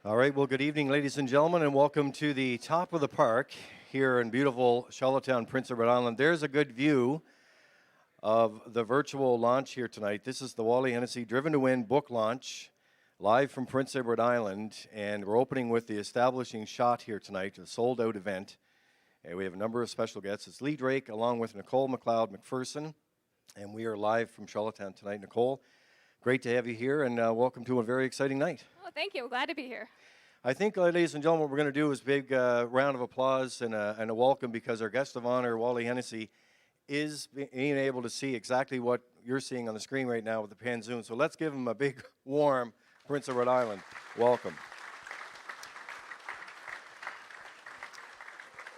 All right, well, good evening, ladies and gentlemen, and welcome to the top of the park here in beautiful Charlottetown, Prince Edward Island. There's a good view of the virtual launch here tonight. This is the Wally Hennessey Driven to Win book launch, live from Prince Edward Island, and we're opening with the establishing shot here tonight, a sold-out event. And we have a number of special guests. It's Lee Drake along with Nicole McLeod McPherson, and we are live from Charlottetown tonight. Nicole, great to have you here, and welcome to a very exciting night. Oh, thank you. Glad to be here. I think, ladies and gentlemen, what we're going to do is a big round of applause and a welcome, because our guest of honor, Wally Hennessey, is being able to see exactly what you're seeing on the screen right now with the pan zoom. So let's give him a big, warm Prince of Rhode Island welcome.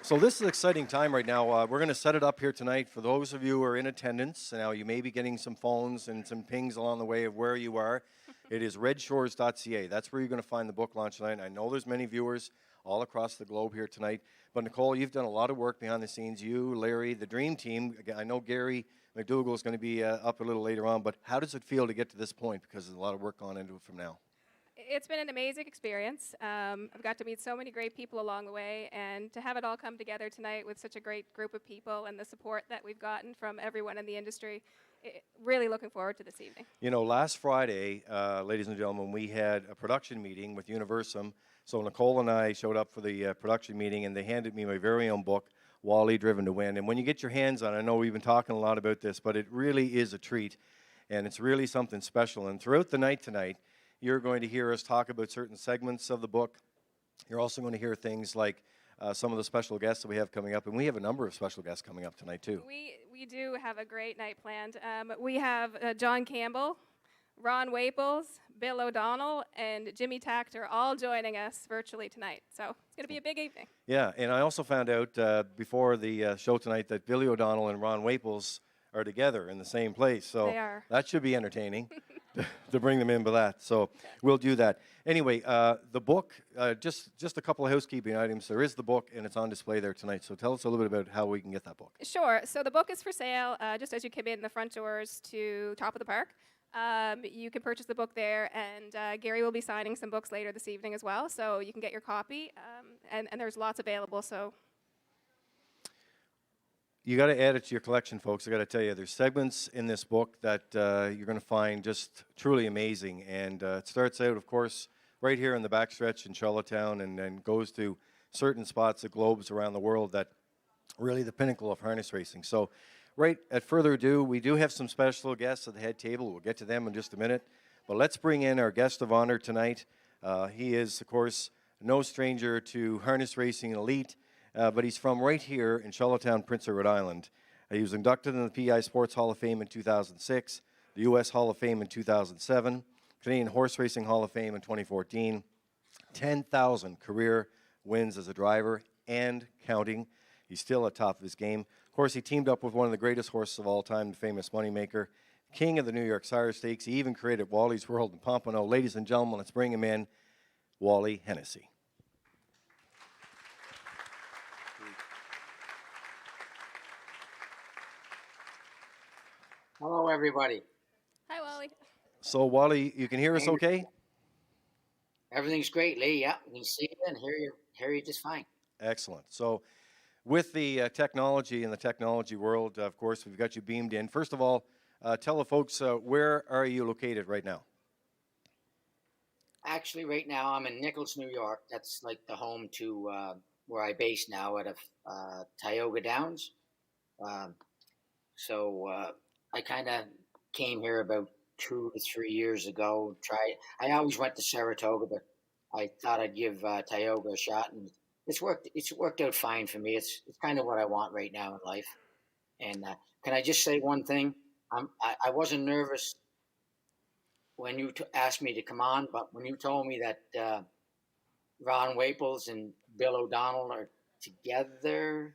So this is an exciting time right now. We're going to set it up here tonight for those of you who are in attendance. Now, you may be getting some phones and some pings along the way of where you are. It is redshores.ca. That's where you're going to find the book launch tonight. I know there's many viewers all across the globe here tonight. But, Nicole, you've done a lot of work behind the scenes. You, Larry, the dream team. I know Gary Mcdougall is going to be up a little later on. But how does it feel to get to this point? Because there's a lot of work gone into it from now. It's been an amazing experience. I've got to meet so many great people along the way, and to have it all come together tonight with such a great group of people and the support that we've gotten from everyone in the industry, really looking forward to this evening. You know, last Friday, ladies and gentlemen, we had a production meeting with Universum. So Nicole and I showed up for the production meeting, and they handed me my very own book, Wally Driven to Win. And when you get your hands on it, I know we've been talking a lot about this, but it really is a treat, and it's really something special. And throughout the night tonight, you're going to hear us talk about certain segments of the book. You're also going to hear things like some of the special guests that we have coming up, and we have a number of special guests coming up tonight too. We do have a great night planned. We have John Campbell, Ron Waples, Bill O'Donnell, and Jimmy Tactor all joining us virtually tonight. So it's going to be a big evening. Yeah, and I also found out before the show tonight that Billy O'Donnell and Ron Waples are together in the same place. So they are. That should be entertaining to bring them in for that. So we'll do that. Anyway, the book, just a couple of housekeeping items. There is the book, and it's on display there tonight. So tell us a little bit about how we can get that book. Sure. So the book is for sale just as you come in the front doors to Top of the Park. You can purchase the book there, and Gary will be signing some books later this evening as well, so you can get your copy, and there's lots available. So you got to add it to your collection, folks. I got to tell you, there's segments in this book that you're going to find just truly amazing, and it starts out, of course, right here in the backstretch in Charlottetown, and then goes to certain spots at globes around the world that really the pinnacle of harness racing. So right at further ado, we do have some special guests at the head table. We'll get to them in just a minute. But let's bring in our guest of honor tonight. He is, of course, no stranger to harness racing elite, but he's from right here in Charlottetown, Prince Edward Island. He was inducted in the PI Sports Hall of Fame in 2006, the U.S. Hall of Fame in 2007, Canadian Horse Racing Hall of Fame in 2014, 10,000 career wins as a driver and counting. He's still at top of his game. Of course, he teamed up with one of the greatest horses of all time, the famous Moneymaker, king of the New York Sire Stakes. He even created Wally's World in Pompano. Ladies and gentlemen, let's bring him in, Wally Hennessey. Hello, everybody. hi, Wally. So, Wally, you can hear us okay? Everything's great, Lee. Yeah, we can see you and hear you just fine. Excellent. So, with the technology and the technology world, of course, we've got you beamed in. First of all, tell the folks, where are you located right now? Actually, right now I'm in Nichols, New York. That's like the home to where I base now out of Tioga Downs. So I kind of came here about 2 to 3 years ago. I always went to Saratoga, but I thought I'd give Tioga a shot, and it's worked out fine for me. It's kind of what I want right now in life. And can I just say one thing? I wasn't nervous when you asked me to come on, but when you told me that Ron Waples and Bill O'Donnell are together,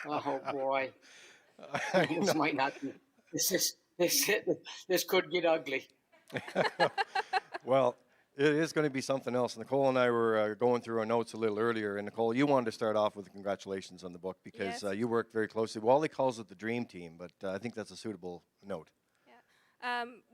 oh boy, this might not be. This could get ugly. Well, it is going to be something else. Nicole and I were going through our notes a little earlier, and Nicole, you wanted to start off with congratulations on the book because Yes. you worked very closely. Wally calls it the dream team, but I think that's a suitable note.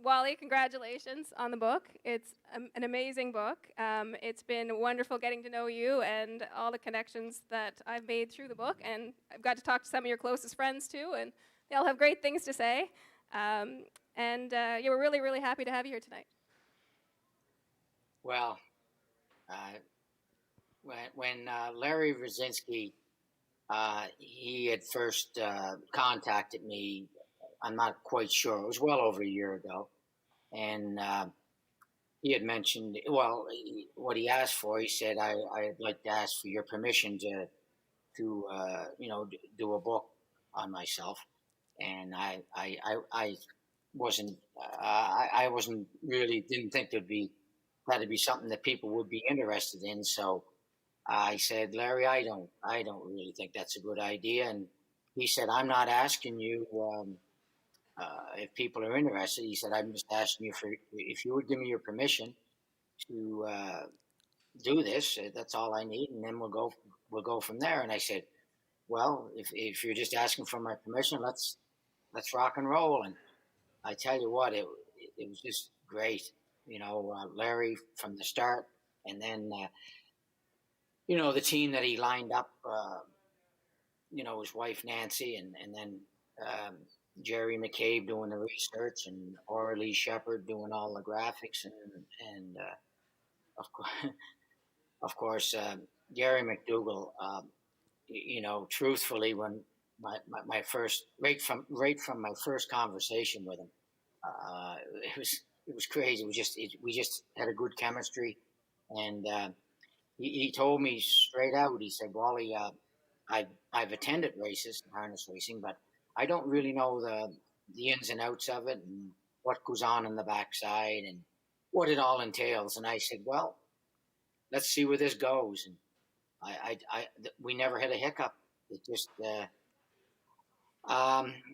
Wally, congratulations on the book. It's an amazing book. It's been wonderful getting to know you and all the connections that I've made through the book. And I've got to talk to some of your closest friends too, and they all have great things to say. Yeah, we're really, really happy to have you here tonight. Well, uh, when Larry Roznicki, he had first contacted me, I'm not quite sure. It was well over a year ago, and he had mentioned, well, what he asked for. He said, I'd like to ask for your permission to do a book on myself, and I wasn't I wasn't really didn't think that'd be something that people would be interested in. So I said, Larry, I don't really think that's a good idea. And he said, I'm not asking you if people are interested. He said, I'm just asking you for if you would give me your permission to do this. That's all I need, and then we'll go from there. And I said, well, if you're just asking for my permission, let's rock and roll. And I tell you what, it was just great. Larry from the start, and then the team that he lined up. His wife Nancy, and then Jerry Mccabe doing the research, and Aurelie Shepard doing all the graphics, and of course, of course, Gary Mcdougal. Truthfully, when my first right from my first conversation with him, it was crazy. We just had a good chemistry, and he told me straight out. He said, "Wally, I've attended races, harness racing, but I don't really know the ins and outs of it and what goes on in the backside and what it all entails." And I said, "Well, let's see where this goes." And we never had a hiccup. It just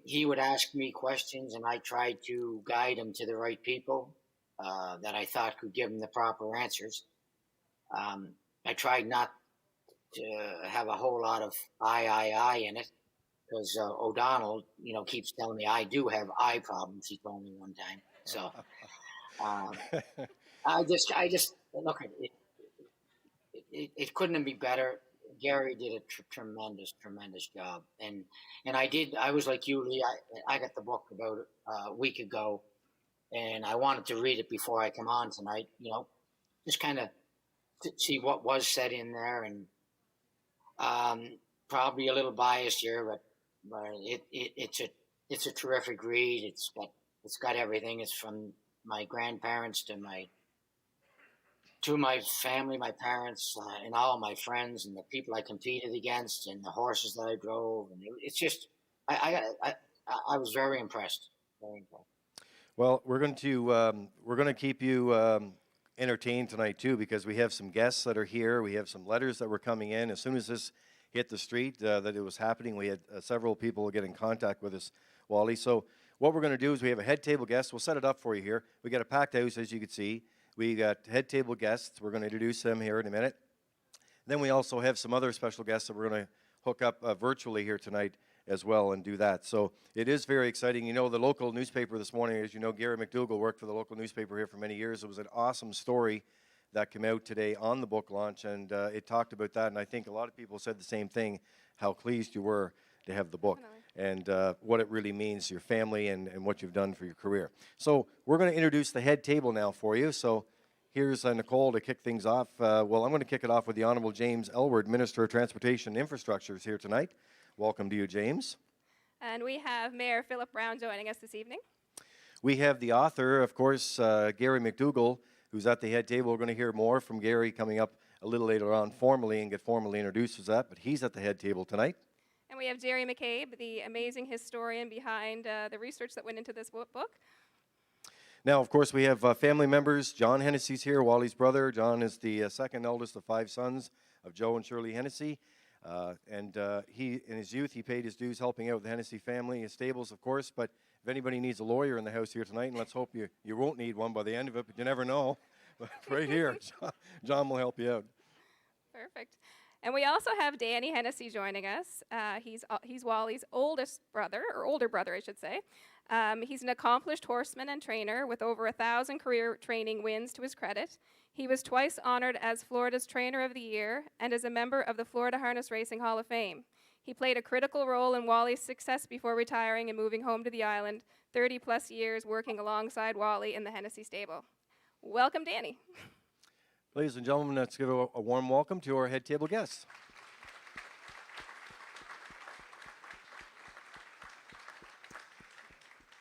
he would ask me questions, and I tried to guide him to the right people that I thought could give him the proper answers. I tried not to have a whole lot of I in it, because O'Donnell, keeps telling me I do have eye problems. He told me one time. So um, I just look at it. It couldn't be better. Gary did a tremendous job, and I was like you, Lee. I got the book about a week ago, and I wanted to read it before I come on tonight. Just kind of see what was said in there, and probably a little biased here, but it's a terrific read. It's got everything. It's from my grandparents to my family, my parents, and all my friends, and the people I competed against, and the horses that I drove, and it's just I was very impressed. Very impressed. Well, we're going to keep you entertained tonight too, because we have some guests that are here. We have some letters that were coming in as soon as this hit the street that it was happening. We had several people get in contact with us, Wally. So what we're going to do is we have a head table guest. We'll set it up for you here. We got a packed house, as you can see. We got head table guests. We're going to introduce them here in a minute. Then we also have some other special guests that we're going to hook up virtually here tonight as well and do that. So it is very exciting. The local newspaper this morning, as you know, Gary Mcdougal worked for the local newspaper here for many years. It was an awesome story that came out today on the book launch, and it talked about that. And I think a lot of people said the same thing, how pleased you were to have the book. And what it really means to your family and what you've done for your career. So we're going to introduce the head table now for you. So here's Nicole to kick things off. Well, I'm going to kick it off with the Honorable James Elward, Minister of Transportation and Infrastructure, is here tonight. Welcome to you, James. And we have Mayor Philip Brown joining us this evening. We have the author, of course, Gary Mcdougal, who's at the head table. We're going to hear more from Gary coming up a little later on formally and get formally introduced as that, but he's at the head table tonight. And we have Jerry Mccabe, the amazing historian behind the research that went into this book. Now, of course, we have family members. John Hennessey's here, Wally's brother. John is the second eldest of 5 sons of Joe and Shirley Hennessy. He, in his youth, he paid his dues helping out the Hennessy family, his stables, of course. But if anybody needs a lawyer in the house here tonight, and let's hope you won't need one by the end of it, but you never know. Right here, John will help you out. Perfect. And we also have Danny Hennessy joining us. He's Wally's oldest brother, or older brother, I should say. He's an accomplished horseman and trainer with over 1,000 career training wins to his credit. He was twice honored as Florida's Trainer of the Year and is a member of the Florida Harness Racing Hall of Fame. He played a critical role in Wally's success before retiring and moving home to the island, 30-plus years working alongside Wally in the Hennessy stable. Welcome, Danny. Ladies and gentlemen, let's give a warm welcome to our head table guests.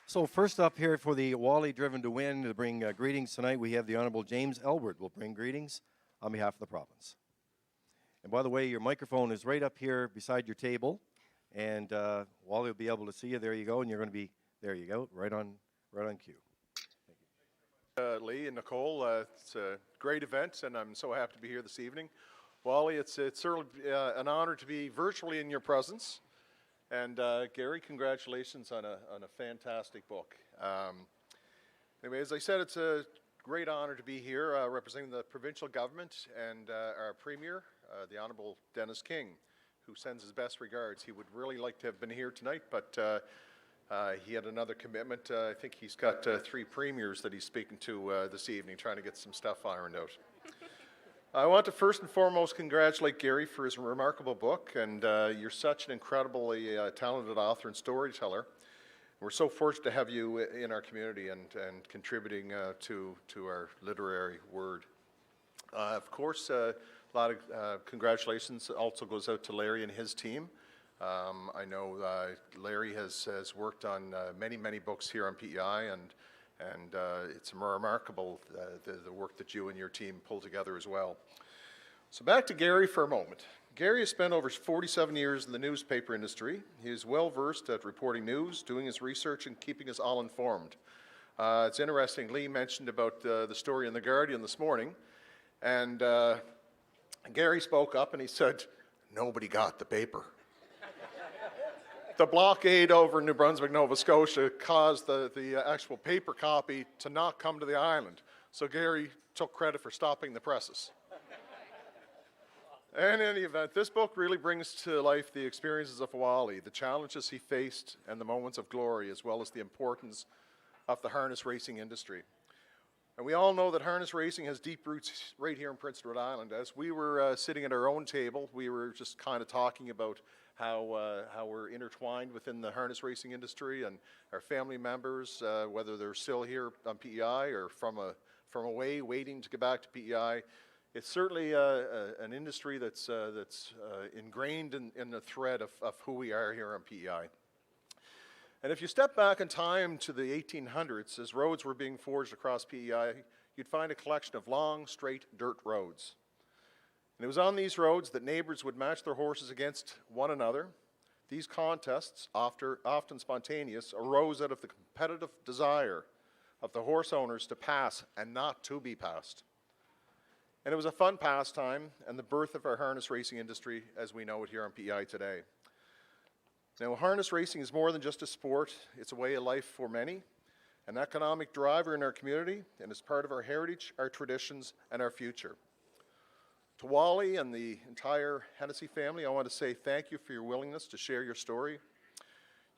So first up here for the Wally Driven to Win to bring greetings tonight, we have the Honorable James Elwood will bring greetings on behalf of the province. And by the way, your microphone is right up here beside your table, and Wally will be able to see you. There you go, and you're going to be, there you go, right on cue. Lee and Nicole, it's a great event, and I'm so happy to be here this evening. Wally, it's certainly an honor to be virtually in your presence. And Gary, congratulations on a fantastic book. Anyway, as I said, it's a great honor to be here representing the provincial government and our Premier, the Honourable Dennis King, who sends his best regards. He would really like to have been here tonight, but he had another commitment. I think he's got 3 premiers that he's speaking to this evening, trying to get some stuff ironed out. I want to first and foremost congratulate Gary for his remarkable book, and you're such an incredibly talented author and storyteller. We're so fortunate to have you in our community and contributing to our literary word. Of course, a lot of congratulations also goes out to Larry and his team. I know Larry has worked on many books here on PEI, and it's remarkable the work that you and your team pull together as well. So back to Gary for a moment. Gary has spent over 47 years in the newspaper industry. He is well versed at reporting news, doing his research, and keeping us all informed. It's interesting, Lee mentioned about the story in The Guardian this morning, and Gary spoke up and he said, nobody got the paper. The blockade over New Brunswick, Nova Scotia caused the actual paper copy to not come to the island. So Gary took credit for stopping the presses. In any event, this book really brings to life the experiences of Wally, the challenges he faced, and the moments of glory, as well as the importance of the harness racing industry. And we all know that harness racing has deep roots right here in Prince Edward Island. As we were sitting at our own table, we were just kind of talking about how we're intertwined within the harness racing industry, and our family members, whether they're still here on PEI or from away waiting to get back to PEI. It's certainly an industry that's ingrained in the thread of who we are here on PEI. And if you step back in time to the 1800s, as roads were being forged across PEI, you'd find a collection of long, straight dirt roads. And it was on these roads that neighbors would match their horses against one another. These contests, often spontaneous, arose out of the competitive desire of the horse owners to pass and not to be passed. And it was a fun pastime and the birth of our harness racing industry as we know it here on PEI today. Now, harness racing is more than just a sport. It's a way of life for many, an economic driver in our community, and is part of our heritage, our traditions, and our future. To Wally and the entire Hennessy family, I want to say thank you for your willingness to share your story.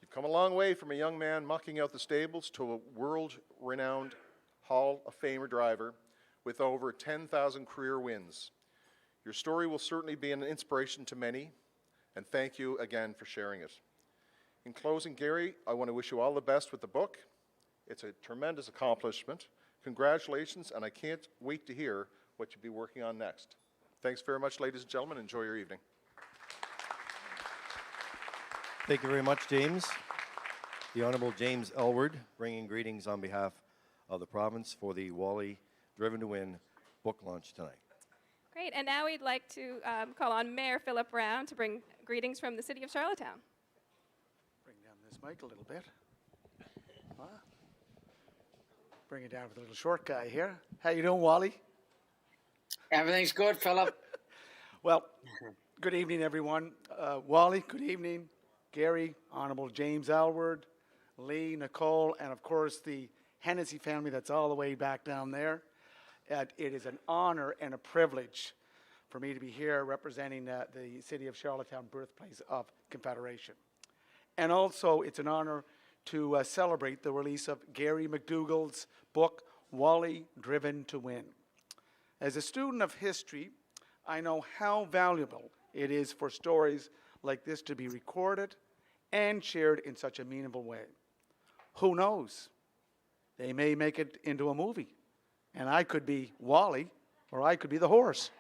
You've come a long way from a young man mucking out the stables to a world-renowned Hall of Famer driver with over 10,000 career wins. Your story will certainly be an inspiration to many, and thank you again for sharing it. In closing, Gary, I want to wish you all the best with the book. It's a tremendous accomplishment. Congratulations, and I can't wait to hear what you'll be working on next. Thanks very much, ladies and gentlemen. Enjoy your evening. Thank you very much, James. The Honourable James Elwood bringing greetings on behalf of the province for the Wally Driven to Win book launch tonight. Great, and now we'd like to call on Mayor Philip Brown to bring greetings from the city of Charlottetown. Bring down this mic a little bit. Bring it down with a little short guy here. How you doing, Wally? Everything's good, Philip. Well, good evening, everyone. Wally, good evening. Gary, Honourable James Elwood, Lee, Nicole, and of course the Hennessy family that's all the way back down there. It is an honor and a privilege for me to be here representing the city of Charlottetown, birthplace of Confederation. And also, it's an honor to celebrate the release of Gary Mcdougal's book, Wally Driven to Win. As a student of history, I know how valuable it is for stories like this to be recorded and shared in such a meaningful way. Who knows? They may make it into a movie, and I could be Wally, or I could be the horse.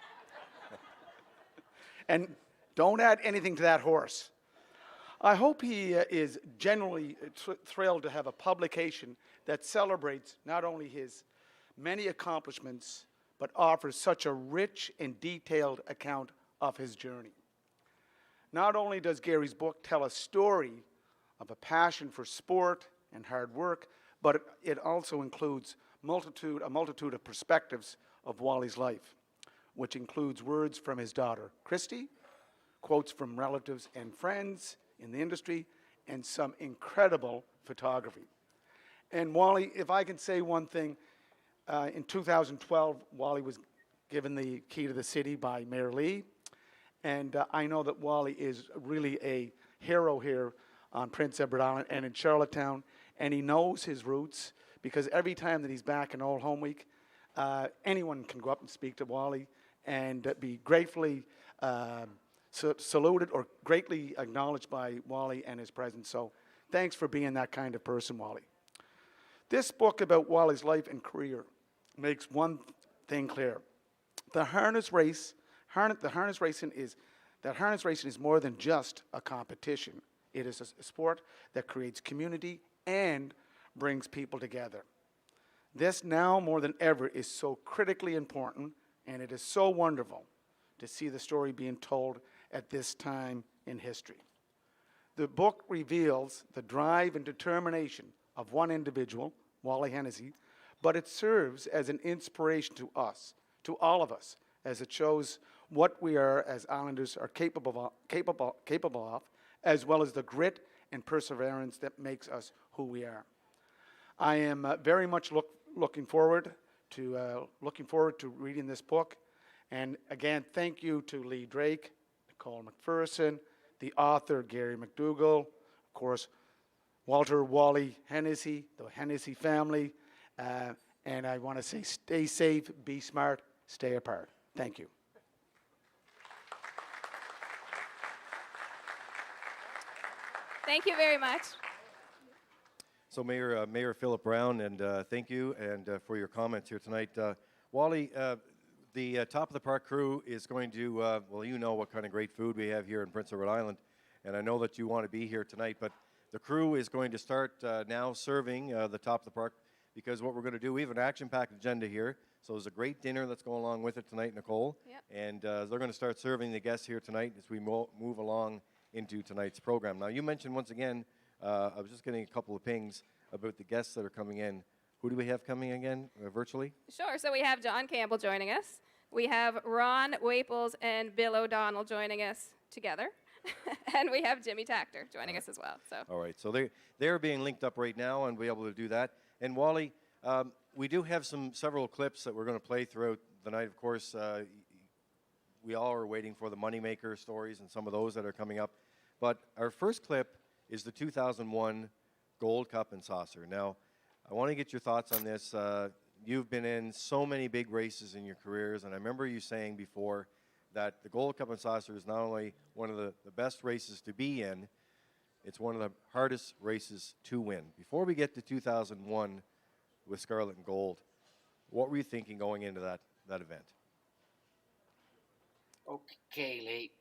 And don't add anything to that horse. I hope he is genuinely thrilled to have a publication that celebrates not only his many accomplishments, but offers such a rich and detailed account of his journey. Not only does Gary's book tell a story of a passion for sport and hard work, but it also includes a multitude of perspectives of Wally's life, which includes words from his daughter, Christy, quotes from relatives and friends in the industry, and some incredible photography. And Wally, if I can say one thing, in 2012, Wally was given the key to the city by Mayor Lee, and I know that Wally is really a hero here on Prince Edward Island and in Charlottetown, and he knows his roots, because every time that he's back in Old Home Week, anyone can go up and speak to Wally and be gratefully saluted or greatly acknowledged by Wally and his presence. So thanks for being that kind of person, Wally. This book about Wally's life and career makes one thing clear. The harness racing is more than just a competition. It is a sport that creates community and brings people together. This now more than ever is so critically important, and it is so wonderful to see the story being told at this time in history. The book reveals the drive and determination of one individual, Wally Hennessey, but it serves as an inspiration to us, to all of us, as it shows what we are as Islanders are capable of, as well as the grit and perseverance that makes us who we are. I am very much looking forward to reading this book. And again, thank you to Lee Drake, Nicole McPherson, the author Gary Mcdougal, of course, Walter Wally Hennessey, the Hennessy family, and I want to say stay safe, be smart, stay apart. Thank you. Thank you very much. So Mayor Philip Brown, and thank you and for your comments here tonight. Wally, the Top of the Park crew is going to, well, you know what kind of great food we have here in Prince Edward Island, and I know that you want to be here tonight, but the crew is going to start now serving the Top of the Park, because what we're going to do, we have an action-packed agenda here, so there's a great dinner that's going along with it tonight, Nicole, Yep. and they're going to start serving the guests here tonight as we move along into tonight's program. Now, you mentioned once again, I was just getting a couple of pings about the guests that are coming in. Who do we have coming again, virtually? Sure. So we have John Campbell joining us. We have Ron Waples and Bill O'Donnell joining us together. And we have Jimmy Tactor joining us as well. So. All right. So they're being linked up right now, and we'll be able to do that. And Wally, we do have several clips that we're going to play throughout the night. Of course, we all are waiting for the Moneymaker stories and some of those that are coming up. But our first clip is the 2001 Gold Cup and Saucer. Now, I want to get your thoughts on this. You've been in so many big races in your careers, and I remember you saying before that the Gold Cup and Saucer is not only one of the best races to be in, it's one of the hardest races to win. Before we get to 2001 with Scarlet and Gold, what were you thinking going into that event? Okay, Lee.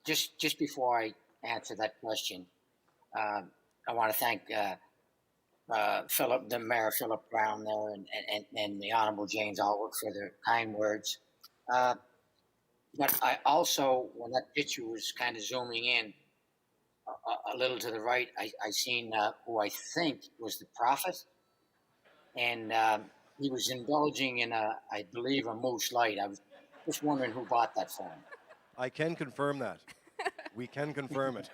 Just before I answer that question, I want to thank the Mayor Philip Brown there and the Honorable James Alwood for their kind words. But I also, when that picture was kind of zooming in a little to the right, I seen who I think was the Prophet, and he was indulging in I believe, a Moose Light. I was just wondering who bought that for him. I can confirm that. We can confirm it.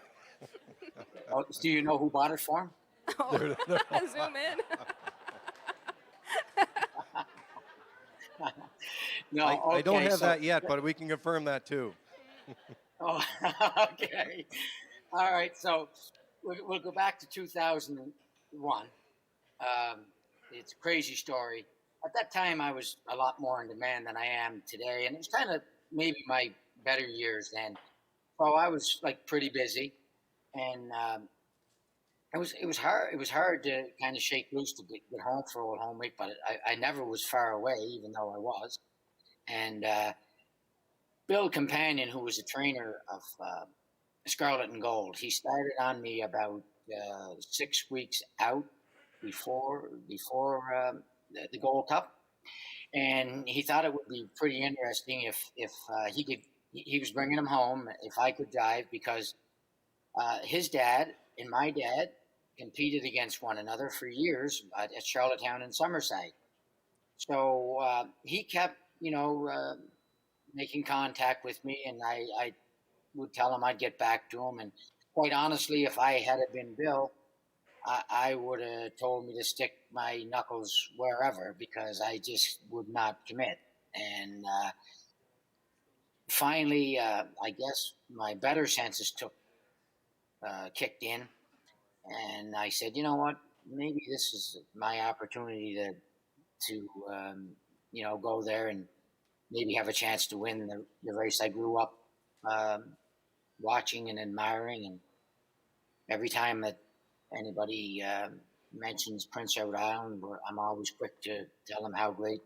Oh, do you know who bought it for him? Zoom in. No, I don't have so, that yet, but we can confirm that too. Oh, okay. All right. So we'll go back to 2001. It's a crazy story. At that time, I was a lot more in demand than I am today, and it was kind of maybe my better years then. So I was like pretty busy, and it was hard. It was hard to kind of shake loose to get home for Old Home Week, but I never was far away, even though I was. And Bill Companion, who was a trainer of Scarlet and Gold, he started on me about 6 weeks out before the Gold Cup, and he thought it would be pretty interesting if he could. He was bringing him home if I could dive because his dad and my dad competed against one another for years at Charlottetown and Summerside. So he kept, making contact with me, and I would tell him I'd get back to him. And quite honestly, if I had been Bill, I would have told me to stick my knuckles wherever because I just would not commit. And finally, I guess my better senses kicked in, and I said, you know what? Maybe this is my opportunity to go there and maybe have a chance to win the race I grew up watching and admiring. And every time that anybody mentions Prince Edward Island, I'm always quick to tell them how great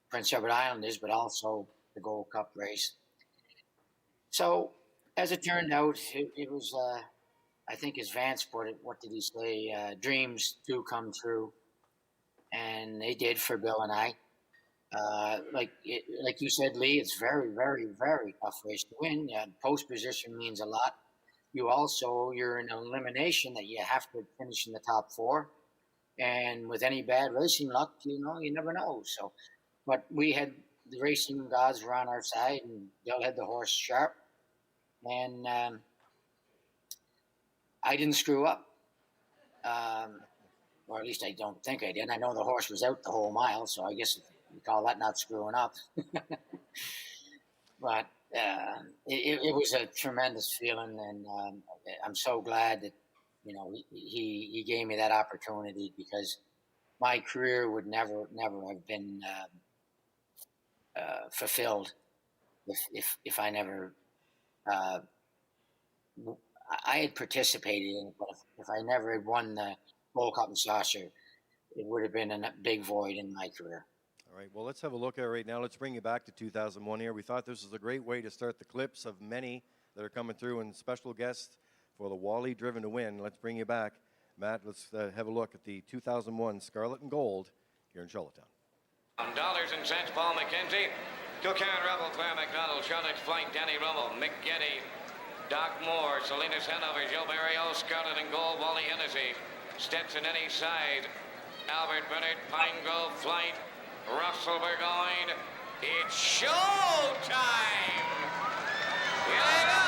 Prince Edward Island is, but also the Gold Cup race. So, as it turned out, it was, I think as Vance put it, what did he say? Dreams do come true. And they did for Bill and I. Like you said, Lee, it's very, very, very tough race to win. Post position means a lot. You're in elimination that you have to finish in the top four. And with any bad racing luck, you never know. So, but we had the racing gods were on our side, and Bill had the horse sharp. And I didn't screw up. Or at least I don't think I did. I know the horse was out the whole mile, so I guess you call that not screwing up. But it was a tremendous feeling, and I'm so glad that he gave me that opportunity because my career would never have been fulfilled if I never. I had participated in it, but if I never had won the Gold Cup and Saucer, it would have been a big void in my career. All right, well, let's have a look at it right now. Let's bring you back to 2001 here. We thought this was a great way to start the clips of many that are coming through and special guests for the Wally Driven to Win. Let's bring you back. Matt, let's have a look at the 2001 Scarlet and Gold here in Charlottetown. Dollars and cents, Paul McKenzie. Kilcairn Rebel, Claire McDonald, Charlotte Flight, Danny Rummel, Mick Getty, Doc Moore, Salinas Hanover, Joe Barrio, Scarlet and Gold, Wally Hennessey, Stetson any side, Albert Bernard, Pine Grove Flight, Russell Burgoyne. It's show time! Here they go!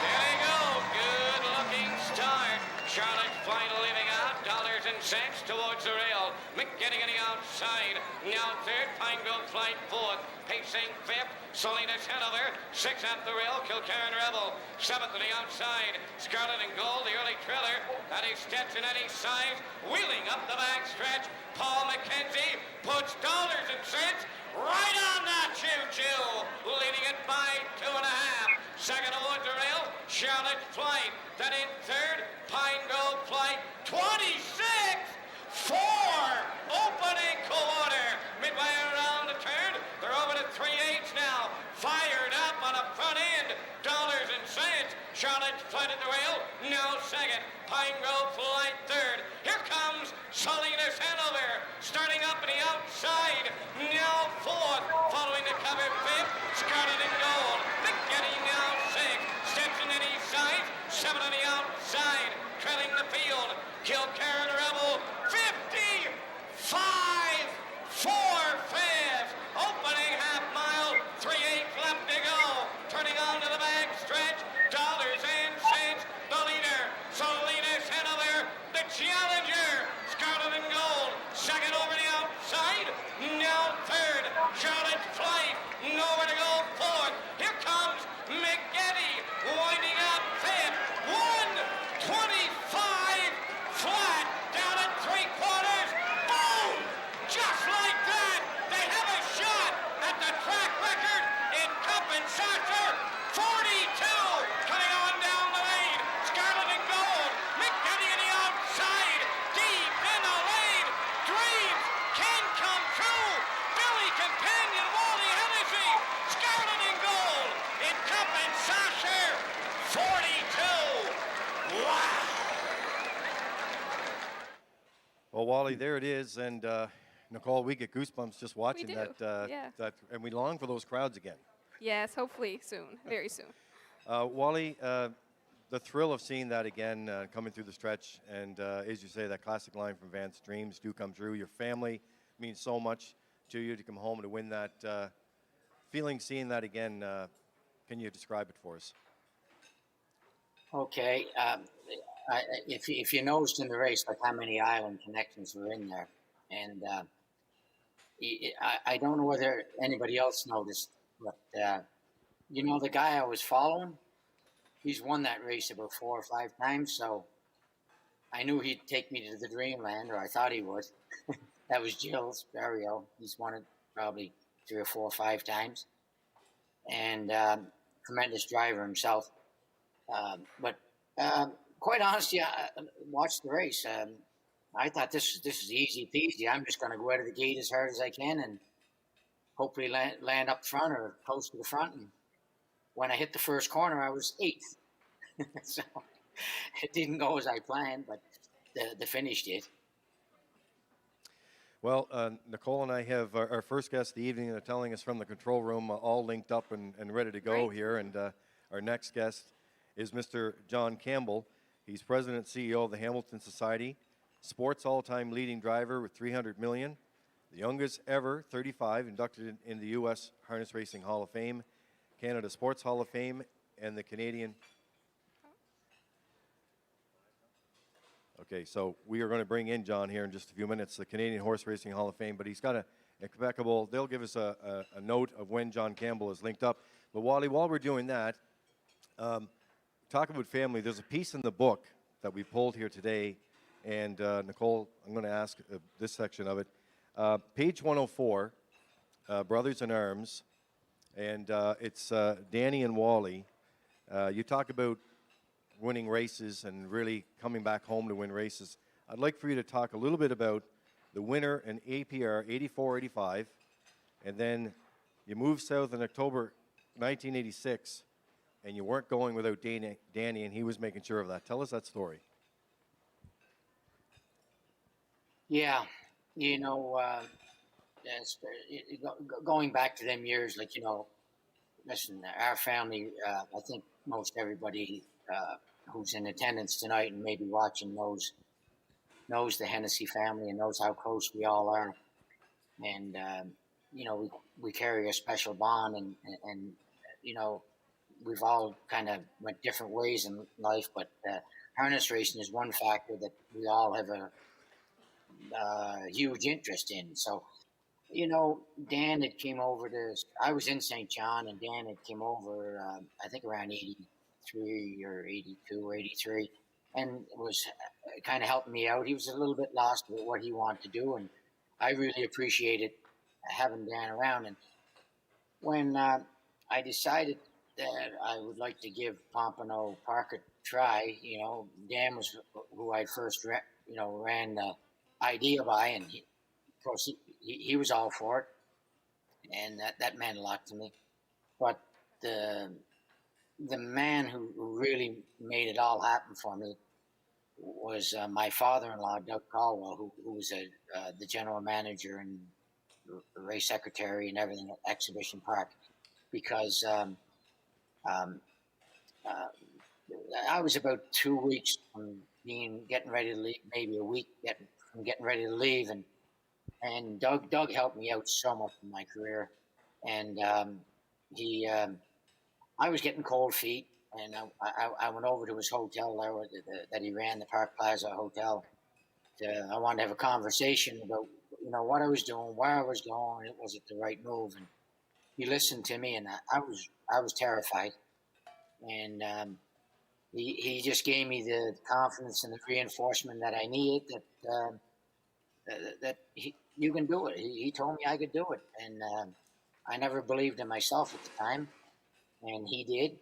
There they go! Good looking start. Charlotte Flight leaving out. Dollars and cents towards the rail. Mick getting on the outside. Now third. Pine Grove Flight fourth. Pacing fifth. Salinas Hanover. Sixth at the rail. Kilcairn Rebel. Seventh on the outside. Scarlet and Gold, the early trailer. That is Stetson at his side. Wheeling up the back stretch. Paul McKenzie puts dollars and cents right on that choo-choo. Leading it by 2.5. Second towards the rail. Charlotte Flight. Then in third. Pine Grove Flight. 26. 4. Opening quarter. Midway around the turn. They're over to 3/8 now. Fired up on a front end. Dollars and cents. Charlotte Flight at the rail. Now second. Pine Grove Flight third. Here comes Salinas Hanover. Starting up on the outside. Now fourth. Following the cover fifth. Scarlet and Gold. Getty now sixth. Stetson at his side. 7 on the outside. Trailing the field. Kilcairn Rebel. 55. 4/5. Opening half mile. 3/8 left to go. Turning on to the back stretch. Dollars and cents. The leader. Salinas Hanover. The challenger. Scarlet and Gold. Second over the outside. Now third. Charlotte Flight. Nowhere to go fourth. Here comes McGetty. Winding up fifth. 1:25. Well, Wally, there it is, and Nicole, we get goosebumps just watching do, that. yeah. And we long for those crowds again. Yes, hopefully soon, very soon. Wally, the thrill of seeing that again coming through the stretch, and as you say, that classic line from Vance, dreams do come true. Your family means so much to you to come home to win that. Feeling seeing that again, can you describe it for us? Okay. If you noticed in the race, like how many island connections were in there, and I don't know whether anybody else noticed, but the guy I was following, he's won that race about 4 or 5 times, so I knew he'd take me to the dreamland, or I thought he would. That was Gilles Barrio. He's won it probably 3 or 4 or 5 times, and tremendous driver himself. But quite honestly, I watched the race. I thought this is easy peasy. I'm just going to go out of the gate as hard as I can and hopefully land up front or close to the front. And when I hit the first corner, I was eighth. So it didn't go as I planned, but the finish did. Well, Nicole and I have our first guest of the evening telling us from the control room, all linked up and ready to go Great. here. And our next guest is Mr. John Campbell. He's president and CEO of the Hamilton Society, sports all-time leading driver with 300 million, the youngest ever, 35, inducted in the U.S. Harness Racing Hall of Fame, Canada Sports Hall of Fame, and the Canadian. Okay, so we are going to bring in John here in just a few minutes, the Canadian Horse Racing Hall of Fame, but he's got a impeccable, they'll give us a note of when John Campbell is linked up. But Wally, while we're doing that, talk about family. There's a piece in the book that we pulled here today, and Nicole, I'm going to ask this section of it. Page 104, Brothers in Arms, and it's Danny and Wally. You talk about winning races and really coming back home to win races. I'd like for you to talk a little bit about the winner in APR 84-85, and then you moved south in October 1986, and you weren't going without Danny, and he was making sure of that. Tell us that story. Yeah, going back to them years, listen, our family, I think most everybody who's in attendance tonight and maybe watching knows the Hennessy family and knows how close we all are. And, we carry a special bond and we've all kind of went different ways in life, but harness racing is one factor that we all have a huge interest in. So, Dan had came over I was in St. John, and Dan had came over, I think around 83 or 82 or 83, and was kind of helping me out. He was a little bit lost with what he wanted to do, and I really appreciated having Dan around. And when I decided that I would like to give Pompano Park a try, Dan was who I first ran the idea by, and of course he was all for it, and that meant a lot to me. But the man who really made it all happen for me was my father-in-law, Doug Caldwell, who was the general manager and race secretary and everything at Exhibition Park, because I was about 2 weeks from getting ready to leave, maybe a week from getting ready to leave, and Doug helped me out so much in my career, and I was getting cold feet, and I went over to his hotel there that he ran, the Park Plaza Hotel. I wanted to have a conversation about what I was doing, where I was going. Was it the right move? And he listened to me, and I was terrified, and he just gave me the confidence and the reinforcement that I needed. You can do it. He told me I could do it, and I never believed in myself at the time, and he did.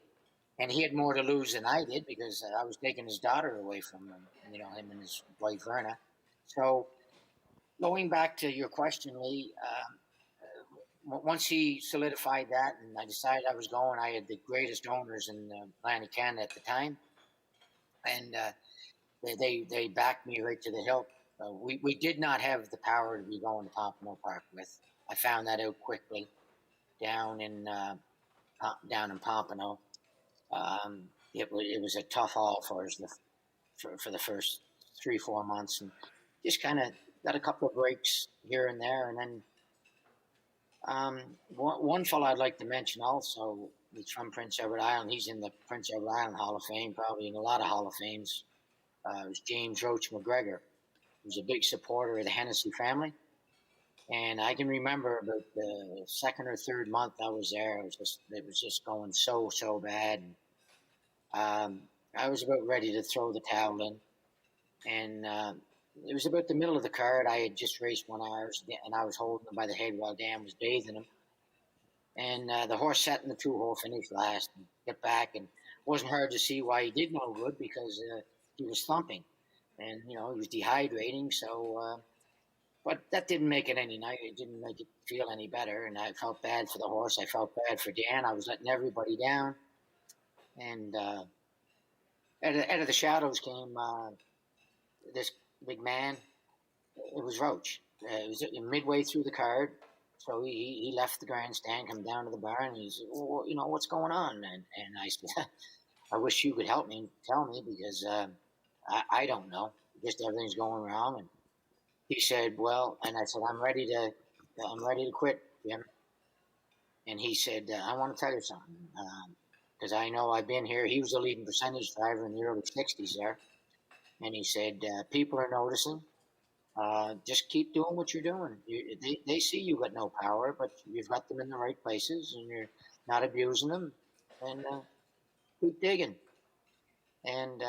And he had more to lose than I did, because I was taking his daughter away from him, him and his wife Verna. So going back to your question, Lee, once he solidified that and I decided I was going, I had the greatest owners in Atlantic Canada at the time, and they backed me right to the hilt. We did not have the power to be going to Pompano Park with. I found that out quickly down in Pompano. It was a tough haul for us for the first 3-4 months, and just kind of got a couple of breaks here and there, and then one fellow I'd like to mention also. He's from Prince Edward Island. He's in the Prince Edward Island Hall of Fame, probably in a lot of Hall of Fames. It was James Roach McGregor. He was a big supporter of the Hennessy family. And I can remember about the second or third month I was there, it was just going so bad. And, I was about ready to throw the towel in. And it was about the middle of the card. I had just raced 1 hour, and I was holding him by the head while Dan was bathing him. And the horse sat in the 2-hole, finished last, and get back. And it wasn't hard to see why he did no good, because he was thumping. And, he was dehydrating, so... but that didn't make it any nicer. It didn't make it feel any better. And I felt bad for the horse. I felt bad for Dan. I was letting everybody down. And out of the shadows came this big man. It was Roach. It was midway through the card. So he left the grandstand, come down to the bar, and he said, well, what's going on? And I said, I wish you could help me and tell me, because I don't know. Just everything's going wrong. And he said, well, and I said, I'm ready to quit, Jim. And he said, I want to tell you something, because I know I've been here. He was a leading percentage driver in the early 60s there. And he said, people are noticing. Just keep doing what you're doing. They see you got no power, but you've got them in the right places, and you're not abusing them. And keep digging. And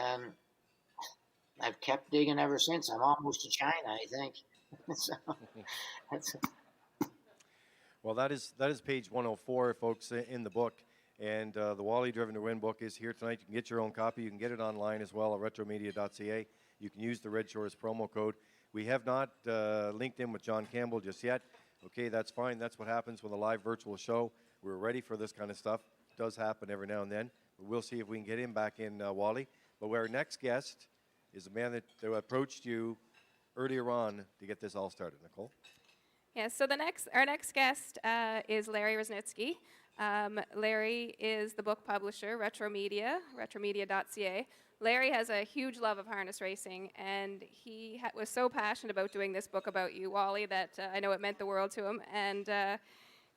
I've kept digging ever since. I'm almost to China, I think. Well, that is page 104, folks, in the book. And the Wally Driven to Win book is here tonight. You can get your own copy. You can get it online as well at retromedia.ca. You can use the Red Shores promo code. We have not linked in with John Campbell just yet. Okay, that's fine. That's what happens with a live virtual show. We're ready for this kind of stuff. It does happen every now and then. But we'll see if we can get him back in, Wally. But our next guest is a man that approached you earlier on to get this all started. Nicole? Yeah, so our next guest is Larry Roznicki. Larry is the book publisher, retromedia.ca. Larry has a huge love of harness racing, and he was so passionate about doing this book about you, Wally, that I know it meant the world to him. And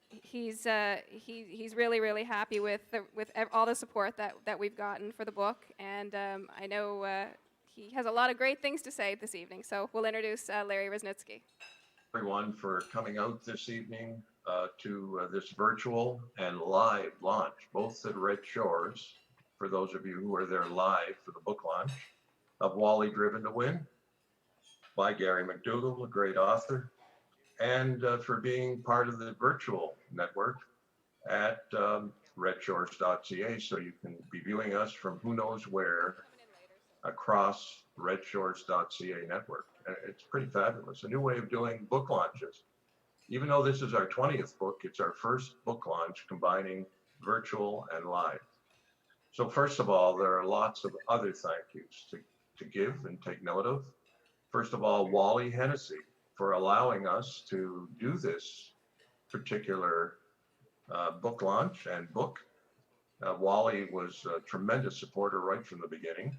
he's really, really happy with all the support that we've gotten for the book. And I know he has a lot of great things to say this evening. So we'll introduce Larry Roznicki. Everyone for coming out this evening to this virtual and live launch, both at Red Shores, for those of you who are there live for the book launch, of Wally Driven to Win by Gary Mcdougall, a great author, and for being part of the virtual network at redshores.ca, so you can be viewing us from who knows where across redshores.ca network. It's pretty fabulous. A new way of doing book launches. Even though this is our 20th book, it's our first book launch combining virtual and live. So first of all, there are lots of other thank yous to give and take note of. First of all, Wally Hennessey for allowing us to do this particular book launch and book. Wally was a tremendous supporter right from the beginning,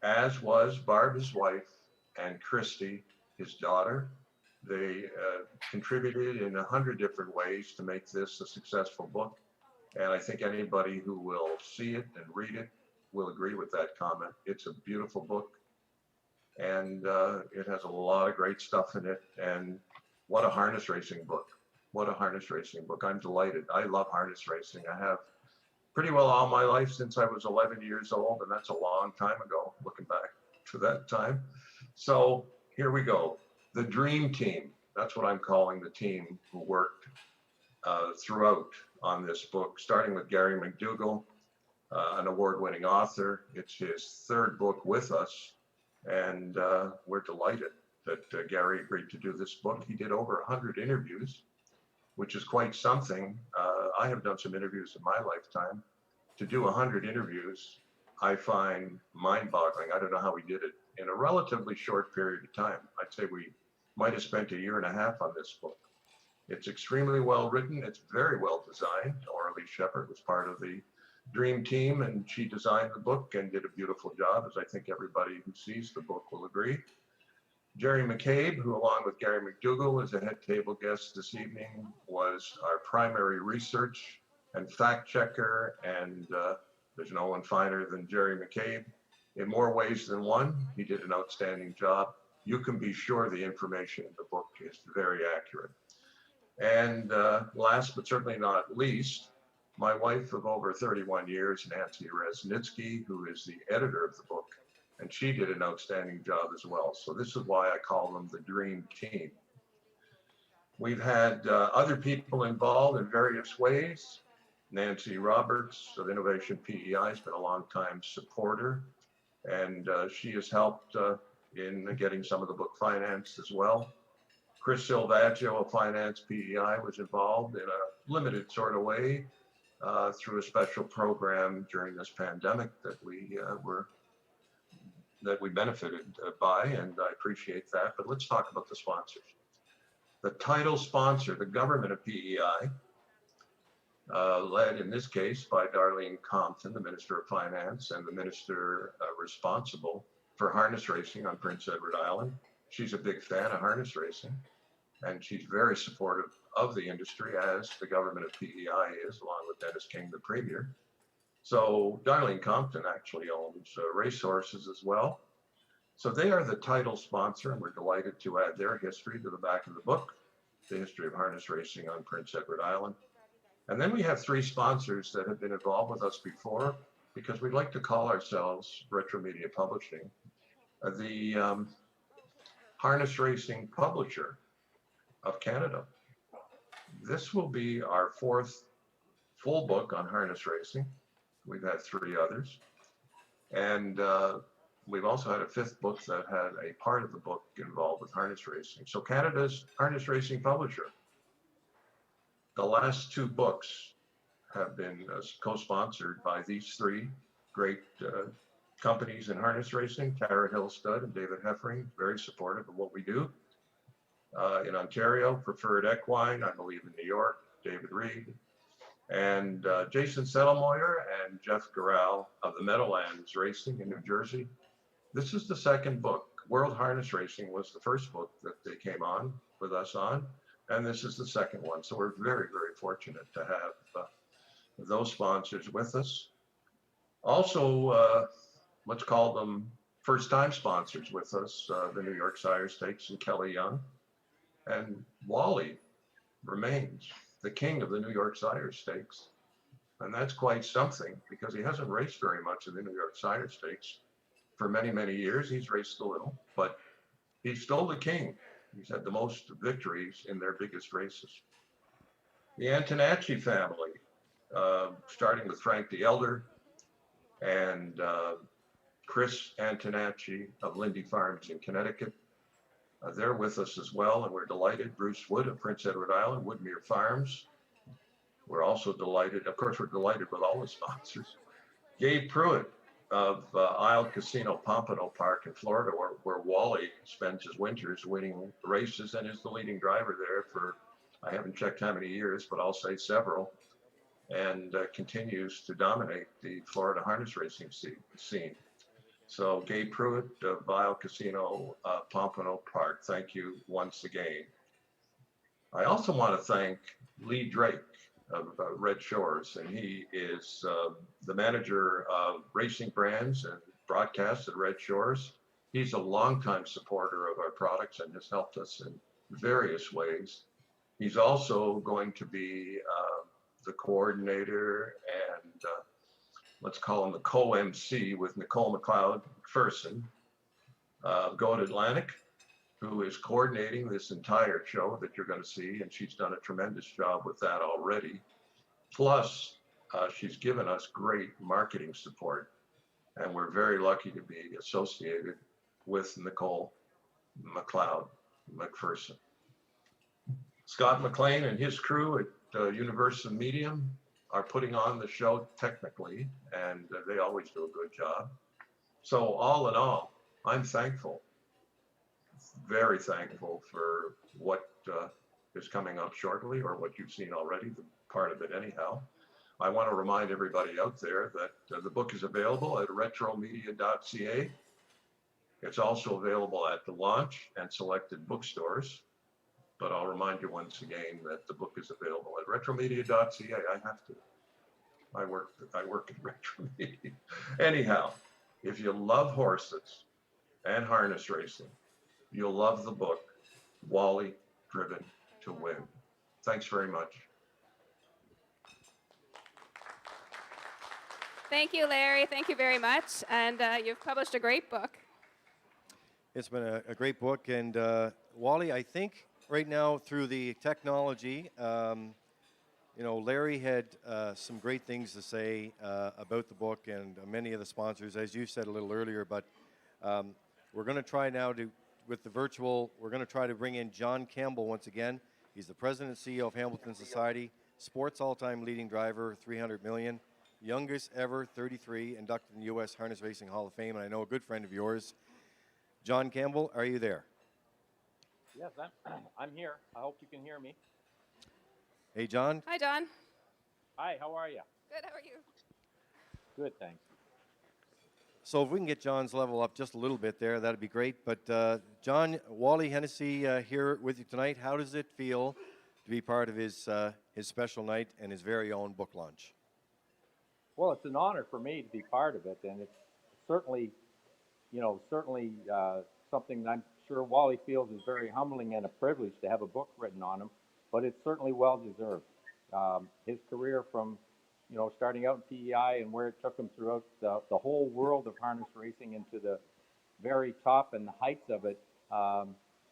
as was Barb, his wife, and Christy, his daughter. They contributed in 100 different ways to make this a successful book. And I think anybody who will see it and read it will agree with that comment. It's a beautiful book, and it has a lot of great stuff in it. And what a harness racing book. What a harness racing book. I'm delighted. I love harness racing. I have pretty well all my life since I was 11 years old, and that's a long time ago, looking back to that time. So here we go. The dream team, that's what I'm calling the team who worked throughout on this book, starting with Gary Mcdougall, an award-winning author. It's his third book with us, and we're delighted that Gary agreed to do this book. He did over 100 interviews, which is quite something. I have done some interviews in my lifetime. To do 100 interviews, I find mind-boggling. I don't know how he did it. in a relatively short period of time. I'd say we might have spent a year and a half on this book. It's extremely well written. It's very well designed. Orly Shepard was part of the dream team, and she designed the book and did a beautiful job, as I think everybody who sees the book will agree. Jerry Mccabe, who along with Gary Mcdougall is a head table guest this evening, was our primary research and fact checker, and there's no one finer than Jerry Mccabe. In more ways than one, he did an outstanding job. You can be sure the information in the book is very accurate. And last but certainly not least, my wife of over 31 years, Nancy Roznicki, who is the editor of the book, and she did an outstanding job as well. So this is why I call them the dream team. We've had other people involved in various ways. Nancy Roberts of Innovation PEI has been a longtime supporter, and she has helped in getting some of the book financed as well. Chris Silvaggio of Finance PEI was involved in a limited sort of way through a special program during this pandemic that we benefited by, and I appreciate that. But let's talk about the sponsors. The title sponsor, the government of PEI, led in this case by Darlene Compton, the Minister of Finance and the minister responsible for harness racing on Prince Edward Island. She's a big fan of harness racing, and she's very supportive of the industry, as the government of PEI is, along with Dennis King, the Premier. So Darlene Compton actually owns racehorses as well. So they are the title sponsor, and we're delighted to add their history to the back of the book, the history of harness racing on Prince Edward Island. And then we have three sponsors that have been involved with us before, because we like to call ourselves Retromedia Publishing, the harness racing publisher of Canada. This will be our fourth full book on harness racing. We've had three others. And we've also had a fifth book that had a part of the book involved with harness racing. So Canada's harness racing publisher. The last two books have been co-sponsored by these three great companies in harness racing, Tara Hillstud and David Heffering, very supportive of what we do. In Ontario, Preferred Equine, I believe in New York, David Reed, and Jason Settlemoyer and Jeff Garral of the Meadowlands Racing in New Jersey. This is the second book. World Harness Racing was the first book that they came on with us on, and this is the second one. So we're very, very fortunate to have those sponsors with us. Also, let's call them first-time sponsors with us, the New York Sire Stakes and Kelly Young. And Wally remains the king of the New York Sire Stakes. And that's quite something, because he hasn't raced very much in the New York Sire Stakes for many, many years. He's raced a little, but he's still the king. He's had the most victories in their biggest races. The Antonacci family, starting with Frank the Elder and Chris Antonacci of Lindy Farms in Connecticut. They're with us as well, and we're delighted. Bruce Wood of Prince Edward Island, Woodmere Farms. We're also delighted. Of course, we're delighted with all the sponsors. Gabe Pruitt of Isle Casino Pompano Park in Florida, where Wally spends his winters winning races and is the leading driver there for, I haven't checked how many years, but I'll say several, and continues to dominate the Florida harness racing scene. So Gabe Pruitt of Isle Casino Pompano Park, thank you once again. I also want to thank Lee Drake of Red Shores, and he is the manager of racing brands and broadcasts at Red Shores. He's a longtime supporter of our products and has helped us in various ways. He's also going to be the coordinator and let's call him the co-MC with Nicole McLeod-McPherson, Go to Atlantic, who is coordinating this entire show that you're going to see, and she's done a tremendous job with that already. Plus, she's given us great marketing support, and we're very lucky to be associated with Nicole McLeod-McPherson. Scott McLean and his crew at Universal Medium are putting on the show technically, and they always do a good job. So all in all, I'm thankful, very thankful for what is coming up shortly, or what you've seen already, the part of it anyhow. I want to remind everybody out there that the book is available at retromedia.ca. It's also available at the launch and selected bookstores. But I'll remind you once again that the book is available at retromedia.ca. I have to. I work at Retromedia. Anyhow, if you love horses and harness racing, you'll love the book, Wally, Driven to Win. Thanks very much. Thank you, Larry. Thank you very much. And you've published a great book. It's been a great book. And Wally, I think right now through the technology, Larry had some great things to say about the book and many of the sponsors, as you said a little earlier. But we're going to try now with the virtual, we're going to try to bring in John Campbell once again. He's the president and CEO of Hamilton Society, sports all-time leading driver, 300 million, youngest ever, 33, inducted in the U.S. Harness Racing Hall of Fame, and I know a good friend of yours. John Campbell, are you there? Yes, I'm here. I hope you can hear me. Hey, John. Hi, John. Hi, how are you? Good, how are you? Good, thanks. So if we can get John's level up just a little bit there, that'd be great. But John, Wally Hennessey here with you tonight. How does it feel to be part of his special night and his very own book launch? Well, it's an honor for me to be part of it, and it's certainly, something that I'm sure Wally feels is very humbling and a privilege to have a book written on him, but it's certainly well-deserved. His career from, starting out in PEI and where it took him throughout the whole world of harness racing into the very top and the heights of it,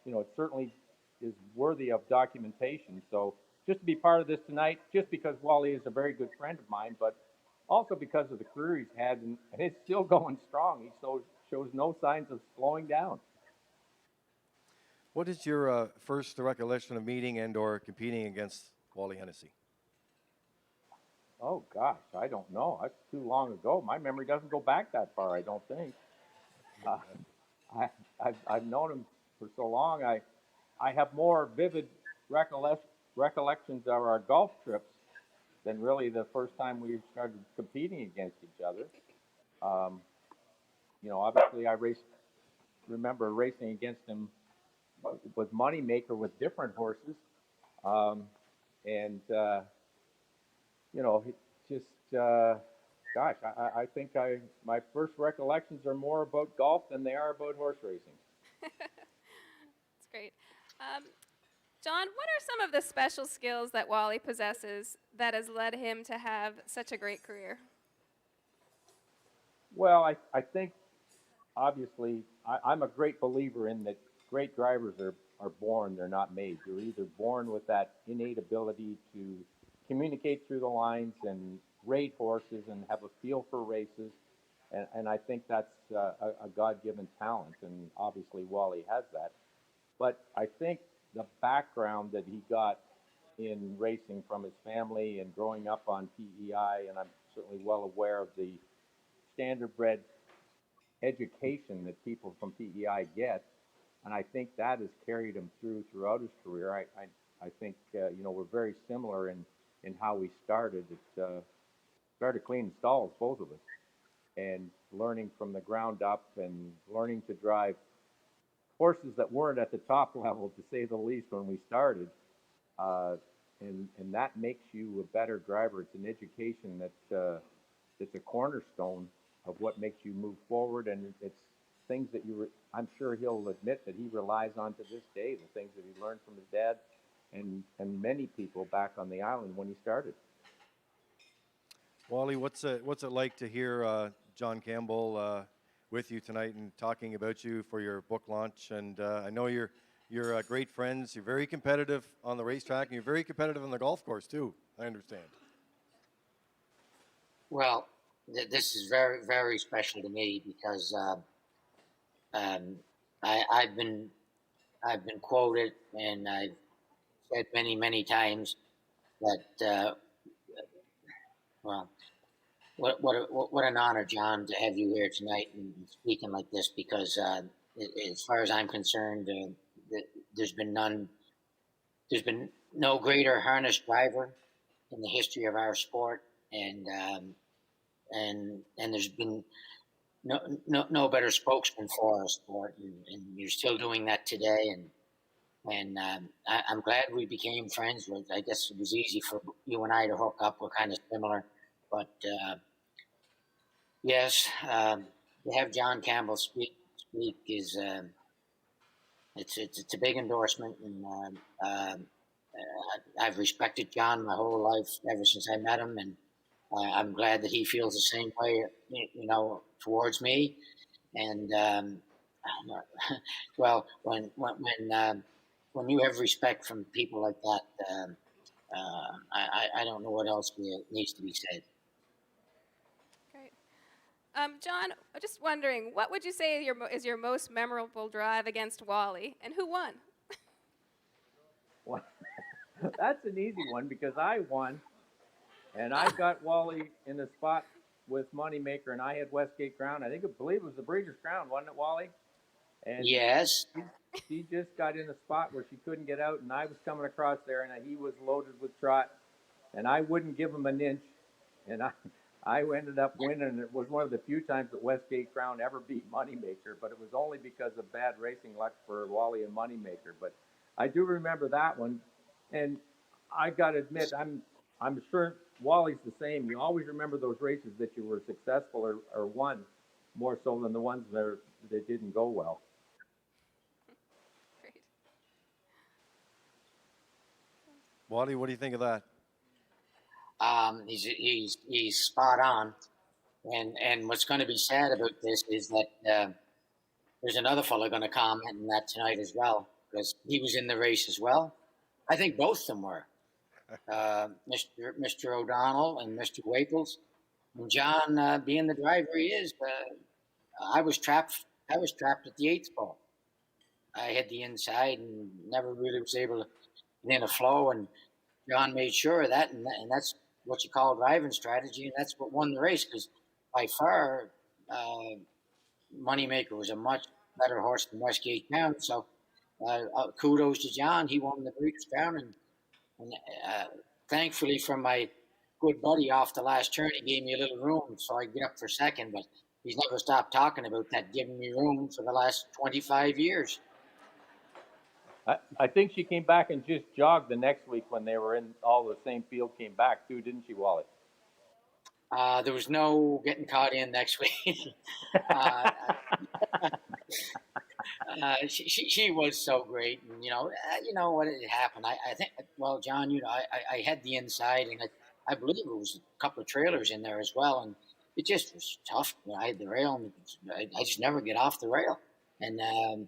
it certainly is worthy of documentation. So just to be part of this tonight, just because Wally is a very good friend of mine, but also because of the career he's had, and it's still going strong. He shows no signs of slowing down. What is your first recollection of meeting and or competing against Wally Hennessey? Oh, gosh, I don't know. That's too long ago. My memory doesn't go back that far, I don't think. I've known him for so long. I have more vivid recollections of our golf trips than really the first time we started competing against each other. Obviously I remember racing against him with Moneymaker with different horses. I think my first recollections are more about golf than they are about horse racing. That's great. John, what are some of the special skills that Wally possesses that has led him to have such a great career? Well, I think, obviously, I'm a great believer in that great drivers are born, they're not made. You're either born with that innate ability to communicate through the lines and rate horses and have a feel for races, and I think that's a God-given talent, and obviously Wally has that. But I think the background that he got in racing from his family and growing up on PEI, and I'm certainly well aware of the standardbred education that people from PEI get, and I think that has carried him throughout his career. I think we're very similar in how we started. Started cleaning stalls, both of us, and learning from the ground up and learning to drive horses that weren't at the top level, to say the least, when we started. And that makes you a better driver. It's an education that's a cornerstone of what makes you move forward, and it's things that I'm sure he'll admit that he relies on to this day, the things that he learned from his dad and many people back on the island when he started. Wally, what's it like to hear John Campbell with you tonight and talking about you for your book launch? And I know you're great friends. You're very competitive on the racetrack, and you're very competitive on the golf course too, I understand. Well, this is very, very special to me because I've been quoted, and I've said many, many times that what an honor, John, to have you here tonight and speaking like this. Because as far as I'm concerned, there's been no greater harness driver in the history of our sport, and there's been no better spokesman for our sport, and you're still doing that today. And I'm glad we became friends. I guess it was easy for you and I to hook up. We're kind of similar, but yes, to have John Campbell speak is it's a big endorsement, and I've respected John my whole life ever since I met him, and I'm glad that he feels the same way, towards me. And well, when you have respect from people like that, I don't know what else needs to be said. Great. John, I'm just wondering, what would you say is your most memorable drive against Wally, and who won? Well, that's an easy one because I won, and I got Wally in the spot with Moneymaker, and I had Westgate Crown. I believe it was the Breeders' Crown, wasn't it, Wally? And Yes. she just got in a spot where she couldn't get out, and I was coming across there, and he was loaded with trot, and I wouldn't give him an inch, and I ended up winning. And it was one of the few times that Westgate Crown ever beat Moneymaker, but it was only because of bad racing luck for Wally and Moneymaker. But I do remember that one, and I got to admit, I'm sure Wally's the same. You always remember those races that you were successful or won more so than the ones that didn't go well. Great. Wally, what do you think of that? He's spot on, and what's going to be sad about this is that there's another fellow going to comment on that tonight as well, because he was in the race as well. I think both of them were, Mr. O'Donnell and Mr. Waples, and John, being the driver he is. I was trapped at the eighth pole. I had the inside and never really was able to get in a flow, and John made sure of that, and that's what you call driving strategy, and that's what won the race, because by far, Moneymaker was a much better horse than Westgate Crown. So kudos to John. He won the Breeders' Crown, and thankfully for my good buddy off the last turn, he gave me a little room so I could get up for second, but he's never stopped talking about that, giving me room for the last 25 years. I think she came back and just jogged the next week when they were in all the same field, came back too, didn't she, Wally? There was no getting caught in next week. She was so great, and you know what had happened. I think, well, John, I had the inside, and I believe it was a couple of trailers in there as well, and it just was tough. I had the rail, and I just never get off the rail, and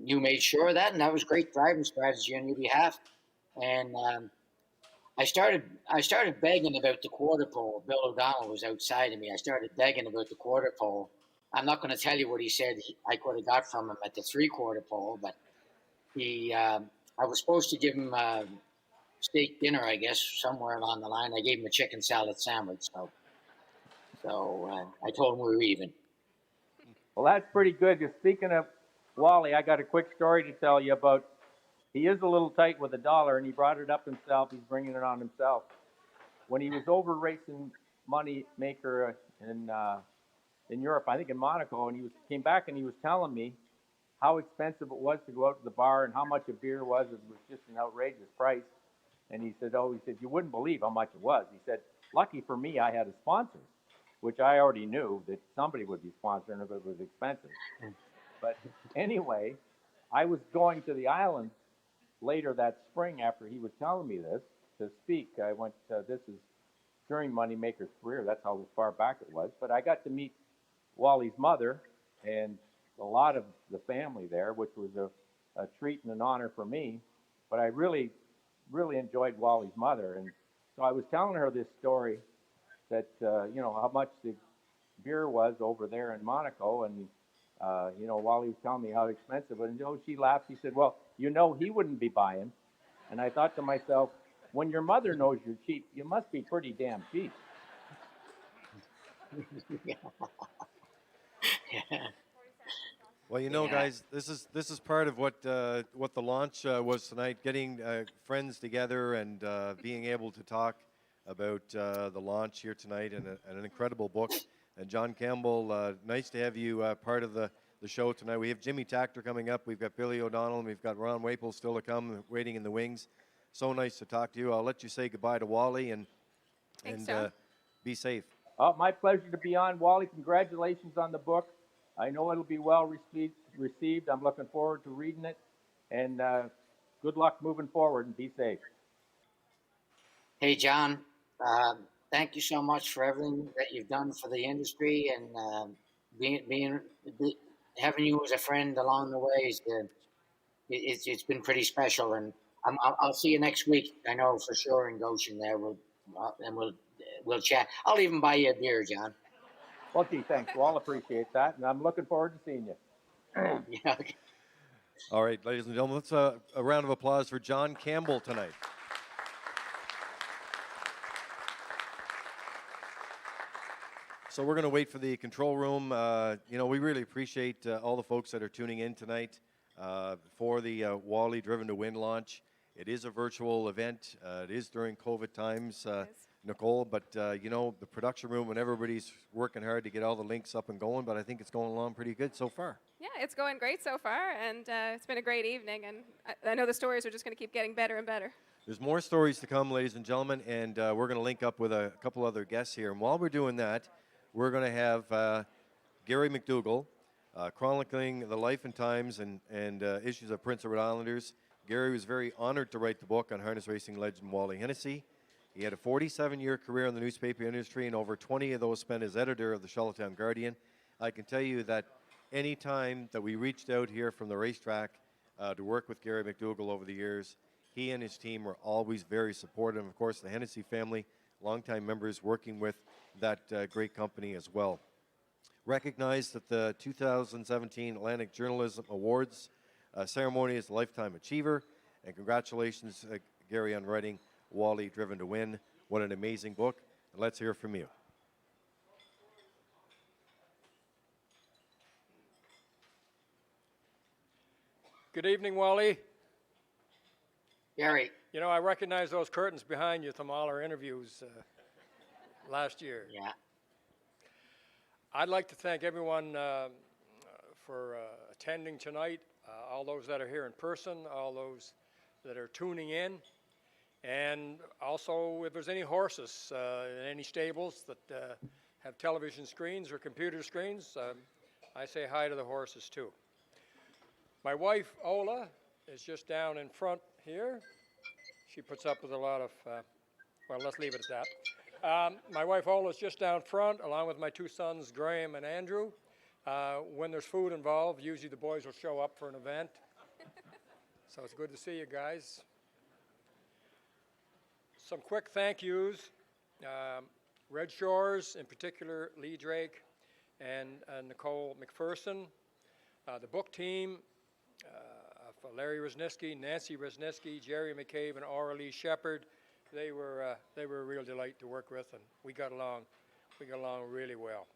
you made sure of that, and that was great driving strategy on your behalf. And I started begging about the quarter pole. Bill O'Donnell was outside of me. I started begging about the quarter pole. I'm not going to tell you what he said I could have got from him at the 3/4 pole, but I was supposed to give him steak dinner, I guess, somewhere along the line. I gave him a chicken salad sandwich, so I told him we were even. Well, that's pretty good. Just speaking of Wally, I got a quick story to tell you about. He is a little tight with $1, and he brought it up himself. He's bringing it on himself. When he was over racing Moneymaker in Europe, I think in Monaco, and he came back and he was telling me how expensive it was to go out to the bar and how much a beer was. It was just an outrageous price. And he said, you wouldn't believe how much it was. He said, lucky for me, I had a sponsor, which I already knew that somebody would be sponsoring if it was expensive. But anyway, I was going to the islands later that spring after he was telling me this to speak. I went, this is during Moneymaker's career. That's how far back it was. But I got to meet Wally's mother and a lot of the family there, which was a treat and an honor for me. But I really, really enjoyed Wally's mother. And so I was telling her this story that, how much the beer was over there in Monaco. And, Wally was telling me how expensive. And, she laughed. She said, well, he wouldn't be buying. And I thought to myself, when your mother knows you're cheap, you must be pretty damn cheap. Well, you know, Yeah. guys, this is part of what the launch was tonight. Getting friends together and being able to talk about the launch here tonight, and an incredible book. And John Campbell, nice to have you part of the show tonight. We have Jimmy Tactor coming up. We've got Billy O'Donnell, and we've got Ron Waples still to come, waiting in the wings. So nice to talk to you. I'll let you say goodbye to Wally Thanks, and John. be safe. Oh, my pleasure to be on. Wally, congratulations on the book. I know it'll be well received. I'm looking forward to reading it. And good luck moving forward and be safe. Hey, John, thank you so much for everything that you've done for the industry and having you as a friend along the way. It's been pretty special, and I'll see you next week. I know for sure in Goshen there. We'll chat. I'll even buy you a beer, John. Well, gee, thanks. Well, I'll appreciate that. And I'm looking forward to seeing you. Yeah. Okay. All right, ladies and gentlemen, let's a round of applause for John Campbell tonight. So we're going to wait for the control room. We really appreciate all the folks that are tuning in tonight for the Wally Driven to Win launch. It is a virtual event. It is during COVID times, Nicole, but the production room and everybody's working hard to get all the links up and going, but I think it's going along pretty good so far. Yeah, it's going great so far, and it's been a great evening, and I know the stories are just going to keep getting better and better. There's more stories to come, ladies and gentlemen, and we're going to link up with a couple other guests here. And while we're doing that, we're going to have Gary Mcdougall chronicling the life and times and issues of Prince Edward Islanders. Gary was very honored to write the book on harness racing legend Wally Hennessey. He had a 47-year career in the newspaper industry, and over 20 of those spent as editor of the Charlottetown Guardian. I can tell you that any time that we reached out here from the racetrack to work with Gary Mcdougall over the years, he and his team were always very supportive. Of course, the Hennessy family, longtime members working with that great company as well. Recognized at the 2017 Atlantic Journalism Awards ceremony as a Lifetime Achiever. And congratulations, Gary, on writing Wally Driven to Win. What an amazing book. And let's hear from you. Good evening, Wally. Gary. You know, I recognize those curtains behind you from all our interviews last year. Yeah. I'd like to thank everyone for attending tonight, all those that are here in person, all those that are tuning in, and also if there's any horses in any stables that have television screens or computer screens, I say hi to the horses too. My wife, Ola, is just down in front here. She puts up with a lot of, well, let's leave it at that. My wife, Ola, is just down front, along with my two sons, Graham and Andrew. When there's food involved, usually the boys will show up for an event. So it's good to see you guys. Some quick thank yous. Red Shores, in particular, Lee Drake and Nicole McPherson. The book team, of Larry Roznicki, Nancy Roznicki, Jerry Mccabe, and Aurelie Shepard. They were a real delight to work with, and we got along really well.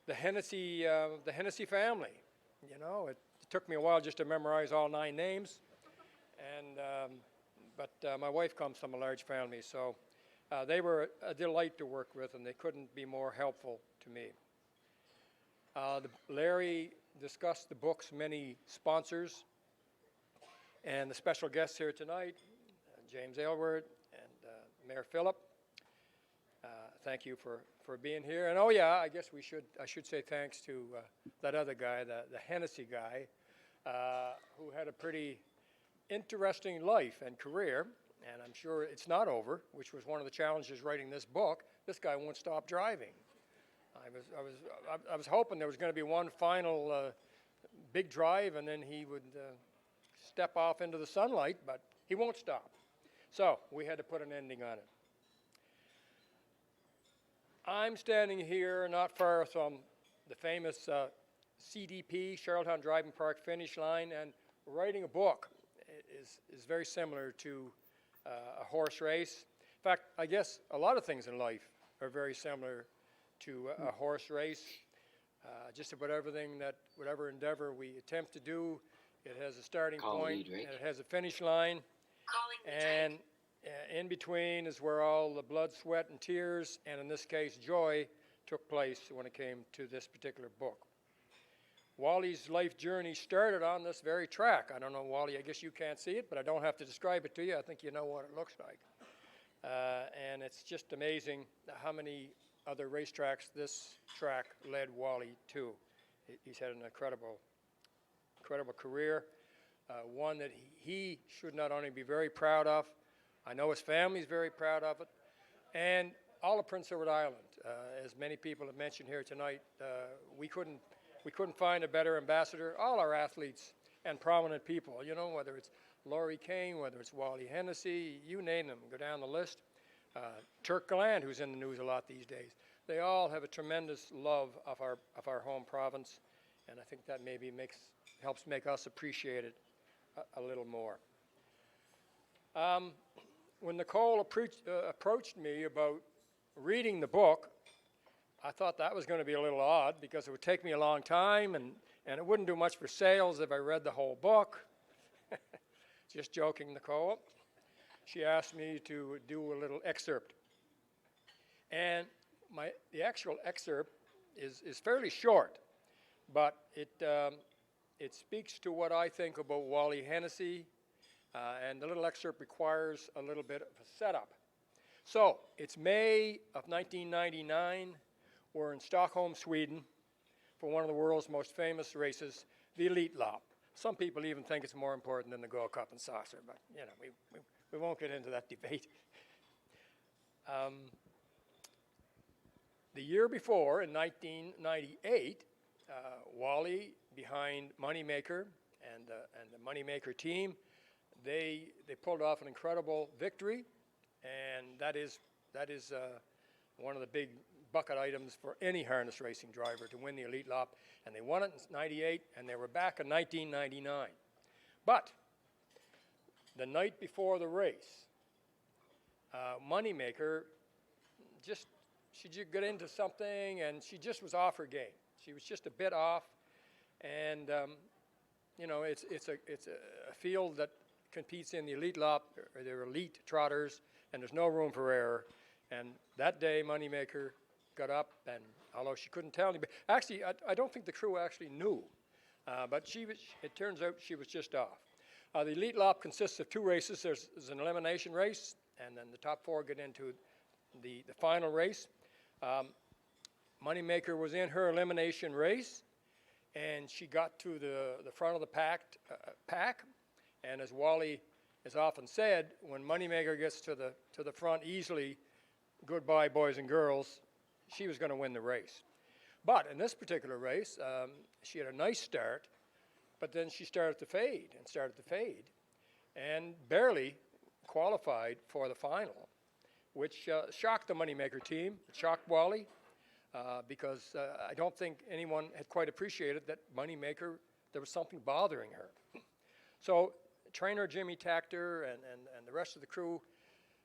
The Hennessy family, you know, it took me a while just to memorize all 9 names, and but my wife comes from a large family, so they were a delight to work with, and they couldn't be more helpful to me. Larry discussed the book's many sponsors, and the special guests here tonight, James Aylward and Mayor Phillip. Thank you for being here. And oh yeah, I guess I should say thanks to that other guy, the Hennessy guy, who had a pretty interesting life and career, and I'm sure it's not over, which was one of the challenges writing this book. This guy won't stop driving. I was hoping there was going to be one final big drive, and then he would step off into the sunlight, but he won't stop. So we had to put an ending on it. I'm standing here not far from the famous CDP, Charlottetown Driving Park finish line, and writing a book is very similar to a horse race. In fact, I guess a lot of things in life are very similar to a horse race. Just about everything that, whatever endeavor we attempt to do, it has a starting Call point, lead, Rick. and it has a finish line. And in between is where all the blood, sweat, and tears, and in this case, joy, took place when it came to this particular book. Wally's life journey started on this very track. I don't know, Wally, I guess you can't see it, but I don't have to describe it to you. I think you know what it looks like. And it's just amazing how many other racetracks this track led Wally to. He's had an incredible career, one that he should not only be very proud of, I know his family's very proud of it, and all of Prince Edward Island. As many people have mentioned here tonight, we couldn't find a better ambassador. All our athletes and prominent people, you know, whether it's Laurie Kane, whether it's Wally Hennessey, you name them, go down the list. Turk Galland, who's in the news a lot these days. They all have a tremendous love of our home province, and I think that maybe helps make us appreciate it a little more. When Nicole approached me about reading the book, I thought that was going to be a little odd because it would take me a long time and it wouldn't do much for sales if I read the whole book. Just joking, Nicole. She asked me to do a little excerpt. And the actual excerpt is fairly short, but it speaks to what I think about Wally Hennessey, and the little excerpt requires a little bit of a setup. So, it's May of 1999. We're in Stockholm, Sweden, for one of the world's most famous races, the Elite Lop. Some people even think it's more important than the Gold Cup and Saucer, but you know, we won't get into that debate. The year before, in 1998, Wally, behind Moneymaker and the Moneymaker team, they pulled off an incredible victory, and that is one of the big bucket items for any harness racing driver to win the Elite Lop, and they won it in '98, and they were back in 1999. But the night before the race, Moneymaker she just got into something, and she just was off her game. She was just a bit off, and you know, it's a field that competes in the Elite Lop, or they're elite trotters, and there's no room for error. And that day, Moneymaker got up, and although she couldn't tell anybody, actually, I don't think the crew actually knew, but it turns out she was just off. The Elite Lop consists of two races. There's an elimination race, and then the top four get into the final race. Moneymaker was in her elimination race, and she got to the front of the pack, and as Wally has often said, when Moneymaker gets to the front easily, goodbye, boys and girls, she was going to win the race. But in this particular race, she had a nice start, but then she started to fade, and barely qualified for the final, which shocked the Moneymaker team. It shocked Wally, because I don't think anyone had quite appreciated that Moneymaker, there was something bothering her. So trainer Jimmy Tactor and the rest of the crew,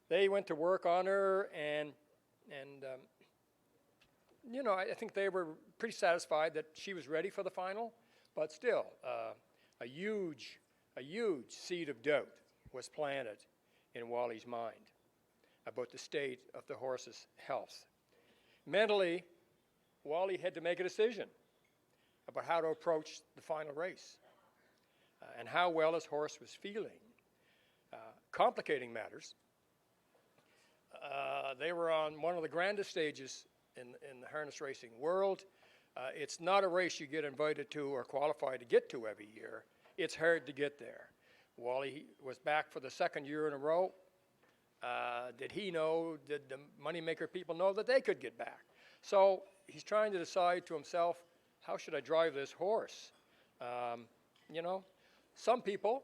they went to work on her, and you know, I think they were pretty satisfied that she was ready for the final, but still, a huge seed of doubt was planted in Wally's mind about the state of the horse's health. Mentally, Wally had to make a decision about how to approach the final race and how well his horse was feeling. Complicating matters, they were on one of the grandest stages in the harness racing world. It's not a race you get invited to or qualified to get to every year. It's hard to get there. Wally was back for the second year in a row. Did the Moneymaker people know that they could get back? So he's trying to decide to himself, how should I drive this horse? You know, some people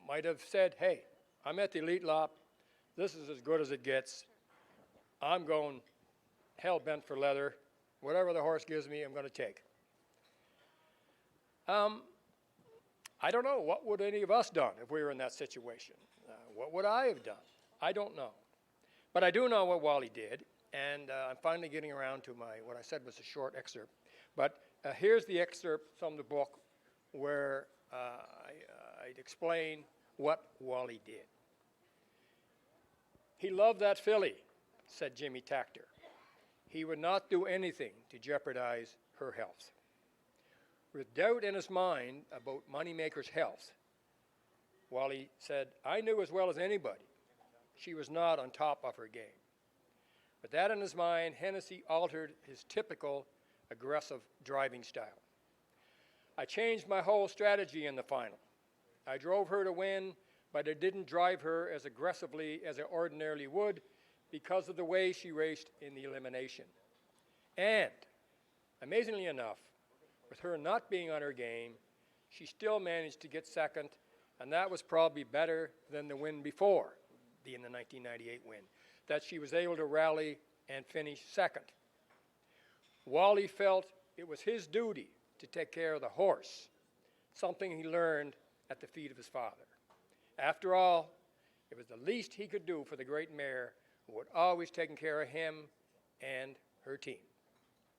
might have said, hey, I'm at the Elite Lop. This is as good as it gets. I'm going hell-bent for leather. Whatever the horse gives me, I'm going to take. I don't know. What would any of us done if we were in that situation? What would I have done? I don't know. But I do know what Wally did. and I'm finally getting around to what I said was a short excerpt. But here's the excerpt from the book where I'd explain what Wally did. He loved that filly, said Jimmy Tactor. He would not do anything to jeopardize her health. With doubt in his mind about Moneymaker's health, Wally said, I knew as well as anybody she was not on top of her game. With that in his mind, Hennessy altered his typical aggressive driving style. I changed my whole strategy in the final. I drove her to win, but I didn't drive her as aggressively as I ordinarily would because of the way she raced in the elimination. And, amazingly enough, with her not being on her game, she still managed to get second, and that was probably better than the win before, the 1998 win, that she was able to rally and finish second. Wally felt it was his duty to take care of the horse, something he learned at the feet of his father. After all, it was the least he could do for the great mare who had always taken care of him and her team.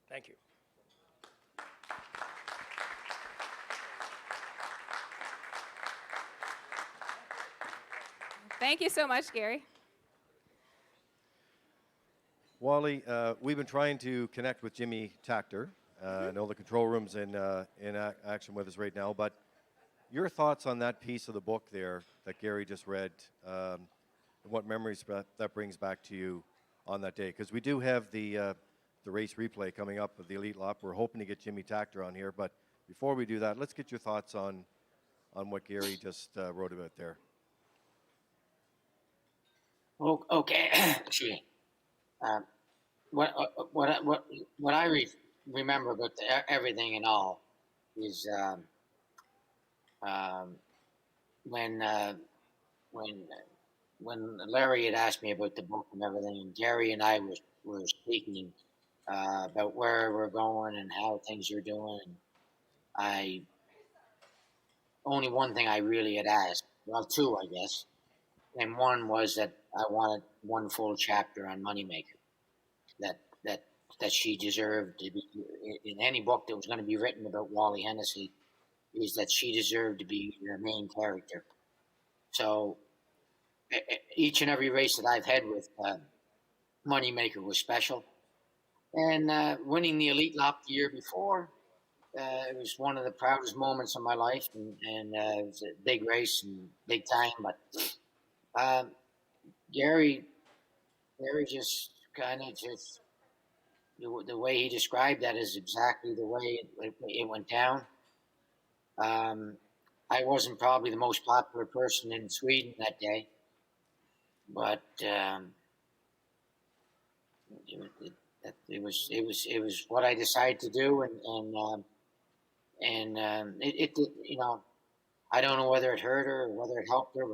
Thank you. Thank you so much, Gary. Wally, we've been trying to connect with Jimmy Tactor. I know the control room's in action with us right now, but your thoughts on that piece of the book there that Gary just read, and what memories that brings back to you on that day? Because we do have the race replay coming up of the Elite Lop. We're hoping to get Jimmy Tactor on here, but before we do that, let's get your thoughts on what Gary just wrote about there. Okay. Excuse me. What I remember about everything and all is when Larry had asked me about the book and everything, and Gary and I were speaking about where we're going and how things are doing. I only one thing I really had asked, well, two, I guess, and one was that I wanted one full chapter on Moneymaker, that she deserved to be in any book that was going to be written about Wally Hennessey, is that she deserved to be the main character. So each and every race that I've had with Moneymaker was special, and winning the Elite Lop the year before, it was one of the proudest moments of my life, and it was a big race and big time. But Gary just kind of just the way he described that is exactly the way it went down. I wasn't probably the most popular person in Sweden that day, but it was what I decided to do, and it you know, I don't know whether it hurt her or whether it helped her,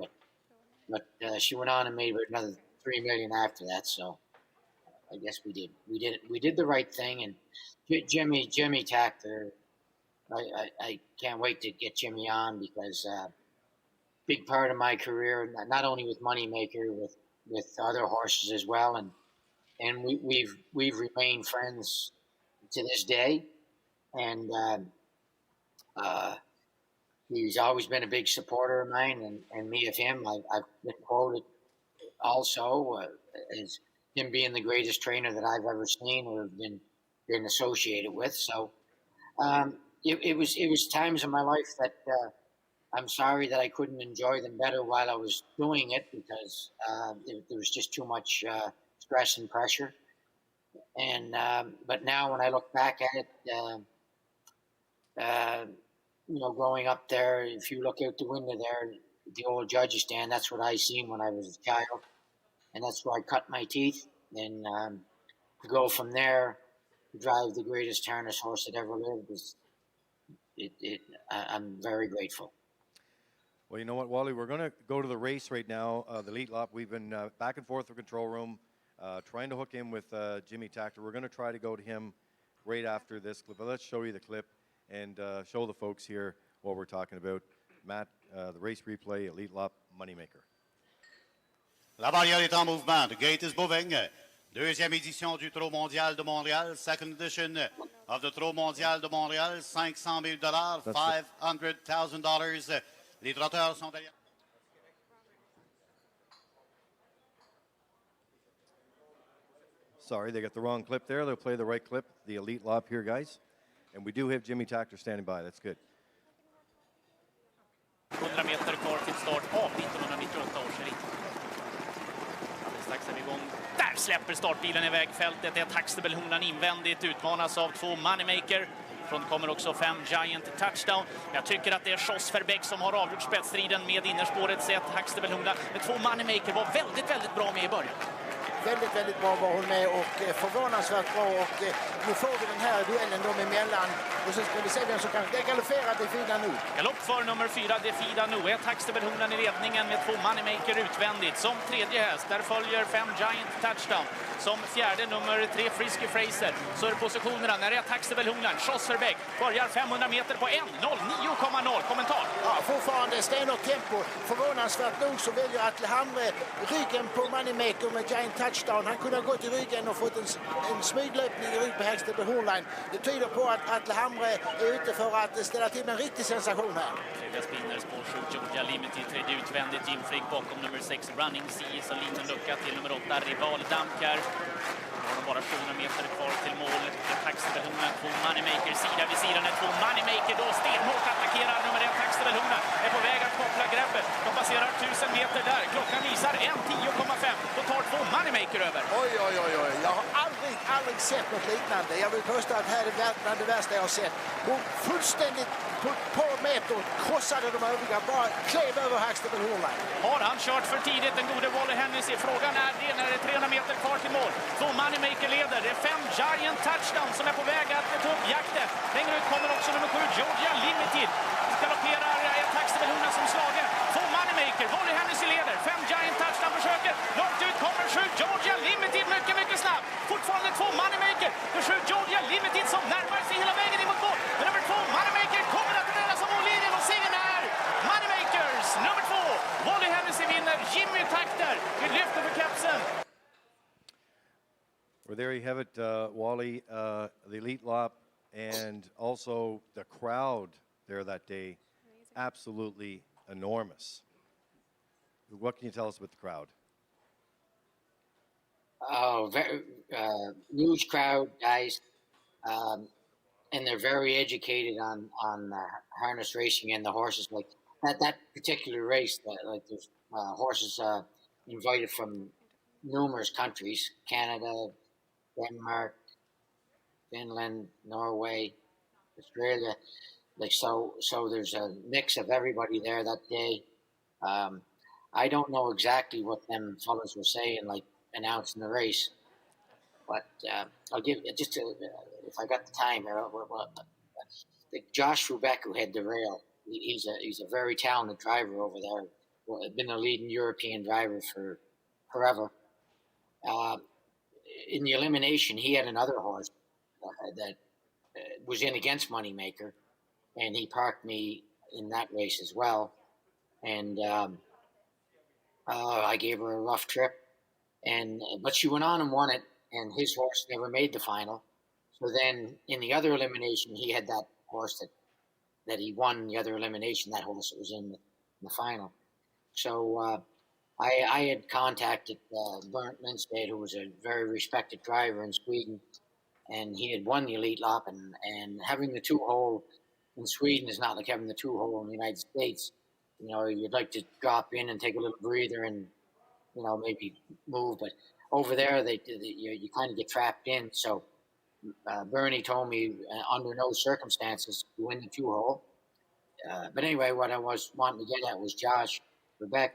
but she went on and made another $3 million after that. So I guess we did the right thing. And Jimmy Tactor, I can't wait to get Jimmy on, because big part of my career, not only with Moneymaker, with other horses as well, and we've remained friends to this day, and he's always been a big supporter of mine, and me of him. I've been quoted also as him being the greatest trainer that I've ever seen or been associated with. So it was times in my life that I'm sorry that I couldn't enjoy them better while I was doing it, because there was just too much stress and pressure. And but now when I look back at it, you know, growing up there, if you look out the window there, the old judges stand, that's what I seen when I was a child, and that's where I cut my teeth. And to go from there to drive the greatest harness horse that ever lived I'm very grateful. Well, you know what, Wally, we're going to go to the race right now, the Elite Lop. We've been back and forth the control room, trying to hook in with Jimmy Tactor. We're going to try to go to him right after this clip. But let's show you the clip and show the folks here what we're talking about. Matt, the race replay, Elite Lop, Moneymaker. La barrière est en mouvement. The gate is moving. Deuxième édition du Trot mondial de Montréal, second edition of the Trot mondial de Montréal, $500,000, $500,000. Les trotteurs sont derrière. Sorry, they got the wrong clip there. They'll play the right clip, the elite lop here, guys. And we do have Jimmy Tactor standing by. That's good. 100 meter kvar till start av 1998 års ritt. Strax är vi igång. Där släpper startbilen i vägfältet. Det är Taxtable-honan invändigt. Utmanas av 2 Moneymaker. Från kommer också 5 Giant Touchdown. Jag tycker att det är Schoss Verbeck som har avgjort spetsstriden med innerspåret. Sett Taxtable-hona. Men 2 Moneymaker var väldigt, väldigt bra med i början. Väldigt bra var hon med och förvånansvärt bra. Och nu får vi den här duellen dem emellan. Och så ska vi se vem som kan galoppera Defida nu. Galopp för nummer 4, Defida nu. Är Taxtable-honan i ledningen med 2 Moneymaker utvändigt. Som tredje häst, där följer 5 Giant Touchdown. Som fjärde nummer 3 Frisky Fraser. Så är positionerna när det är Taxtable-honan. Schoss Verbeck börjar 500 meter på 1.09,0. Kommentar. Ja, fortfarande stenhårt tempo. Förvånansvärt nog så väljer Atle Hamre ryggen på Moneymaker med Giant Touchdown. Han kunde ha gått i ryggen och fått en smyglöpning i rygg på Taxtable-honan. Det tyder på att Atle Hamre är ute för att ställa till en riktig sensation här. Tredje spinner, spår 7, Georgia Limited. Tredje utvändigt, Jim Frick bakom nummer 6, Running Sea. Så liten lucka till nummer 8, Rival Damkar. Bara 700 meter kvar till mål. Taxtable-honan, 2 Moneymaker. Sida vid sidan är 2 Moneymaker. Då stenhårt attackerar nummer 1 Taxtable-honan. Är på väg att koppla greppet. De passerar 1000 meter där. Klockan visar 1.10,5. Då tar 2 Moneymaker över. Oj. Jag har aldrig sett något liknande. Jag vill påstå att här är bland det värsta jag har sett. Hon fullständigt på ett par meter krossade de övriga. Bara klev över Taxtable-honan. Har han kört för tidigt, den gode Wally Hennessey? Frågan är det när det är 300 meter kvar till mål. 2 Moneymaker leder. Det är 5 Giant Touchdown som är på väg att ta upp jakten. Längre ut kommer också nummer 7 Georgia Limited. Galopperar Taxtable-honan som slagen. 2 Moneymaker. Wally Hennessey leder. 5 Giant Touchdown försöker. Långt ut kommer 7 Georgia Limited. Mycket snabb. Fortfarande 2 Moneymaker. För 7 Georgia Limited som närmar sig hela vägen in mot mål. Men nummer 2 Moneymaker kommer att rädda som mållinjen och segern är Moneymakers. Nummer 2 Wally Hennessey vinner. Jimmy Tactor. Vi lyfter för kapsen. Well, there you have it, Wally, the elite lop, and also the crowd there that day, absolutely enormous. What can you tell us about the crowd? Oh, very huge crowd, guys, and they're very educated on harness racing and the horses. Like that particular race, like there's horses invited from numerous countries: Canada, Denmark, Finland, Norway, Australia. Like so there's a mix of everybody there that day. I don't know exactly what them fellas were saying, like announcing the race, but I'll give just if I got the time here. Josh Rubeck, who had the rail, he's a very talented driver over there. Been a leading European driver for forever. In the elimination, he had another horse that was in against Moneymaker, and he parked me in that race as well. And I gave her a rough trip, but she went on and won it, and his horse never made the final. So then in the other elimination, he had that horse that he won the other elimination, that horse that was in the final. So I had contacted Bernd Lindstedt, who was a very respected driver in Sweden, and he had won the Elite Lop, and having the 2-hole in Sweden is not like having the 2-hole in the United States. You know, you'd like to drop in and take a little breather and, you know, maybe move, but over there you kind of get trapped in. So Bernie told me under no circumstances to win the 2-hole. But anyway, what I was wanting to get at was Josh Rebeck.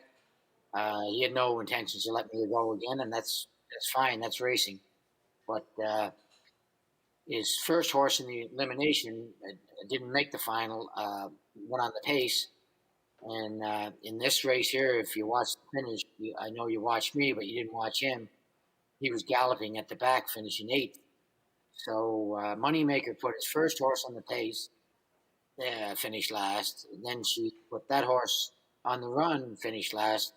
He had no intentions to let me go again, and that's fine. That's racing. But his first horse in the elimination didn't make the final. Went on the pace, and in this race here, if you watch the finish, I know you watched me, but you didn't watch him. He was galloping at the back, finishing 8th. So Moneymaker put his first horse on the pace, finished last. Then she put that horse on the run, finished last.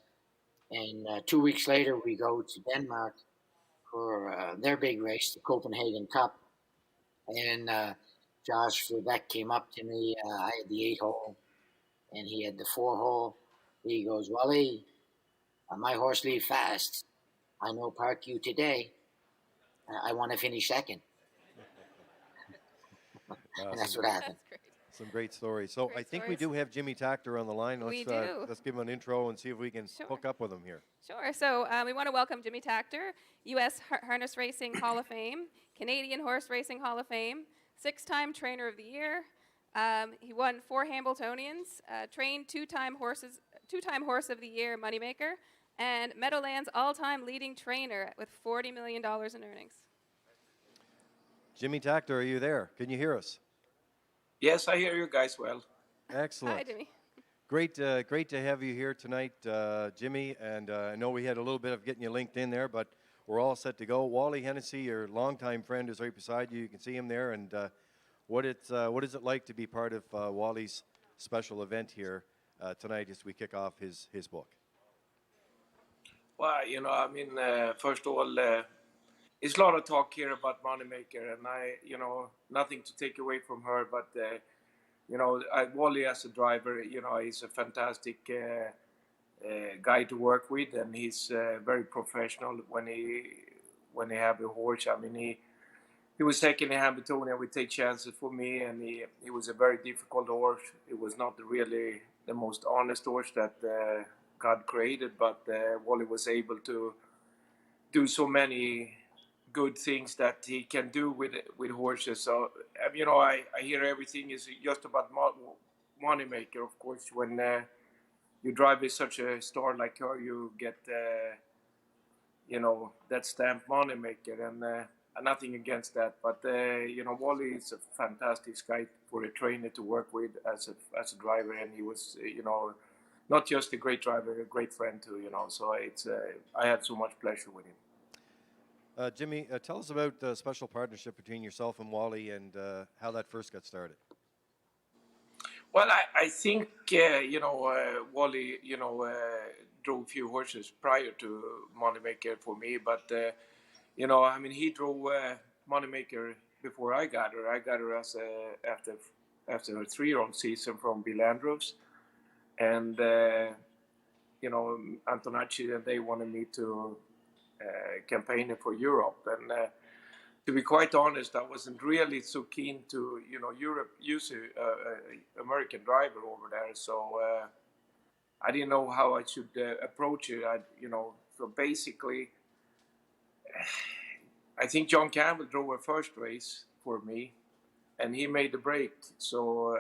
And 2 weeks later, we go to Denmark for their big race, the Copenhagen Cup. And Josh Lebeck came up to me. I had the 8-hole, and he had the 4-hole. He goes, Wally, my horse leave fast. I know park you today. I want to finish second. And that's what happened. That's great. Some great stories. So Great I think we stories. do have Jimmy Tactor on the line. We do. Let's give him an intro and see if we can Sure. hook up with him here. Sure. So we want to welcome Jimmy Tactor, U.S. Harness Racing Hall of Fame, Canadian Horse Racing Hall of Fame, 6-time Trainer of the Year. He won 4 Hambletonians, trained 2-time Horse of the Year Moneymaker, and Meadowlands all-time leading trainer with $40 million in earnings. Jimmy Tactor, are you there? Can you hear us? Yes, I hear you guys well. Excellent. Hi, Jimmy. Great to have you here tonight, Jimmy. And I know we had a little bit of getting you linked in there, but we're all set to go. Wally Hennessey, your longtime friend, is right beside you. You can see him there. And what is it like to be part of Wally's special event here tonight as we kick off his book? Well, first of all, it's a lot of talk here about Moneymaker, and nothing to take away from her, but Wally as a driver, he's a fantastic guy to work with, and he's very professional when he have a horse. I mean, he was second in Hambletonian. We take chances for me, and he was a very difficult horse. It was not really the most honest horse that God created, but Wally was able to do so many good things that he can do with horses. So I hear everything is just about Moneymaker. Of course, when you drive with such a star like her, you get that stamp Moneymaker, and nothing against that. But Wally is a fantastic guy for a trainer to work with as a driver, and he was not just a great driver, a great friend too. So it's I had so much pleasure with him. Jimmy, tell us about the special partnership between yourself and Wally and how that first got started. Well, I think, Wally, drove a few horses prior to Moneymaker for me, but, he drove Moneymaker before I got her. I got her as after her 3-year-old season from Bill Andrews, and, Antonacci, and they wanted me to campaigning for Europe, and to be quite honest, I wasn't really so keen to Europe use a American driver over there, so I didn't know how I should approach it. So basically, I think John Campbell drove her first race for me, and he made the break. So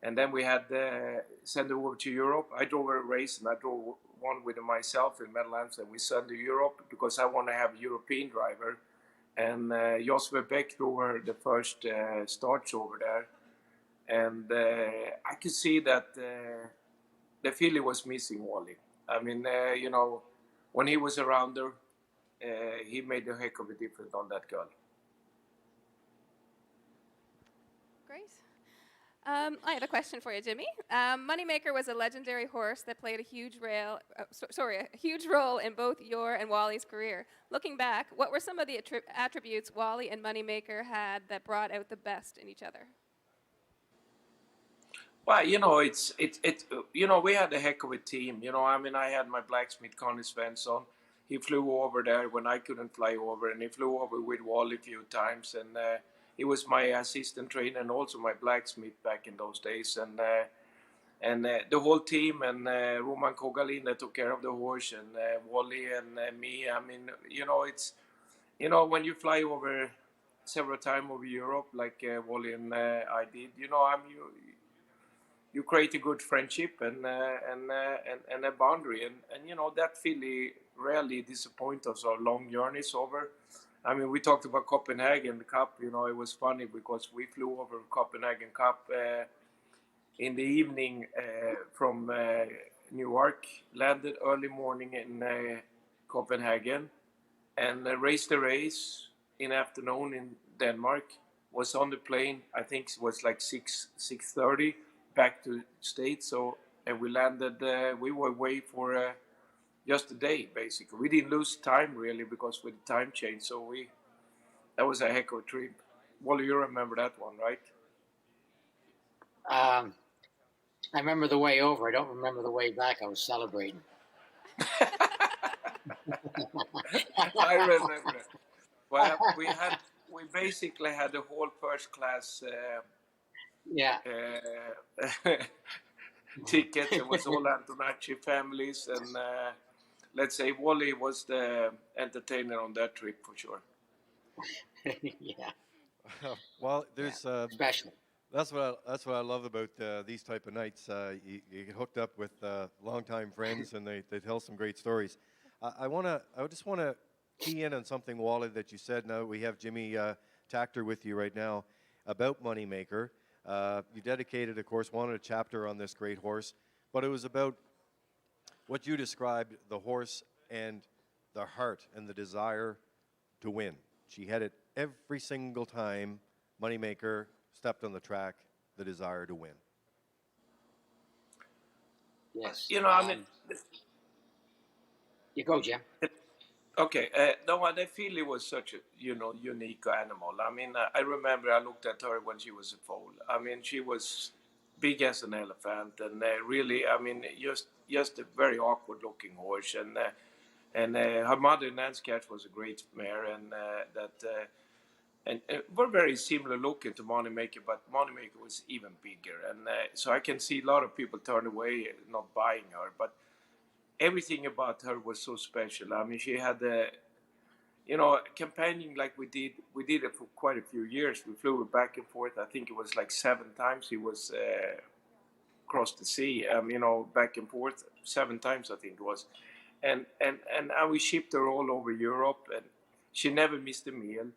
and then we had sent her over to Europe. I drove her a race, and I drove one with myself in Meadowlands, and we sent to Europe because I want to have a European driver. And Jos Beck drove her the first starts over there, and I could see that the filly was missing Wally. I mean, when he was around her, he made a heck of a difference on that girl. Great. I have a question for you, Jimmy. Moneymaker was a legendary horse that played a huge role in both your and Wally's career. Looking back, what were some of the attributes Wally and Moneymaker had that brought out the best in each other? Well, we had a heck of a team. I had my blacksmith, Connie Svensson. He flew over there when I couldn't fly over, and he flew over with Wally a few times, and he was my assistant trainer and also my blacksmith back in those days. And the whole team, and Roman Kogalin that took care of the horse, and Wally and me. I mean, it's when you fly over several times over Europe, like Wally and I did, you create a good friendship and a boundary, and that filly rarely disappoints us our long journeys over. I mean, we talked about Copenhagen Cup. It was funny because we flew over Copenhagen Cup in the evening from New York, landed early morning in Copenhagen, and raced the race in afternoon in Denmark. Was on the plane, I think it was like 6:30 back to States. So and we landed. We were away for just a day basically. We didn't lose time really because with the time change. So that was a heck of a trip. Wally, you remember that one, right? I remember the way over. I don't remember the way back. I was celebrating. I remember it. Well, we basically had the whole first class Yeah. tickets. It was all Antonacci families, and let's say Wally was the entertainer on that trip for sure. Yeah. Well, there's Special. that's what I love about these type of nights. You get hooked up with longtime friends, and they tell some great stories. I just wanna key in on something, Wally, that you said. Now we have Jimmy Tactor with you right now about Moneymaker. You dedicated, of course, wanted a chapter on this great horse, but it was about what you described, the horse and the heart and the desire to win. She had it every single time Moneymaker stepped on the track, the desire to win. Yes. You know, I mean, you go, Jim. Okay, no, I feel it was such a unique animal. I mean, I remember I looked at her when she was a foal. I mean, she was big as an elephant, and really, I mean, just a very awkward looking horse. And her mother Nance Catch was a great mare, and and were very similar looking to Moneymaker, but Moneymaker was even bigger. And so I can see a lot of people turn away, not buying her, but everything about her was so special. I mean, she had campaigning like we did it for quite a few years. We flew back and forth. I think it was like 7 times he was across the sea, back and forth 7 times, I think it was. And we shipped her all over Europe, and she never missed a meal.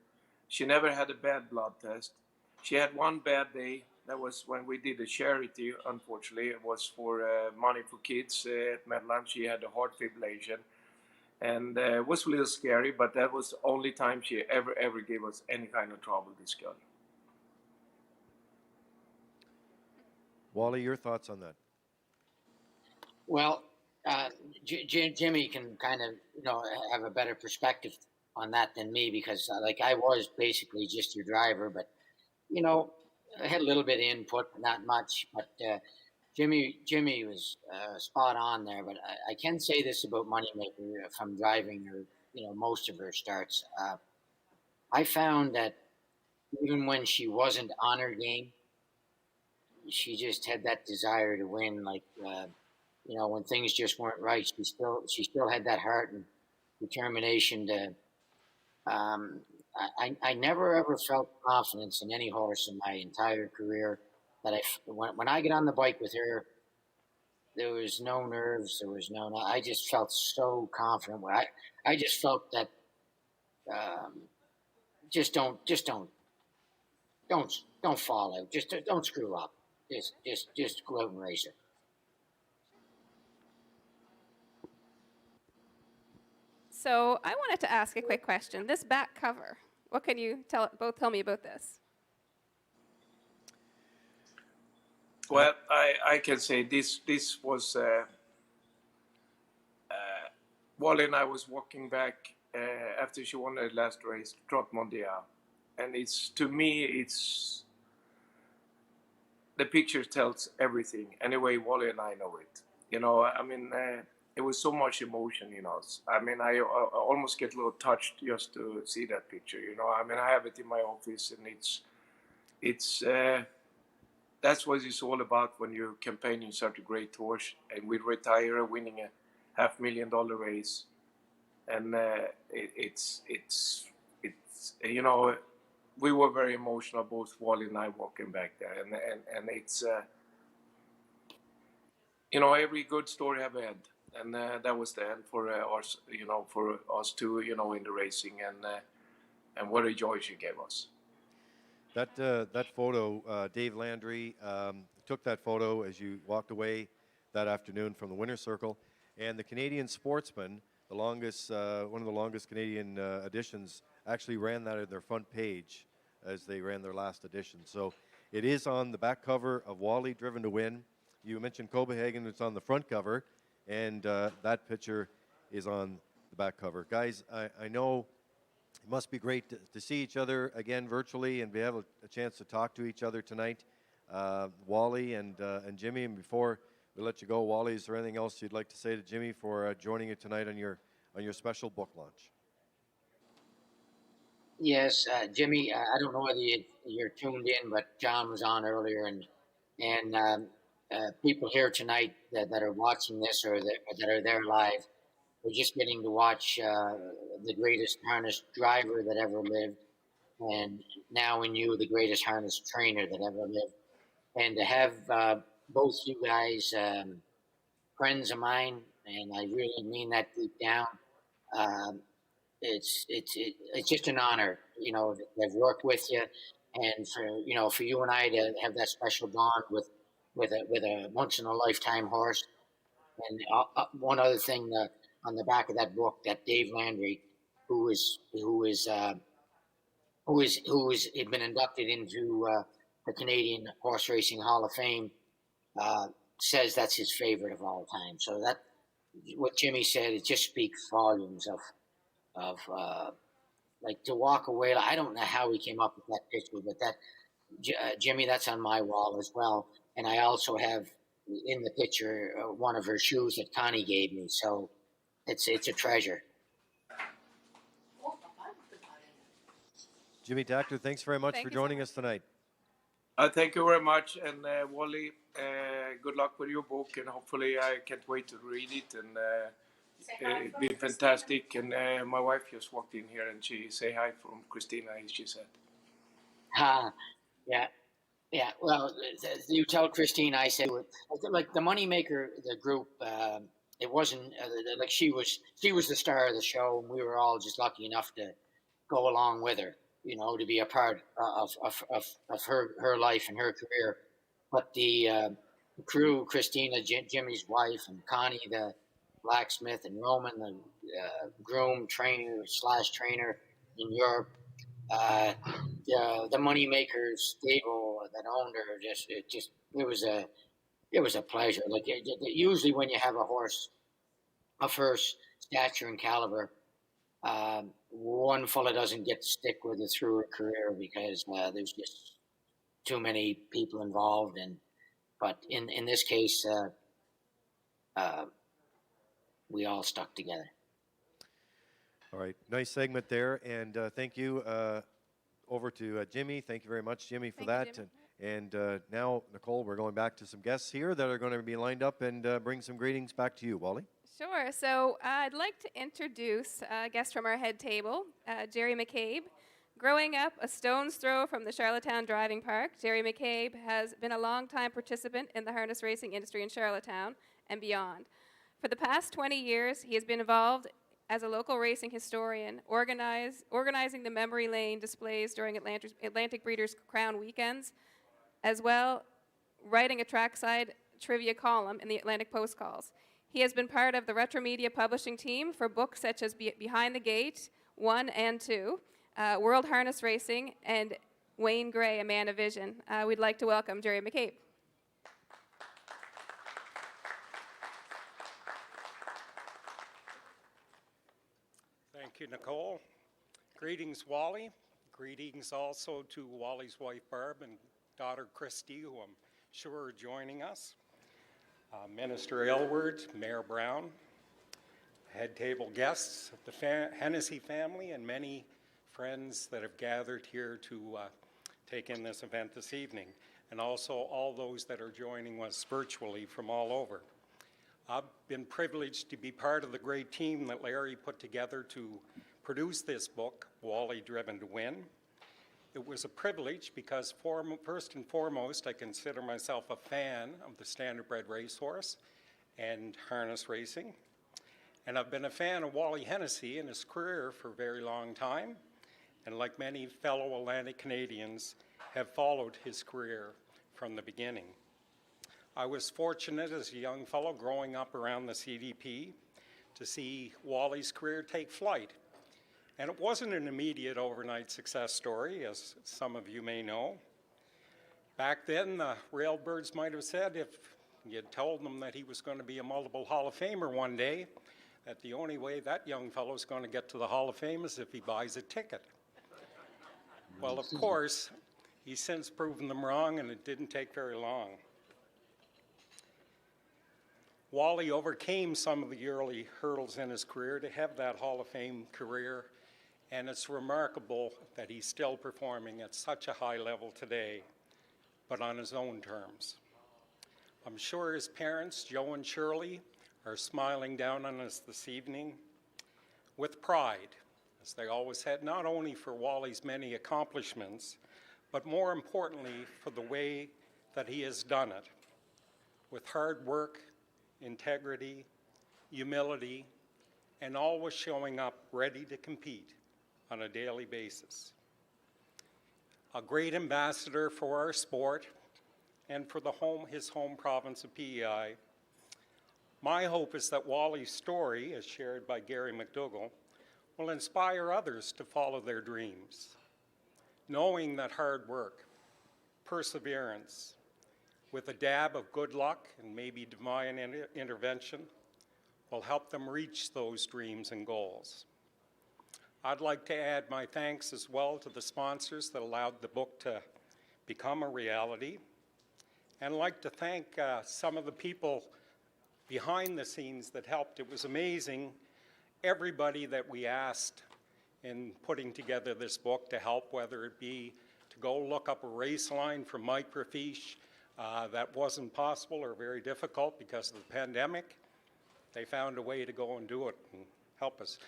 She never had a bad blood test. She had one bad day. That was when we did a charity, unfortunately. It was for money for kids at Medland. She had a heart fibrillation. And it was a little scary, but that was the only time she ever gave us any kind of trouble, this girl. Wally, your thoughts on that? Well, Jimmy can kind of, have a better perspective on that than me because, I was basically just your driver, but, I had a little bit of input, not much, but Jimmy was spot on there. But I can say this about Moneymaker from driving her, most of her starts. I found that even when she wasn't on her game, she just had that desire to win. When things just weren't right, she still had that heart and determination to. I never ever felt confidence in any horse in my entire career. When I get on the bike with her, there was no nerves. There was no. I just felt so confident. I just felt that. Just don't fall out. Just don't screw up. Just go out and race her. So I wanted to ask a quick question. This back cover, what can you both tell me about this? Well, I can say this was Wally and I was walking back after she won the last race, Trot Mondial, and to me the picture tells everything. Anyway, Wally and I know it. It was so much emotion in us. I mean, I almost get a little touched just to see that picture. I have it in my office, and it's that's what it's all about when you're campaigning such a great horse. And we retire winning a $500,000 race, and it's we were very emotional, both Wally and I, walking back there, and it's every good story have end. And that was the end for us, for us two, in the racing, and what a joy she gave us. That photo, Dave Landry took that photo as you walked away that afternoon from the winner's circle, and the Canadian Sportsman, one of the longest Canadian editions, actually ran that at their front page as they ran their last edition. So it is on the back cover of Wally Driven to Win. You mentioned Copenhagen, it's on the front cover. And that picture is on the back cover. Guys, I know it must be great to see each other again virtually and be able a chance to talk to each other tonight. Wally and Jimmy, and before we let you go, Wally, is there anything else you'd like to say to Jimmy for joining you tonight on your special book launch? Yes, Jimmy. I don't know whether you're tuned in, but John was on earlier, and people here tonight that are watching this or that are there live, we're just getting to watch the greatest harness driver that ever lived, and now in you, the greatest harness trainer that ever lived, and to have both you guys friends of mine, and I really mean that deep down. Um, it's just an honor, to have worked with you, and for you and I to have that special bond with a once in a lifetime horse. And one other thing, on the back of that book, that Dave Landry, who is had been inducted into the Canadian Horse Racing Hall of Fame, says that's his favorite of all time. So that what Jimmy said, it just speaks volumes of like to walk away. I don't know how he came up with that picture, but Jimmy, that's on my wall as well. And I also have in the picture one of her shoes that Connie gave me. So it's a treasure. Jimmy Tactor, thanks very much for joining us tonight. Thank you very much, and Wally, good luck with your book, and hopefully I can't wait to read it, and it'll be fantastic. And my wife just walked in here, and she say hi from Christina, she said. Yeah. Well, you tell Christine I said, like the Moneymaker, the group. It wasn't like she was the star of the show, and we were all just lucky enough to go along with her, to be a part of her life and her career. But the crew, Christina, Jimmy's wife, and Connie, the blacksmith, and Roman, the groom trainer / trainer in Europe. The Moneymaker stable that owned her, it was a pleasure. Like usually when you have a horse of her stature and caliber, one fella doesn't get to stick with it through her career because there's just too many people involved. But in this case, we all stuck together. All right, nice segment there, and thank you. Over to Jimmy. Thank you very much, Jimmy, for that. And now, Nicole, we're going back to some guests here that are going to be lined up and bring some greetings back to you, Wally. Sure. So I'd like to introduce a guest from our head table, Jerry Mccabe. Growing up a stone's throw from the Charlottetown Driving Park, Jerry Mccabe has been a long-time participant in the harness racing industry in Charlottetown and beyond. For the past 20 years, he has been involved as a local racing historian, organizing the memory lane displays during Atlantic Breeders' Crown weekends, as well writing a trackside trivia column in the Atlantic Post Calls. He has been part of the Retromedia publishing team for books such as Behind the Gate 1 and 2, World Harness Racing, and Wayne Gray, A Man of Vision. We'd like to welcome Jerry Mccabe. Thank you, Nicole. Greetings, Wally. Greetings also to Wally's wife, Barb, and daughter, Christy, who I'm sure are joining us. Minister Aylward, Mayor Brown, head table guests, the Hennessy family, and many friends that have gathered here to take in this event this evening, and also all those that are joining us virtually from all over. I've been privileged to be part of the great team that Larry put together to produce this book, Wally Driven to Win. It was a privilege because first and foremost, I consider myself a fan of the standardbred racehorse and harness racing. And I've been a fan of Wally Hennessey in his career for a very long time. And like many fellow Atlantic Canadians, have followed his career from the beginning. I was fortunate as a young fellow growing up around the CDP to see Wally's career take flight. And it wasn't an immediate overnight success story, as some of you may know. Back then, the Railbirds might have said if you had told them that he was going to be a multiple Hall of Famer one day, that the only way that young fellow's going to get to the Hall of Fame is if he buys a ticket. Well, of course, he's since proven them wrong, and it didn't take very long. Wally overcame some of the early hurdles in his career to have that Hall of Fame career, and it's remarkable that he's still performing at such a high level today, but on his own terms. I'm sure his parents, Joe and Shirley, are smiling down on us this evening with pride, as they always had, not only for Wally's many accomplishments, but more importantly, for the way that he has done it, with hard work, integrity, humility, and always showing up ready to compete on a daily basis. A great ambassador for our sport and for his home province of PEI. My hope is that Wally's story, as shared by Gary Mcdougall, will inspire others to follow their dreams, knowing that hard work, perseverance, with a dab of good luck and maybe divine intervention, will help them reach those dreams and goals. I'd like to add my thanks as well to the sponsors that allowed the book to become a reality, and I'd like to thank some of the people behind the scenes that helped. It was amazing, everybody that we asked in putting together this book to help, whether it be to go look up a race line from microfiche. That wasn't possible or very difficult because of the pandemic. They found a way to go and do it and help us.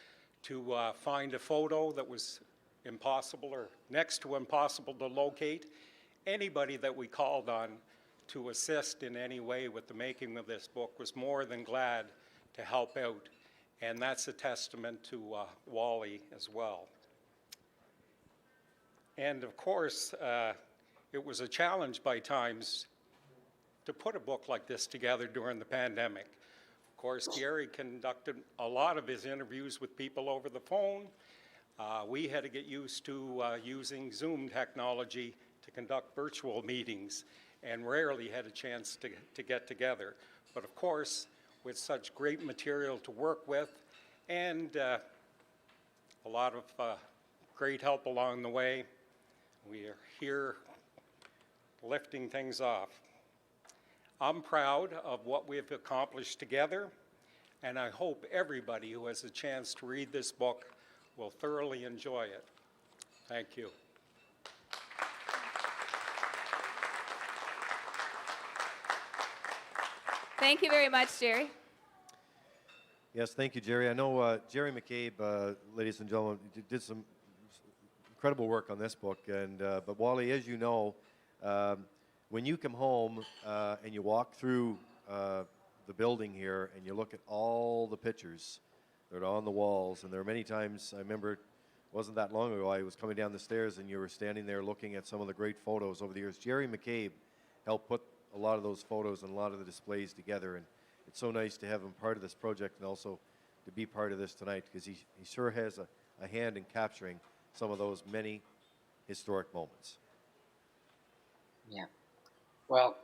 To find a photo that was impossible or next to impossible to locate. Anybody that we called on to assist in any way with the making of this book was more than glad to help out. And that's a testament to Wally as well. And of course, it was a challenge by times to put a book like this together during the pandemic. Of course, Gary conducted a lot of his interviews with people over the phone. We had to get used to using Zoom technology to conduct virtual meetings and rarely had a chance to get together. But of course, with such great material to work with and a lot of great help along the way, we are here lifting things off. I'm proud of what we've accomplished together, and I hope everybody who has a chance to read this book will thoroughly enjoy it. Thank you. Thank you very much, Jerry. Yes, thank you, Jerry. I know Jerry Mccabe, ladies and gentlemen, did some incredible work on this book. And but Wally, as you know, when you come home and you walk through the building here and you look at all the pictures that are on the walls, and there are many times, I remember it wasn't that long ago, I was coming down the stairs and you were standing there looking at some of the great photos over the years. Jerry Mccabe helped put a lot of those photos and a lot of the displays together, and it's so nice to have him part of this project and also to be part of this tonight, because he sure has a hand in capturing some of those many historic moments. Yeah. Well,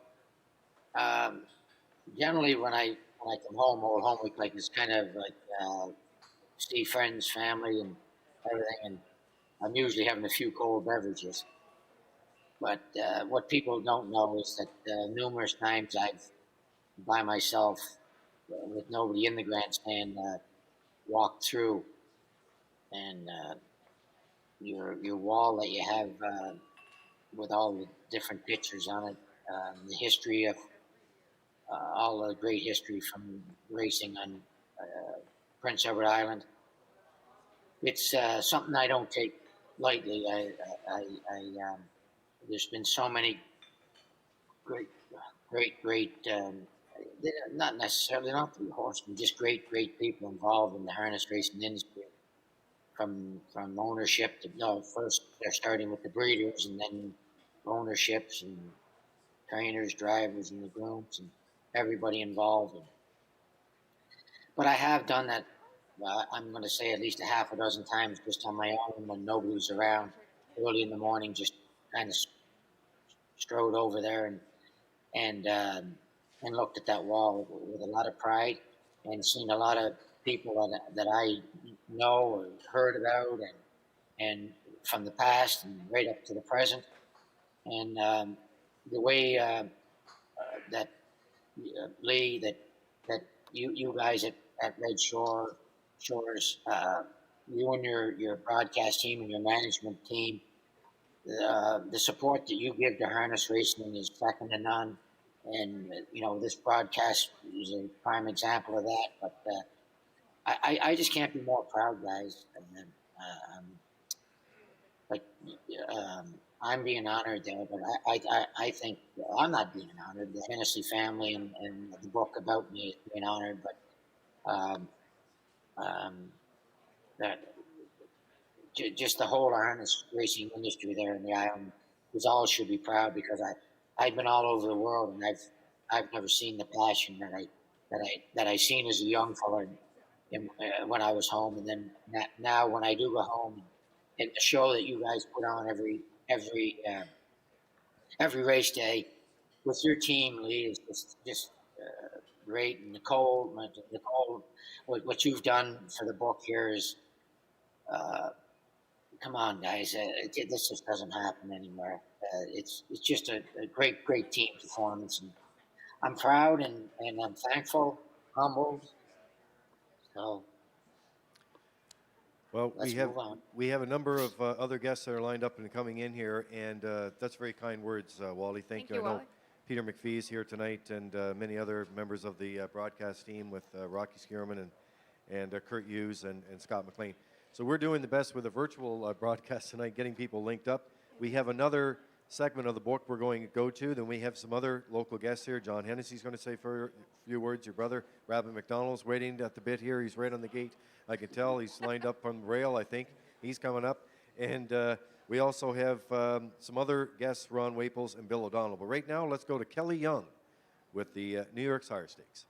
generally when I come home, old home week, like it's kind of like see friends, family, and everything, and I'm usually having a few cold beverages. But what people don't know is that numerous times I've, by myself, with nobody in the grandstand, walked through, and your wall that you have with all the different pictures on it, the history of all the great history from racing on Prince Edward Island. It's something I don't take lightly. There's been so many great, not necessarily not the horsemen, just great people involved in the harness racing industry. From ownership to, no, first they're starting with the breeders and then ownerships and trainers, drivers, and the grooms and everybody involved. But I have done that. I'm going to say at least a half a dozen times just on my own when nobody's around. Early in the morning, just kind of strode over there and looked at that wall with a lot of pride and seen a lot of people that I know or heard about, and from the past and right up to the present, and the way that Lee, that you guys at Red Shores, you and your broadcast team and your management team, the support that you give to harness racing is second to none. And this broadcast is a prime example of that. But I just can't be more proud, guys. And um, like I'm being honored there, but I think I'm not being honored. The Hennessy family and the book about me is being honored, but that just the whole harness racing industry there in the island is all should be proud, because I've been all over the world, and I've never seen the passion that I seen as a young fella when I was home, and then now when I do go home, and the show that you guys put on every race day with your team, Lee, is just great. And Nicole, what you've done for the book here is, come on, guys, this just doesn't happen anymore. It's just a great team performance, and I'm proud and I'm thankful, humbled. So Well, let's move on. we have a number of other guests that are lined up and coming in here, and that's very kind words, Wally. Thank you. I know Wally. Peter McPhee is here tonight, and many other members of the broadcast team with Rocky Skierman and Kurt Hughes and Scott McLean. So we're doing the best with a virtual broadcast tonight, getting people linked up. We have another segment of the book we're going to go to. Then we have some other local guests here. John Hennessey's going to say a few words. Your brother, Rabbit McDonald's, waiting at the bit here. He's right on the gate. I can tell. He's lined up on the rail, I think. He's coming up. And we also have some other guests, Ron Waples and Bill O'Donnell. But right now, let's go to Kelly Young with the New York Sire Stakes.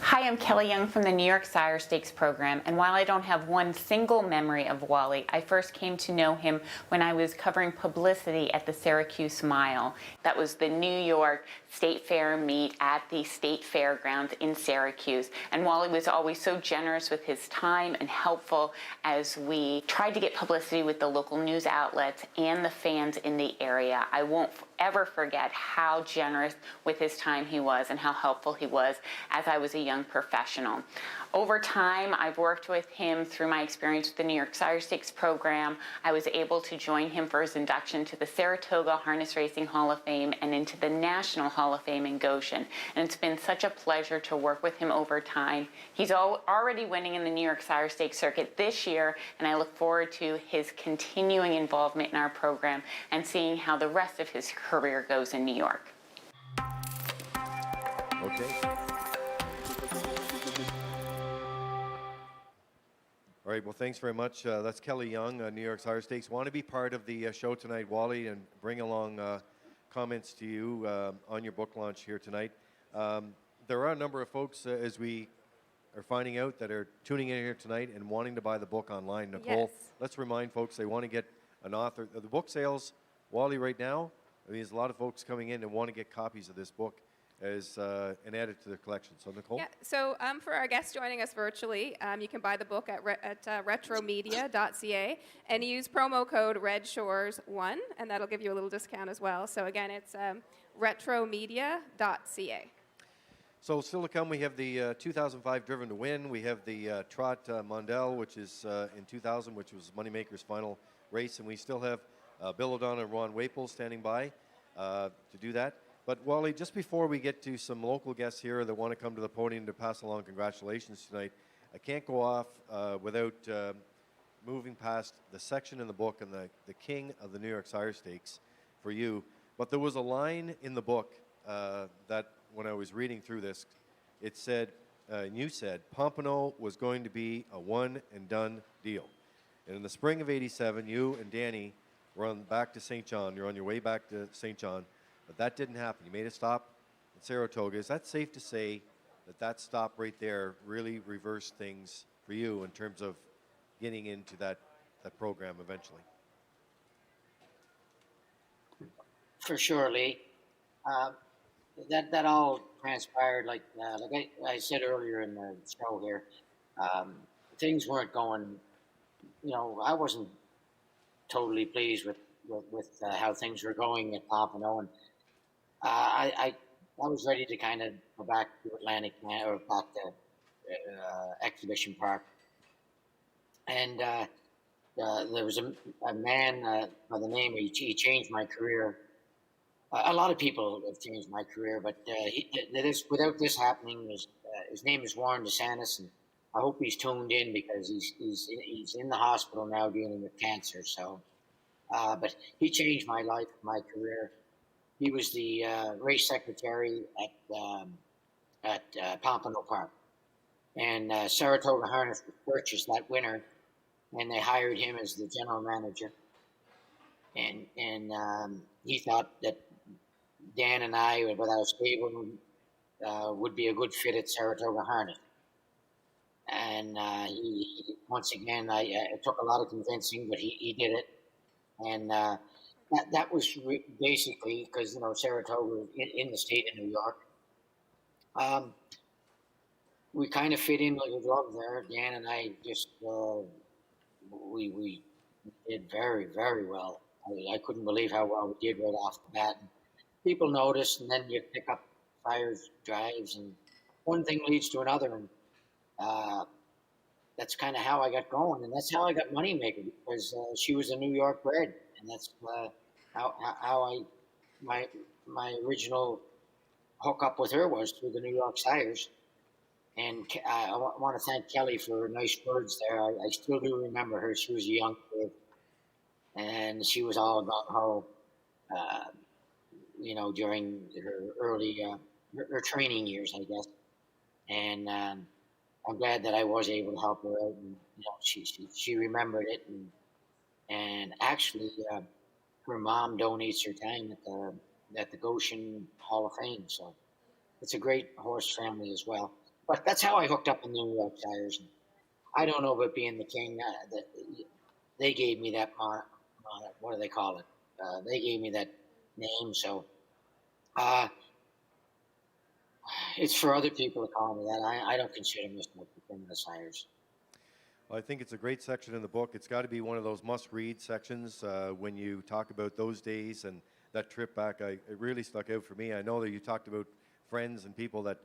Hi, I'm Kelly Young from the New York Sire Stakes program, and while I don't have one single memory of Wally, I first came to know him when I was covering publicity at the Syracuse Mile. That was the New York State Fair meet at the State Fairgrounds in Syracuse, and Wally was always so generous with his time and helpful as we tried to get publicity with the local news outlets and the fans in the area. I won't ever forget how generous with his time he was and how helpful he was as I was a young professional. Over time, I've worked with him through my experience with the New York Sire Stakes program. I was able to join him for his induction to the Saratoga Harness Racing Hall of Fame and into the National Hall of Fame in Goshen. And it's been such a pleasure to work with him over time. He's already winning in the New York Sire Stakes circuit this year, and I look forward to his continuing involvement in our program and seeing how the rest of his career goes in New York. Okay. All right, well, thanks very much. That's Kelly Young, New York Sire Stakes. Want to be part of the show tonight, Wally, and bring along comments to you on your book launch here tonight. There are a number of folks, as we are finding out, that are tuning in here tonight and wanting to buy the book online. Nicole, Yes. let's remind folks they want to get an author. The book sales, Wally, right now, I mean, there's a lot of folks coming in and want to get copies of this book as and add it to their collection. So, Nicole? Yeah, so for our guests joining us virtually, you can buy the book at retromedia.ca and use promo code REDSHORES1, and that'll give you a little discount as well. So again, it's retromedia.ca. So still to come, we have the 2005 Driven to Win. We have the Trot Mondale, which is in 2000, which was Moneymaker's final race. And we still have Bill O'Donnell and Ron Waples standing by to do that. But Wally, just before we get to some local guests here that want to come to the podium to pass along congratulations tonight, I can't go off without moving past the section in the book and the king of the New York Sire Stakes for you. But there was a line in the book that when I was reading through this, it said, and you said, Pompano was going to be a one-and-done deal. And in the spring of '87, you and Danny were back to St. John. You're on your way back to St. John. But that didn't happen. You made a stop at Saratoga. Is that safe to say that stop right there really reversed things for you in terms of getting into that program eventually? For sure, Lee. That all transpired like I said earlier in the show here. things weren't going. I wasn't totally pleased with how things were going at Pompano, and I was ready to kind of go back to Atlantic or back to Exhibition Park, and there was a man by the name. He changed my career. A lot of people have changed my career, but without this happening, his name is Warren DeSantis, and I hope he's tuned in because he's in the hospital now dealing with cancer. So, but he changed my life, my career. He was the race secretary at Pompano Park, and Saratoga Harness purchased that winner, and they hired him as the general manager. And he thought that Dan and I, with our stable, would be a good fit at Saratoga Harness. And he once again, it took a lot of convincing, but he did it. And that was basically because Saratoga in the state of New York. We kind of fit in like a glove there. Dan and I just we did very, very well. I couldn't believe how well we did right off the bat. People notice, and then you pick up fires, drives, and one thing leads to another, and that's kind of how I got going, and that's how I got Moneymaker, because she was a New York bred, and that's how my original hookup with her was through the New York Sires. And I want to thank Kelly for her nice words there. I still do remember her. She was a young kid, and she was all about how, during her early, her training years, I guess. And I'm glad that I was able to help her out. And she remembered it, and actually, her mom donates her time at the Goshen Hall of Fame. So it's a great horse family as well. But that's how I hooked up in the New York Sires. I don't know about being the king. They gave me that what do they call it? They gave me that name. So it's for other people to call me that. I don't consider myself the king of the Sires. Well, I think it's a great section in the book. It's got to be one of those must-read sections when you talk about those days and that trip back. It really stuck out for me. I know that you talked about friends and people that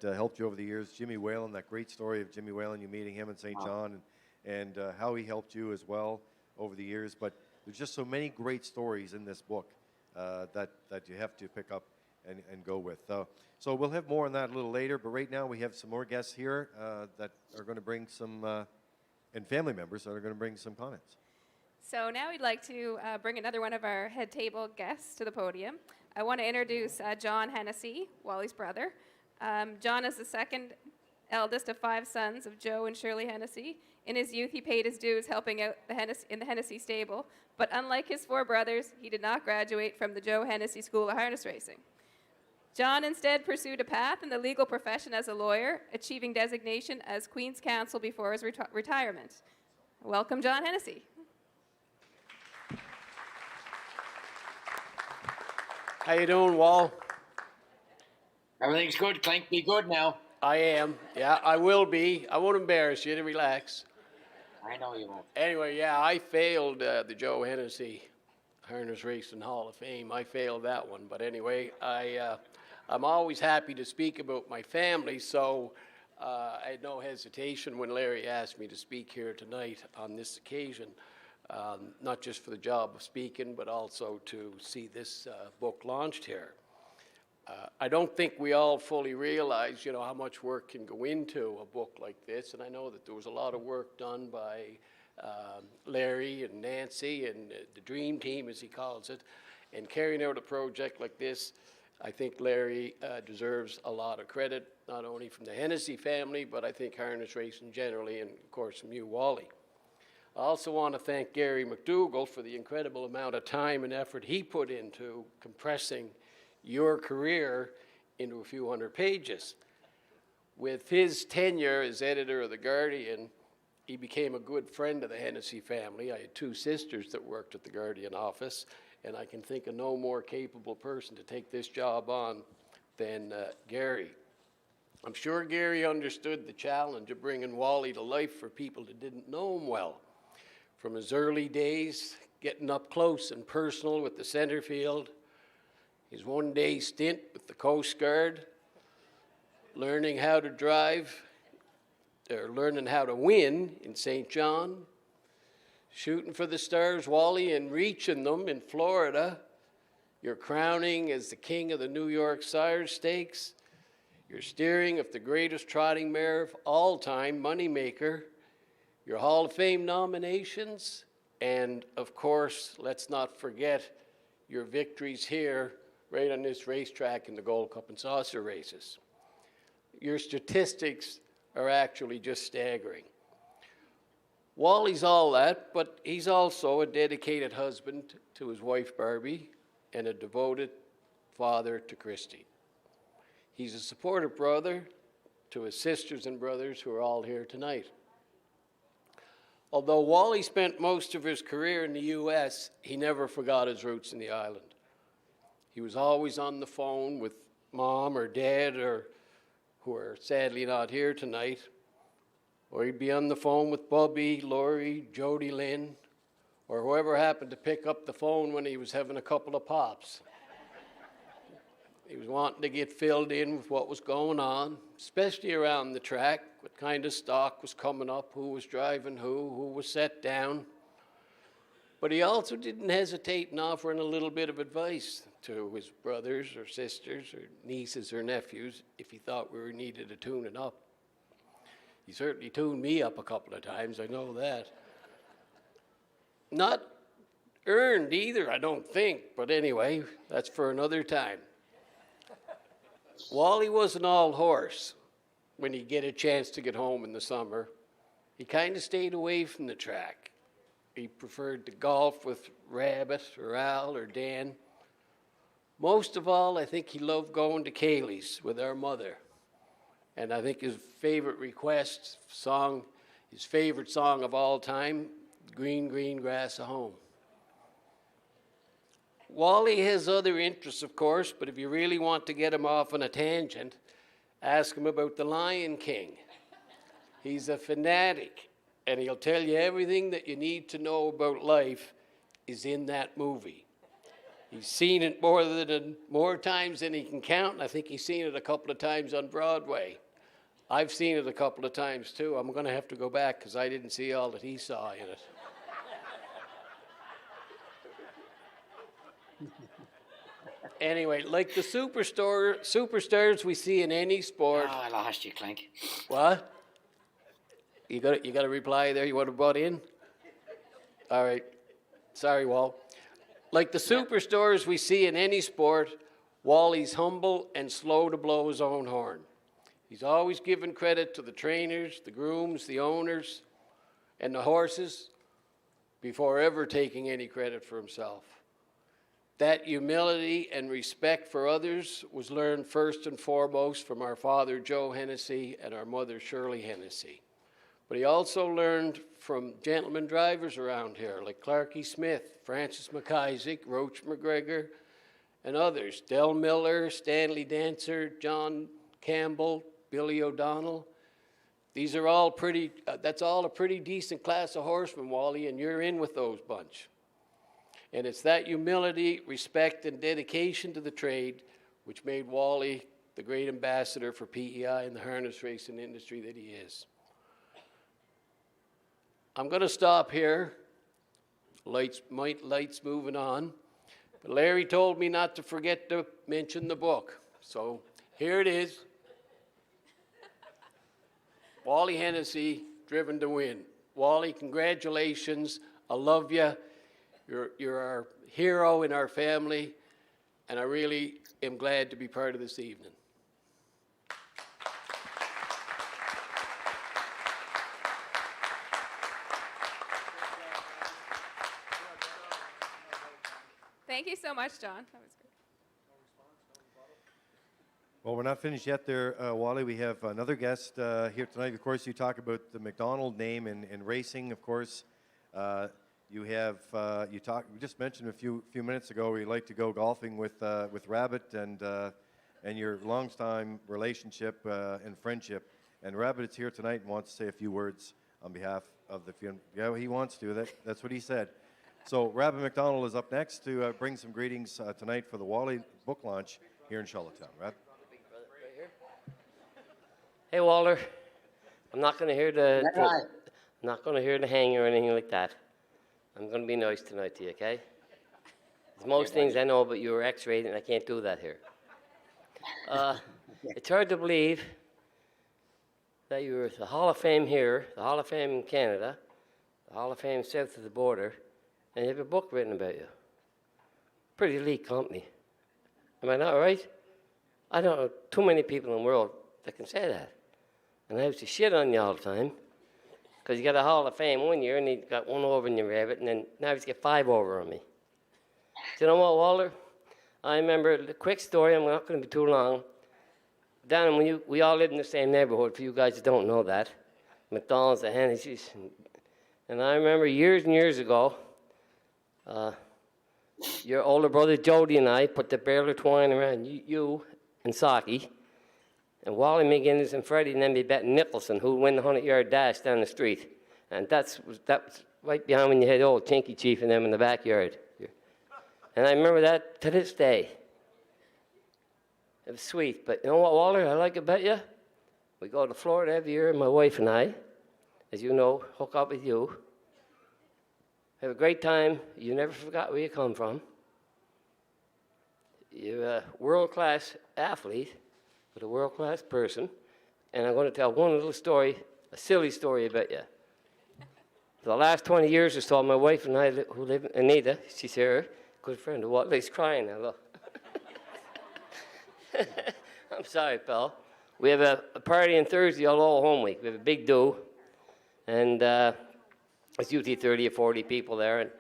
helped you over the years. Jimmy Whalen, that great story of Jimmy Whalen, you meeting him in St. John, and how he helped you as well over the years. But there's just so many great stories in this book that you have to pick up and go with. So we'll have more on that a little later, but right now we have some more guests here that are going to bring some, and family members that are going to bring some comments. So now we'd like to bring another one of our head table guests to the podium. I want to introduce John Hennessy, Wally's brother. John is the second eldest of 5 sons of Joe and Shirley Hennessy. In his youth, he paid his dues helping out in the Hennessy stable, but unlike his 4 brothers, he did not graduate from the Joe Hennessy School of Harness Racing. John instead pursued a path in the legal profession as a lawyer, achieving designation as Queen's Counsel before his retirement. Welcome, John Hennessy. How you doing, Wall? Everything's good, Clink. Be good now. I am. Yeah, I will be. I won't embarrass you. To relax. I know you won't. Anyway, yeah, I failed the Joe Hennessy Harness Racing Hall of Fame. I failed that one. But anyway, I'm always happy to speak about my family, so I had no hesitation when Larry asked me to speak here tonight on this occasion, not just for the job of speaking, but also to see this book launched here. I don't think we all fully realize, how much work can go into a book like this, and I know that there was a lot of work done by Larry and Nancy and the Dream Team, as he calls it, and carrying out a project like this. I think Larry deserves a lot of credit, not only from the Hennessy family, but I think harness racing generally, and of course from you, Wally. I also want to thank Gary Mcdougall for the incredible amount of time and effort he put into compressing your career into a few hundred pages. With his tenure as editor of The Guardian, he became a good friend of the Hennessy family. I had 2 sisters that worked at the Guardian office, and I can think of no more capable person to take this job on than Gary. I'm sure Gary understood the challenge of bringing Wally to life for people that didn't know him well. From his early days, getting up close and personal with the center field, his one-day stint with the Coast Guard, learning how to drive, or learning how to win in St. John, shooting for the stars, Wally, and reaching them in Florida, your crowning as the king of the New York Sire Stakes, your steering of the greatest trotting mare of all time, Moneymaker, your Hall of Fame nominations, and of course, let's not forget your victories here right on this racetrack in the Gold Cup and Saucer races. Your statistics are actually just staggering. Wally's all that, but he's also a dedicated husband to his wife Barbie and a devoted father to Christy. He's a supportive brother to his sisters and brothers who are all here tonight. Although Wally spent most of his career in the U.S., he never forgot his roots in the island. He was always on the phone with Mom or Dad, or who are sadly not here tonight, or he'd be on the phone with Bubby, Lori, Jody Lynn, or whoever happened to pick up the phone when he was having a couple of pops. He was wanting to get filled in with what was going on, especially around the track, what kind of stock was coming up, who was driving who was set down. But he also didn't hesitate in offering a little bit of advice to his brothers or sisters or nieces or nephews if he thought we needed to tune it up. He certainly tuned me up a couple of times, I know that. Not earned either, I don't think, but anyway, that's for another time. Wally wasn't all horse when he'd get a chance to get home in the summer. He kind of stayed away from the track. He preferred to golf with Rabbit or Al or Dan. Most of all, I think he loved going to Kaylee's with our mother. And I think his favorite request song, his favorite song of all time, Green, Green Grass of Home. Wally has other interests, of course, but if you really want to get him off on a tangent, ask him about the Lion King. He's a fanatic, and he'll tell you everything that you need to know about life is in that movie. He's seen it more times than he can count, and I think he's seen it a couple of times on Broadway. I've seen it a couple of times, too. I'm going to have to go back because I didn't see all that he saw in it. Anyway, like the superstars we see in any sport. Oh, I lost you, Clink. What? You got a reply there? You want to butt in? All right. Sorry, Wal. Like the superstars we see in any sport, Wally's humble and slow to blow his own horn. He's always given credit to the trainers, the grooms, the owners, and the horses before ever taking any credit for himself. That humility and respect for others was learned first and foremost from our father, Joe Hennessy, and our mother, Shirley Hennessy. But he also learned from gentleman drivers around here, like Clarkie Smith, Francis McIsaac, Roach McGregor, and others. Del Miller, Stanley Dancer, John Campbell, Billy O'Donnell. These are all that's all a pretty decent class of horsemen, Wally, and you're in with those bunch. And it's that humility, respect, and dedication to the trade which made Wally the great ambassador for PEI and the harness racing industry that he is. I'm going to stop here. Lights moving on. But Larry told me not to forget to mention the book. So here it is. Wally Hennessy, Driven to Win. Wally, congratulations. I love you. You're our hero in our family, and I really am glad to be part of this evening. Thank you so much, John. That was great. Well, we're not finished yet there, Wally. We have another guest here tonight. Of course, you talk about the Mcdonald name in racing, of course. You just mentioned a few minutes ago you like to go golfing with Rabbit, and and your long-time relationship and friendship. And Rabbit is here tonight and wants to say a few words on behalf of the film. Yeah, he wants to. That's what he said. So Rabbit Mcdonald is up next to bring some greetings tonight for the Wally book launch here in Charlottetown. Rabbit? Hey, Walter. I'm not going to hear the hang or anything like that. I'm going to be nice tonight to you, okay? There's most things I know about you are X-rated, and I can't do that here. It's hard to believe that you're the Hall of Fame here, the Hall of Fame in Canada, the Hall of Fame south of the border, and you have a book written about you. Pretty elite company. Am I not right? I don't know too many people in the world that can say that. And I used to shit on you all the time, because you got a Hall of Fame one year, and you got one over in your Rabbit, and then now he's got 5 over on me. Do you know what, Walter? I remember a quick story, I'm not going to be too long. Down when we all lived in the same neighborhood, for you guys that don't know that. McDonald's, the Hennessy's. And I remember years and years ago, your older brother Jody and I put the barrel of twine around you and Saki, and Wally McGinnis and Freddie, and then we bet Nicholson who'd win the 100-yard dash down the street. And that was right behind when you had old Chinky Chief and them in the backyard. And I remember that to this day. It was sweet, but you know what, Walter, I like about you? We go to Florida every year, my wife and I, as you know, hook up with you. Have a great time. You never forgot where you come from. You're a world-class athlete, but a world-class person. And I'm going to tell one little story, a silly story about you. For the last 20 years or so, my wife and I, who live in Anita, she's here, good friend of Watley's crying now, look. I'm sorry, pal. We have a party on Thursday, all home week. We have a big do, and it's usually 30 or 40 people there. And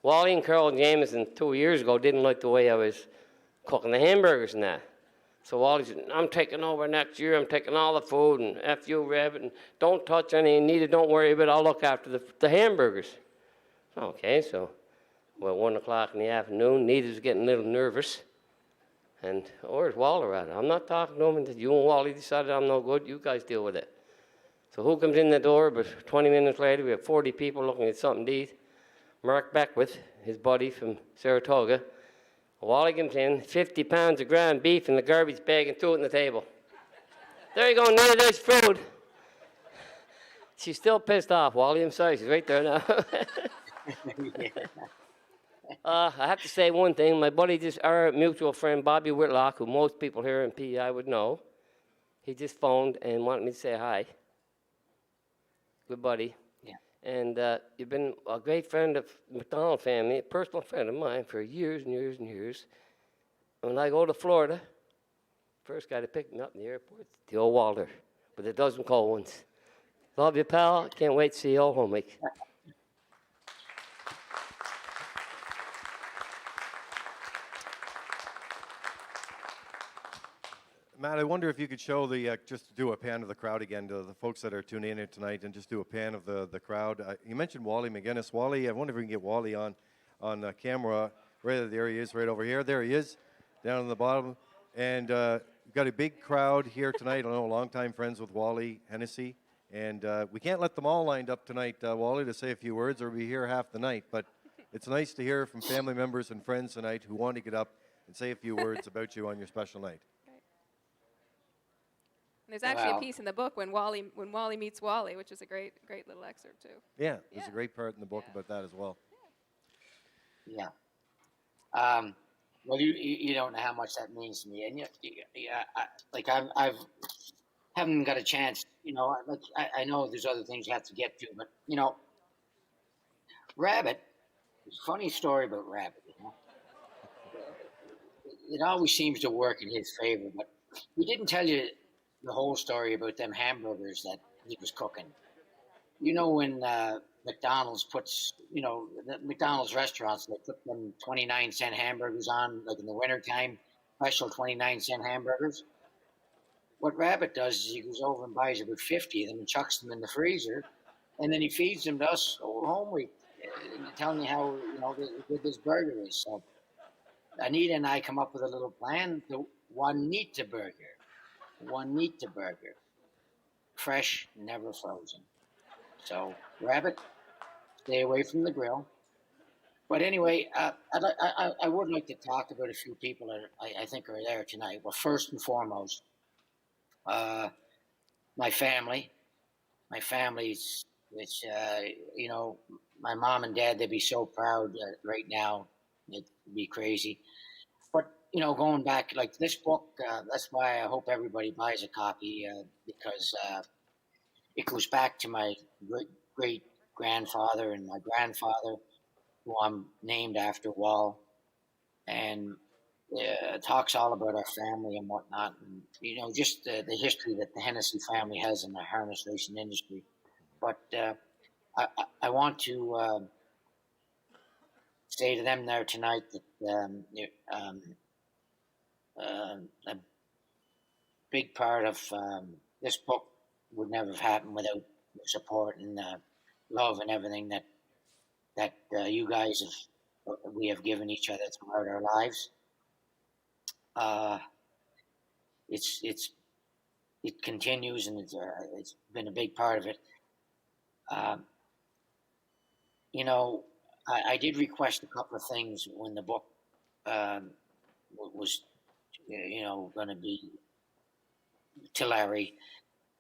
Wally and Carol Jameson 2 years ago didn't like the way I was cooking the hamburgers and that. So Wally said, I'm taking over next year. I'm taking all the food, and F you, Rabbit, and don't touch any, Nita, don't worry about it. I'll look after the hamburgers. Okay, so well, 1 o'clock in the afternoon, Nita's getting a little nervous. And where's Walter at? I'm not talking to him. And you and Wally decided I'm no good. You guys deal with it. So who comes in the door? But 20 minutes later, we have 40 people looking at something to eat. Mark Beckwith, his buddy from Saratoga. Wally comes in, 50 pounds of ground beef in the garbage bag and threw it on the table. There you go, Nita, there's food. She's still pissed off, Wally. I'm sorry, she's right there now. I have to say one thing. My buddy, our mutual friend, Bobby Whitlock, who most people here in PEI would know, he just phoned and wanted me to say hi. Good buddy. Yeah. And you've been a great friend of the McDonald family, a personal friend of mine for years and years and years. When I go to Florida, first guy to pick me up in the airport, the old Walter, with a dozen cold ones. Love you, pal. Can't wait to see you all home week. Matt, I wonder if you could show just do a pan of the crowd again to the folks that are tuning in here tonight, and just do a pan of the crowd. You mentioned Wally McGinnis. Wally, I wonder if we can get Wally on camera. Right there he is, right over here. There he is, down on the bottom. And we've got a big crowd here tonight. I know longtime friends with Wally Hennessey. And we can't let them all lined up tonight, Wally, to say a few words, or we'll be here half the night. But it's nice to hear from family members and friends tonight who want to get up and say a few words about you on your special night. There's actually a piece in the book when Wally meets Wally, which is a great little excerpt too. Yeah, there's a great part in the book about that as well. Yeah. Well, you don't know how much that means to me, and I haven't got a chance. I know there's other things you have to get to, but Rabbit. Funny story about Rabbit. It always seems to work in his favor, but he didn't tell you the whole story about them hamburgers that he was cooking. When McDonald's puts, the McDonald's restaurants, they put them 29-cent hamburgers on, like in the wintertime, special 29-cent hamburgers. What Rabbit does is he goes over and buys about 50 of them and chucks them in the freezer, and then he feeds them to us all home week, telling you how, good this burger is. So Anita and I come up with a little plan to Juanita Burger. Juanita Burger. Fresh, never frozen. So grab it. Stay away from the grill. But anyway, I would like to talk about a few people that I think are there tonight. Well, first and foremost, uh, my family. My family's, which, you know, my mom and dad, they'd be so proud right now. It'd be crazy. But, you know, going back, like this book, that's why I hope everybody buys a copy because it goes back to my great grandfather and my grandfather, who I'm named after, Wall, and talks all about our family and whatnot, and you know, just the history that the Hennessy family has in the harness racing industry. But I want to say to them there tonight that a big part of this book would never have happened without the support and love and everything that you guys we have given each other throughout our lives. It continues, and it's been a big part of it. You know, I did request a couple of things when the book was, you know, going to be to Larry.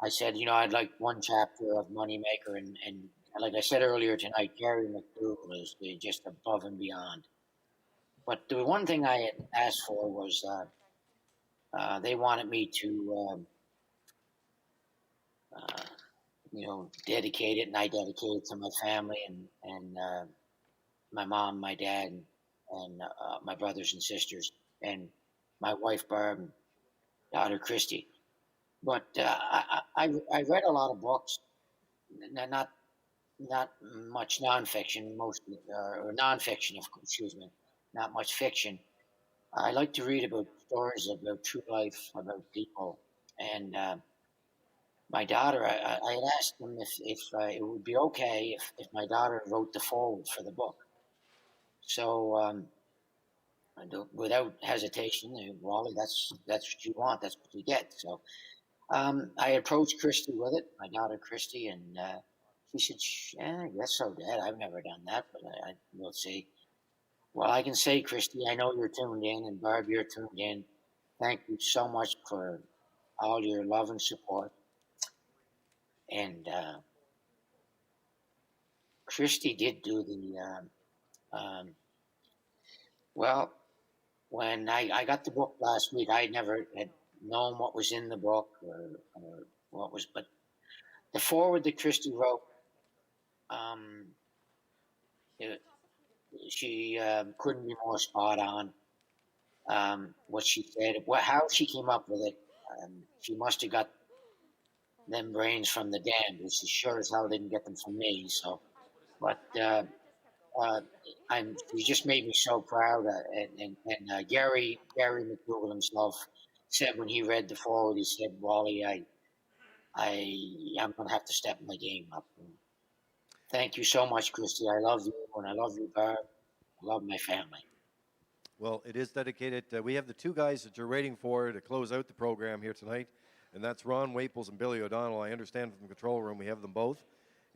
I said, you know, I'd like one chapter of Moneymaker, and like I said earlier tonight, Gary Mcdougall is just above and beyond. But the one thing I had asked for was they wanted me to, you know, dedicate it, and I dedicate it to my family and my mom, my dad, and my brothers and sisters, and my wife Barb, and daughter Christy. But I read a lot of books, not much nonfiction, mostly or nonfiction, excuse me, not much fiction. I like to read about stories about true life, about people, and my daughter. I had asked them if it would be okay if my daughter wrote the foreword for the book. So without hesitation, Wally, that's what you want. That's what you get. So I approached Christy with it, my daughter Christy, and she said, "Yeah, I guess so, Dad. I've never done that, but we'll see." Well, I can say, Christy, I know you're tuned in, and Barb, you're tuned in. Thank you so much for all your love and support. And Christy did do well, when I got the book last week, I never had known what was in the book or what was, but the foreword that Christy wrote, it, she couldn't be more spot on. What she said, how she came up with it, she must have got them brains from the dam, which she sure as hell didn't get them from me. So, but she just made me so proud. And Gary Mcdougall himself said when he read the foreword, he said, "Wally, I'm gonna have to step my game up." And thank you so much, Christy. I love you, and I love you, Barb. I love my family. Well, it is dedicated. We have the two guys that you're waiting for to close out the program here tonight, and that's Ron Waples and Billy O'Donnell. I understand from the control room we have them both.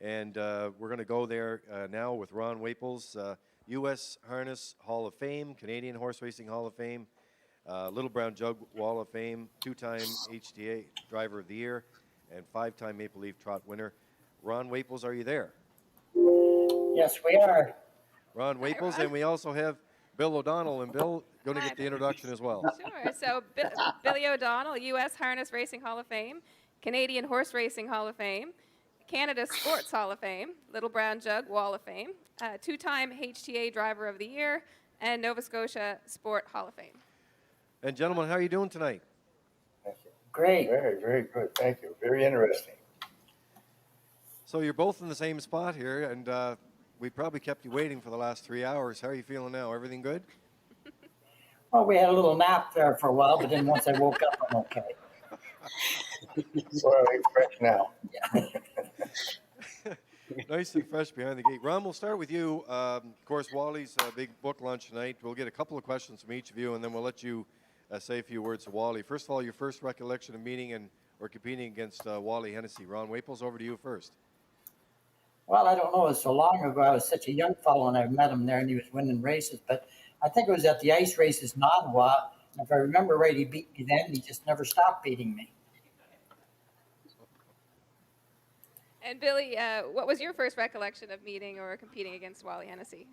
And we're going to go there now with Ron Waples, U.S. Harness Hall of Fame, Canadian Horse Racing Hall of Fame, Little Brown Jug Wall of Fame, two-time HTA Driver of the Year, and five-time Maple Leaf Trot winner. Ron Waples, are you there? Yes, we are. Ron Waples, and we also have Bill O'Donnell, and Bill going to get the introduction as well. Sure. So Billy O'Donnell, U.S. Harness Racing Hall of Fame, Canadian Horse Racing Hall of Fame, Canada Sports Hall of Fame, Little Brown Jug Wall of Fame, two-time HTA Driver of the Year, and Nova Scotia Sport Hall of Fame. And gentlemen, how are you doing tonight? Great. Very, very good. Thank you. Very interesting. So you're both in the same spot here, and we probably kept you waiting for the last 3 hours. How are you feeling now? Everything good? Well, we had a little nap there for a while, but then once I woke up, I'm okay. Well, it's fresh now. Nice and fresh behind the gate. Ron, we'll start with you. Of course, Wally's big book launch tonight. We'll get a couple of questions from each of you, and then we'll let you say a few words to Wally. First of all, your first recollection of meeting and or competing against Wally Hennessey. Ron Waples, over to you first. Well, I don't know. It was so long ago. I was such a young fellow, and I met him there, and he was winning races. But I think it was at the ice races in Ottawa. If I remember right, he beat me then. He just never stopped beating me. And Billy, what was your first recollection of meeting or competing against Wally Hennessey?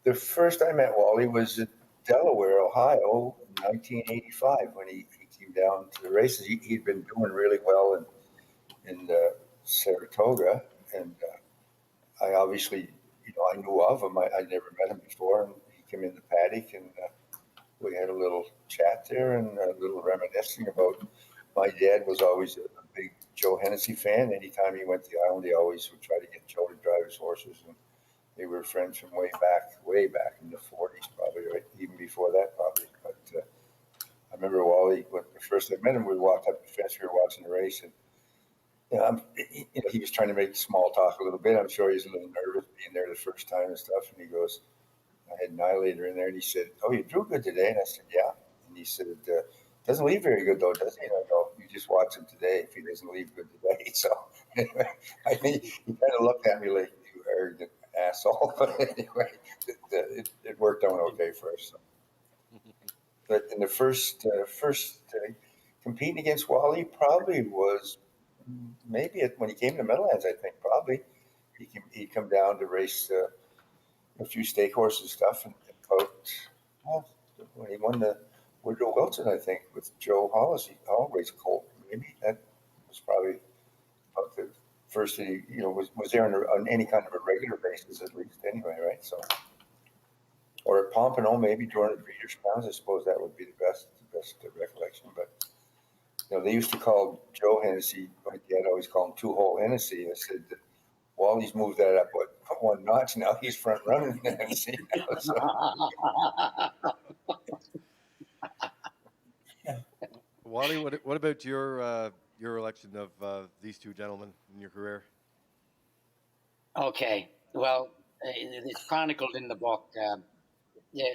The first I met Wally was in Delaware, Ohio, in 1985 when he came down to the races. He'd been doing really well in Saratoga, and I obviously, I knew of him. I never met him before, and he came in the paddock, and we had a little chat there and a little reminiscing about. My dad was always a big Joe Hennessy fan. Anytime he went to the island, he always would try to get Joe to drive his horses, and they were friends from way back in the 40s, probably, right? Even before that, probably. But I remember Wally, when the first I met him, we walked up the fence, we were watching the race, and he was trying to make small talk a little bit. I'm sure he's a little nervous being there the first time and stuff. And he goes, I had Annihilator in there, and he said, "Oh, you drew good today?" And I said, "Yeah." And he said, "Doesn't leave very good though, does he?" And I go, "You just watch him today. If he doesn't leave good today." So anyway, I think he kind of looked at me like, "You arrogant asshole." But anyway, it worked out okay for us. So. But in the first competing against Wally probably was maybe when he came to Meadowlands. I think probably he'd come down to race a few stake horses and stuff, and when he won the Woodrow Wilson, I think with Joe Hollis, he raced Colt. Maybe that was probably about the first that he was there on any kind of a regular basis at least. Anyway, right? So. Or at Pompano, maybe during the Breeders' Crowns, I suppose that would be the best recollection. But they used to call Joe Hennessy, my dad always called him two-hole Hennessy. I said, Wally's moved that up one notch now. He's front running Hennessy now. So. Wally, what about your election of these two gentlemen in your career? Okay, well, it's chronicled in the book.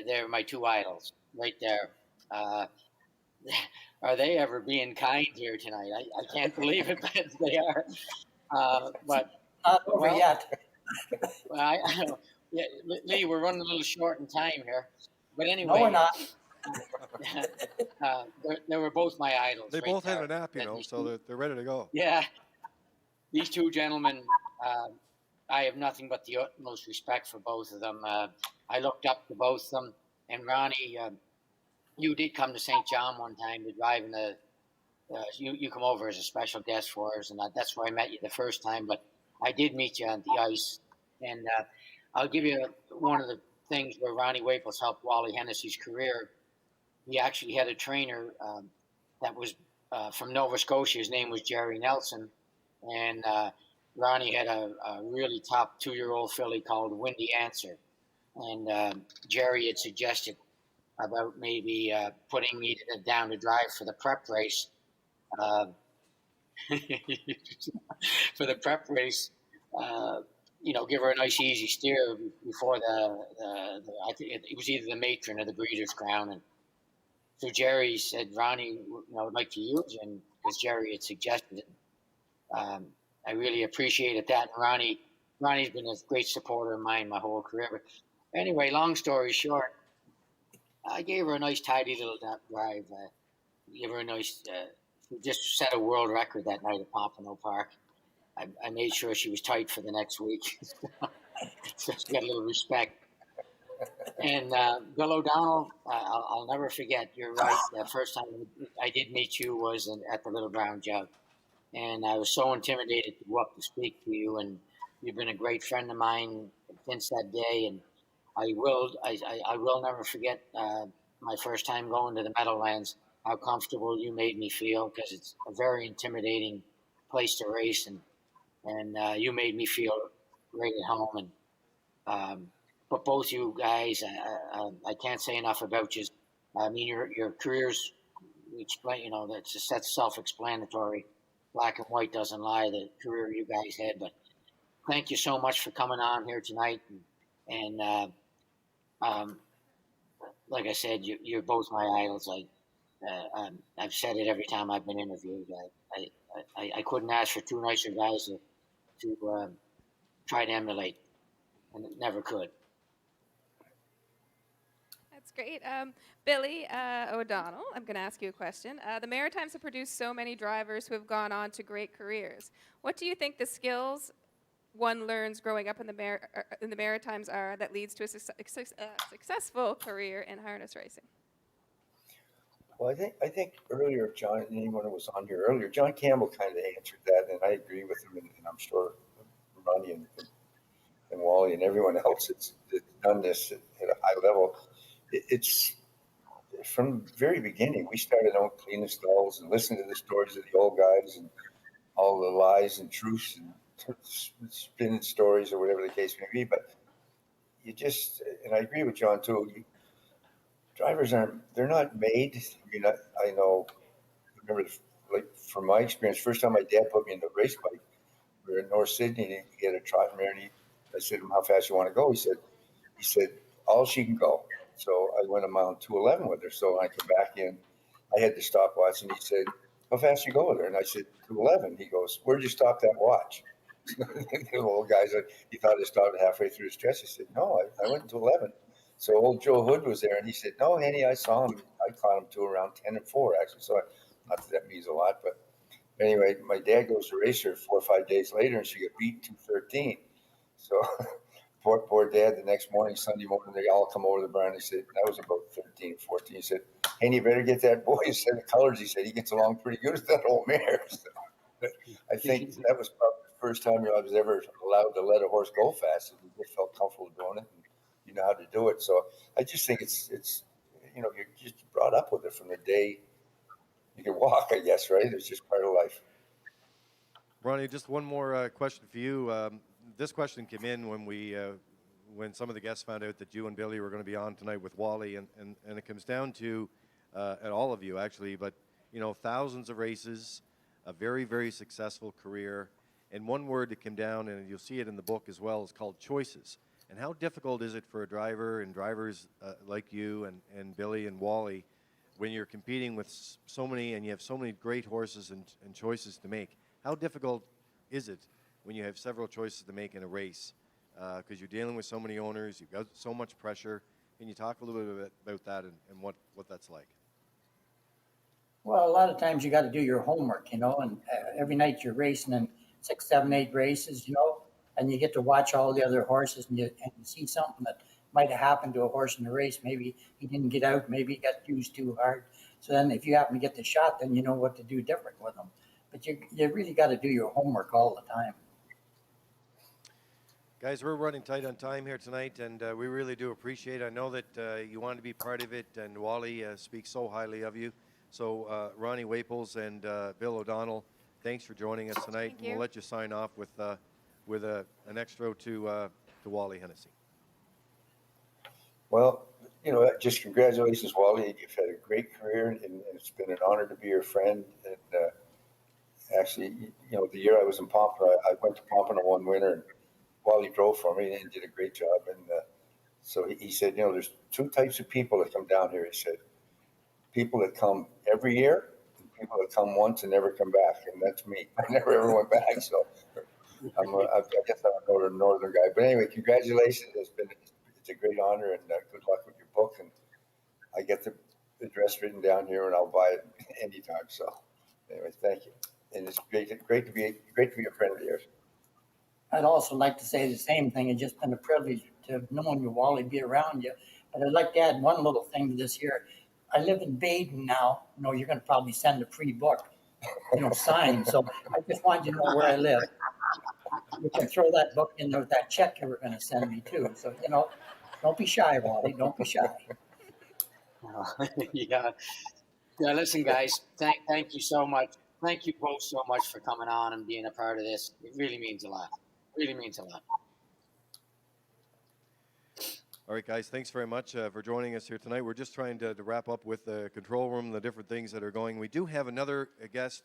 They're my two idols right there. Are they ever being kind here tonight? I can't believe it, but they are. But not over yet. Well, yeah, Lee, we're running a little short in time here. But anyway, no, we're not. They were both my idols. They both had a nap, so they're ready to go. Yeah, these two gentlemen. I have nothing but the utmost respect for both of them. I looked up to both of them. And Ronnie, you did come to St. John one time to drive in you come over as a special guest for us, and that's where I met you the first time. But I did meet you on the ice. And I'll give you one of the things where Ronnie Waples helped Wally Hennessey's career. He actually had a trainer that was from Nova Scotia. His name was Jerry Nelson. And Ronnie had a really top 2-year-old filly called Windy Answer. And Jerry had suggested about maybe putting me down to drive for the prep race. For the prep race, give her a nice easy steer before I think it was either the matron or the Breeders' Crown. And so Jerry said, Ronnie, I'd like to use you, because Jerry had suggested it. I really appreciated that. And Ronnie's been a great supporter of mine my whole career. But anyway, long story short, I gave her a nice, tidy little drive. Gave her a nice, she just set a world record that night at Pompano Park. I made sure she was tight for the next week. So she got a little respect. And Bill O'Donnell, I'll never forget. You're right. The first time I did meet you was at the Little Brown Jug. And I was so intimidated to go up to speak to you. And you've been a great friend of mine since that day. And I will never forget my first time going to the Meadowlands, how comfortable you made me feel, because it's a very intimidating place to race. And you made me feel right at home. And but both you guys, I can't say enough about you. I mean, your careers, that's self-explanatory. Black and white doesn't lie, the career you guys had. But thank you so much for coming on here tonight. And like I said, you're both my idols. I've said it every time I've been interviewed. I couldn't ask for two nicer guys to try to emulate, and never could. That's great. Billy O'Donnell, I'm going to ask you a question. The Maritimes have produced so many drivers who have gone on to great careers. What do you think the skills one learns growing up in the Maritimes are that leads to a successful career in harness racing? Well, I think earlier, John, anyone who was on here earlier, John Campbell kind of answered that, and I agree with him, and I'm sure Ronnie and Wally and everyone else that's done this at a high level. It's from the very beginning. We started out cleaning stalls and listening to the stories of the old guys and all the lies and truths and spinning stories or whatever the case may be. But you just, and I agree with John too. Drivers they're not made. I mean, I know, remember, like from my experience, first time my dad put me in the race bike, we were in North Sydney and he had a trot mare, and I said to him, how fast you want to go? He said, all she can go. So I went a mile 2:11 with her. So when I came back in, I had the stopwatch, and he said, how fast you go with her? And I said, 2:11. He goes, where'd you stop that watch? The old guy said, he thought I stopped halfway through the stretch. I said, no, I went to 11. So old Joe Hood was there, and he said, no, Henny, I saw him. I caught him to around 10 and 4, actually. So not that means a lot, but anyway, my dad goes to race her 4 or 5 days later, and she got beat 2:13. So poor dad, the next morning, Sunday morning, they all come over to the barn. They said, that was about 13, 14. He said, Henny, you better get that boy. He said, the colors, he said, he gets along pretty good with that old mare. So, I think that was probably the first time I was ever allowed to let a horse go fast. And we just felt comfortable doing it, and you know how to do it. So I just think it's you're just brought up with it from the day you can walk, I guess, right? It's just part of life. Ronnie, just one more question for you. This question came in when some of the guests found out that you and Billy were going to be on tonight with Wally, and it comes down to, and all of you actually, but thousands of races, a very, very successful career, and one word that came down, and you'll see it in the book as well, is called choices. And how difficult is it for a driver and drivers like you and Billy and Wally when you're competing with so many and you have so many great horses and choices to make? How difficult is it when you have several choices to make in a race? Because you're dealing with so many owners, you've got so much pressure. Can you talk a little bit about that and what that's like? Well, a lot of times you got to do your homework, and every night you're racing in 6, 7, 8 races, and you get to watch all the other horses, and you see something that might have happened to a horse in the race. Maybe he didn't get out, maybe he got used too hard. So then if you happen to get the shot, then you know what to do different with them. But you really got to do your homework all the time. Guys, we're running tight on time here tonight, and we really do appreciate it. I know that you want to be part of it, and Wally speaks so highly of you. So Ronnie Waples and Bill O'Donnell, thanks for joining us tonight. And we'll let you sign off with an extra to Wally Hennessey. Well, just congratulations, Wally. You've had a great career, and it's been an honor to be your friend. And actually, the year I was in Pompano, I went to Pompano one winter, and Wally drove for me and did a great job. And so he said, there's 2 types of people that come down here. He said, people that come every year and people that come once and never come back. And that's me. I never ever went back. So I guess I'm a northern guy. But anyway, congratulations. It's a great honor, and good luck with your book. And I get the address written down here, and I'll buy it anytime. So anyway, thank you. And it's great to be a friend of yours. I'd also like to say the same thing. It's just been a privilege to have known you, Wally, be around you. But I'd like to add one little thing to this here. I live in Baden now. You're going to probably send a free book, signed. So I just wanted you to know where I live. You can throw that book in there with that check you were going to send me, too. So, don't be shy, Wally. Don't be shy. Yeah. Listen, guys, thank you so much. Thank you both so much for coming on and being a part of this. It really means a lot. Really means a lot. All right, guys, thanks very much for joining us here tonight. We're just trying to wrap up with the control room, the different things that are going. We do have another guest,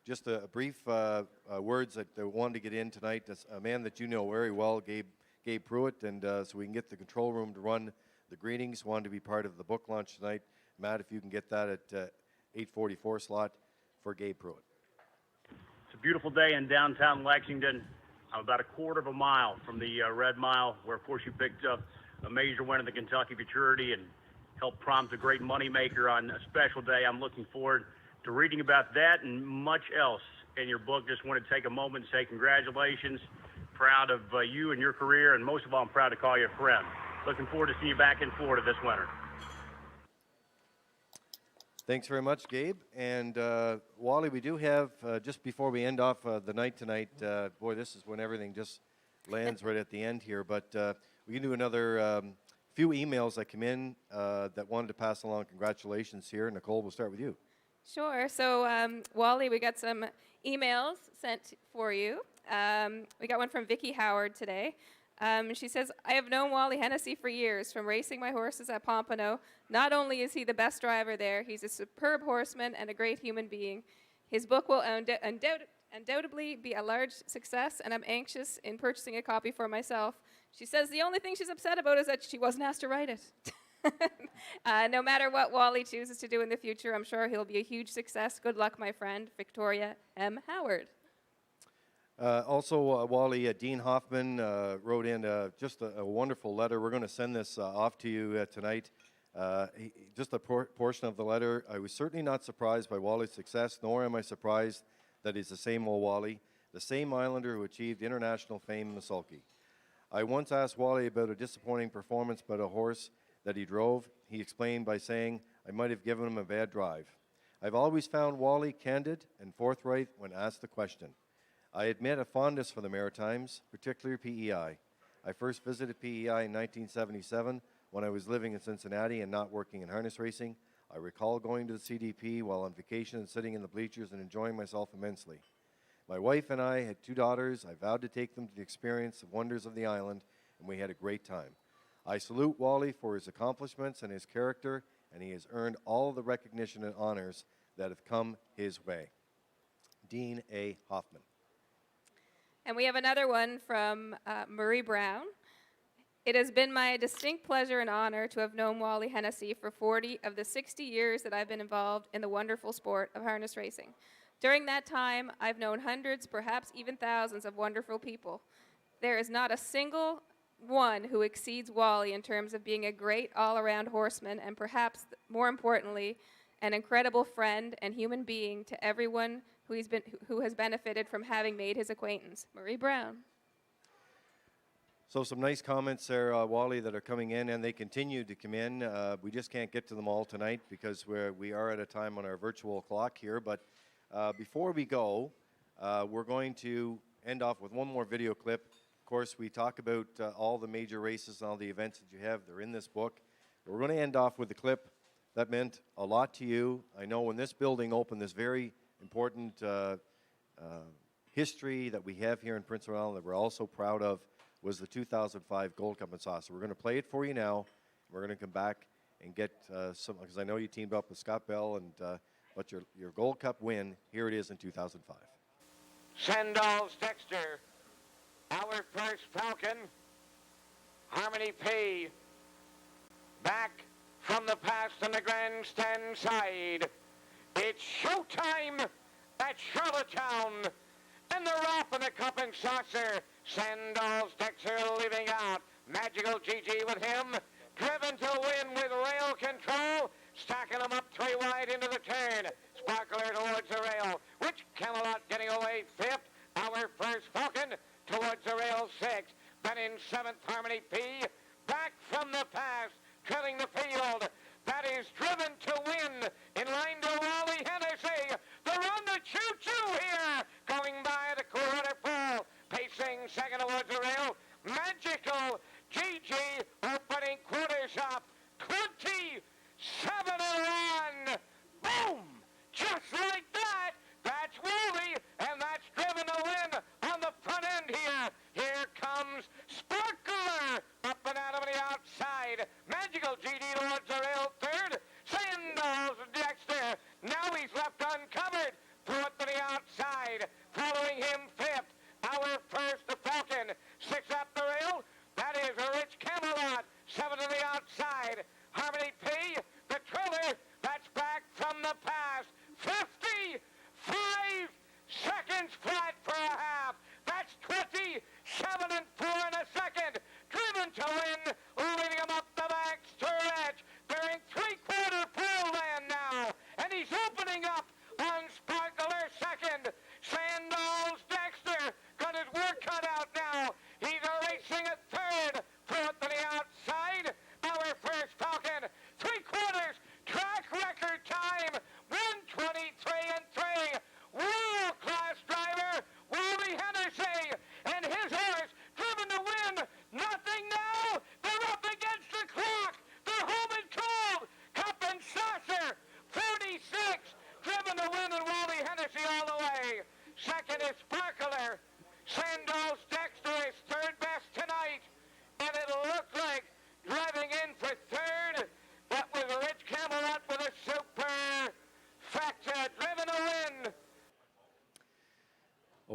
just a brief words that wanted to get in tonight. That's a man that you know very well, Gabe Pruitt, and so we can get the control room to run the greetings, wanted to be part of the book launch tonight. Matt, if you can get that at 8:44 slot for Gabe Pruitt. It's a beautiful day in downtown Lexington. I'm about a quarter of a mile from the Red Mile, where, of course, you picked up a major win in the Kentucky Futurity and helped prompt a great moneymaker on a special day. I'm looking forward to reading about that and much else in your book. Just want to take a moment and say congratulations. Proud of you and your career, and most of all, I'm proud to call you a friend. Looking forward to seeing you back in Florida this winter. Thanks very much, Gabe. And Wally, we do have, just before we end off the night tonight, boy, this is when everything just lands right at the end here, but we can do another few emails that come in that wanted to pass along congratulations here. Nicole, we'll start with you. Sure. So, Wally, we got some emails sent for you. We got one from Vicky Howard today. She says, I have known Wally Hennessey for years, from racing my horses at Pompano. Not only is he the best driver there, he's a superb horseman and a great human being. His book will undoubtedly be a large success, and I'm anxious in purchasing a copy for myself. She says the only thing she's upset about is that she wasn't asked to write it. No matter what Wally chooses to do in the future, I'm sure he'll be a huge success. Good luck, my friend, Victoria M. Howard. Also, Wally, Dean Hoffman wrote in just a wonderful letter. We're going to send this off to you tonight. Just a portion of the letter. I was certainly not surprised by Wally's success, nor am I surprised that he's the same old Wally, the same Islander who achieved international fame in the sulky. I once asked Wally about a disappointing performance by a horse that he drove. He explained by saying, I might have given him a bad drive. I've always found Wally candid and forthright when asked a question. I admit a fondness for the Maritimes, particularly PEI. I first visited PEI in 1977 when I was living in Cincinnati and not working in harness racing. I recall going to the CDP while on vacation and sitting in the bleachers and enjoying myself immensely. My wife and I had 2 daughters. I vowed to take them to the experience the wonders of the island, and we had a great time. I salute Wally for his accomplishments and his character, and he has earned all the recognition and honors that have come his way. Dean A. Hoffman. And we have another one from Marie Brown. It has been my distinct pleasure and honor to have known Wally Hennessey for 40 of the 60 years that I've been involved in the wonderful sport of harness racing. During that time, I've known hundreds, perhaps even thousands of wonderful people. There is not a single one who exceeds Wally in terms of being a great all-around horseman and perhaps, more importantly, an incredible friend and human being to everyone who has benefited from having made his acquaintance. Marie Brown. So some nice comments there, Wally, that are coming in, and they continue to come in. We just can't get to them all tonight because we are at a time on our virtual clock here. But before we go, we're going to end off with one more video clip. Of course, we talk about all the major races and all the events that you have. They're in this book. We're going to end off with a clip that meant a lot to you. I know when this building opened, this very important history that we have here in Prince Edward Island that we're also proud of was the 2005 Gold Cup in Saucer. We're going to play it for you now. We're going to come back and get some, because I know you teamed up with Scott Bell, and but your Gold Cup win, here it is in 2005. Sandals Dexter, our first Falcon, Harmony P, back from the past on the grandstand side. It's showtime at Charlottetown, and the wrap in the cup and saucer. Sandals Dexter leaving out. Magical GG with him, driven to win with rail control, stacking them up 3 wide into the turn. Sparkler towards the rail. Rich Camelot getting away 5th. Our first Falcon towards the rail 6th. Then in 7th, Harmony P, back from the past, trailing the field. That is driven to win in line to Wally Hennessey. The run to choo-choo here, going by the quarter full. Pacing second towards the rail. Magical GG opening quarter shop. 27-1. Boom! Just like that. That's Wally, and that's driven to win on the front end here. Here comes Sparkler up and out of the outside. Magical GD towards the rail 3rd. Sandals Dexter. Now he's left uncovered. Through it to the outside. Following him 5th. Our first, the Falcon. 6th up the rail. That is a Rich Camelot. 7th to the outside.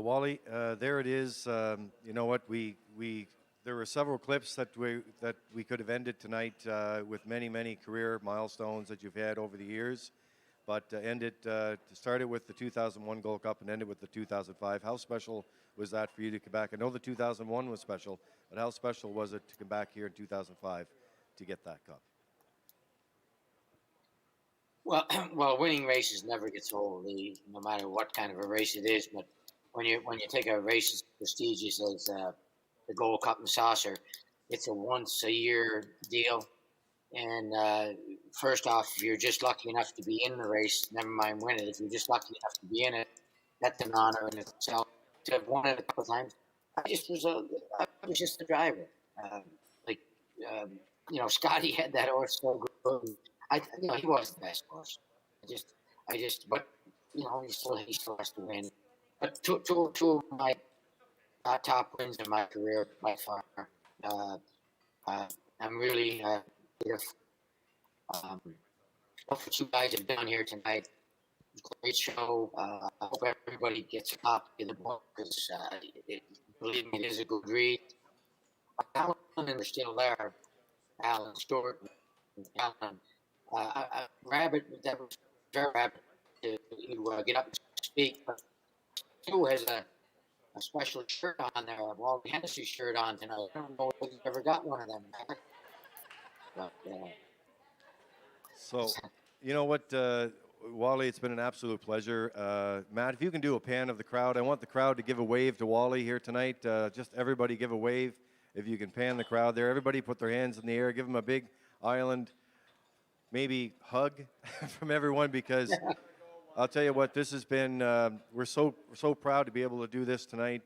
Wally, there it is. You know what? There were several clips that we could have ended tonight with many career milestones that you've had over the years, but started with the 2001 Gold Cup and ended with the 2005. How special was that for you to come back? I know the 2001 was special, but how special was it to come back here in 2005 to get that cup? Well, well, winning races never gets old, Lee, no matter what kind of a race it is. But when you take a race as prestigious as the Gold Cup and Saucer, it's a once a year deal. And first off, if you're just lucky enough to be in the race, never mind win it. If you're just lucky enough to be in it, that's an honor in itself. To have won it a couple of times, I was just a driver. Like Scotty had that horse so good. He was the best horse. But he still has to win. But two of my top wins in my career by far. I'm really what you guys have done here tonight. Great show. I hope everybody gets a copy of the book because, believe me, it is a good read. Alan and are still there. Alan Stewart, Alan. Rabbit, that was very rabbit to get up and speak. But Stu has a special shirt on there, a Wally Hennessey shirt on tonight. I don't know if you've ever got one of them back. But, so, you know what, Wally, it's been an absolute pleasure. Matt, if you can do a pan of the crowd, I want the crowd to give a wave to Wally here tonight. Just everybody give a wave. If you can pan the crowd there. Everybody put their hands in the air. Give them a big island, maybe hug from everyone, because I'll tell you what, this has been, we're so proud to be able to do this tonight.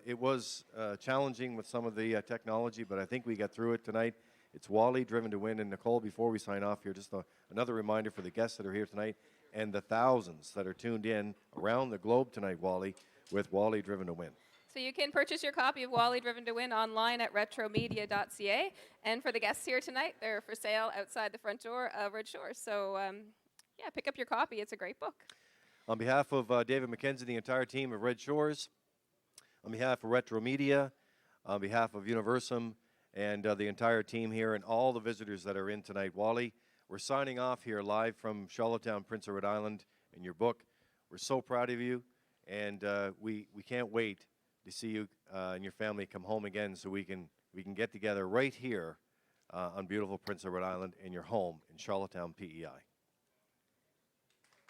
It was challenging with some of the technology, but I think we got through it tonight. It's Wally, Driven to Win. And Nicole, before we sign off here, just another reminder for the guests that are here tonight and the thousands that are tuned in around the globe tonight, Wally, with Wally, Driven to Win. So you can purchase your copy of Wally Driven to Win online at retromedia.ca. And for the guests here tonight, they're for sale outside the front door of Red Shores. So, pick up your copy. It's a great book. On behalf of David McKenzie, the entire team of Red Shores, on behalf of Retro Media, on behalf of Universum, and the entire team here and all the visitors that are in tonight, Wally, we're signing off here live from Charlottetown, Prince Edward Island, in your book. We're so proud of you, and we can't wait to see you and your family come home again so we can get together right here on beautiful Prince Edward Island in your home in Charlottetown, PEI.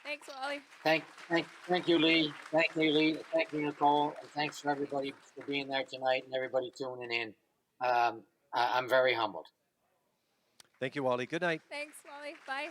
Thanks, Wally. Thank you, Lee. Thank you, Lee. Thank you, Nicole. And thanks for everybody for being there tonight and everybody tuning in. I'm very humbled. Thank you, Wally. Good night. Thanks, Wally. Bye.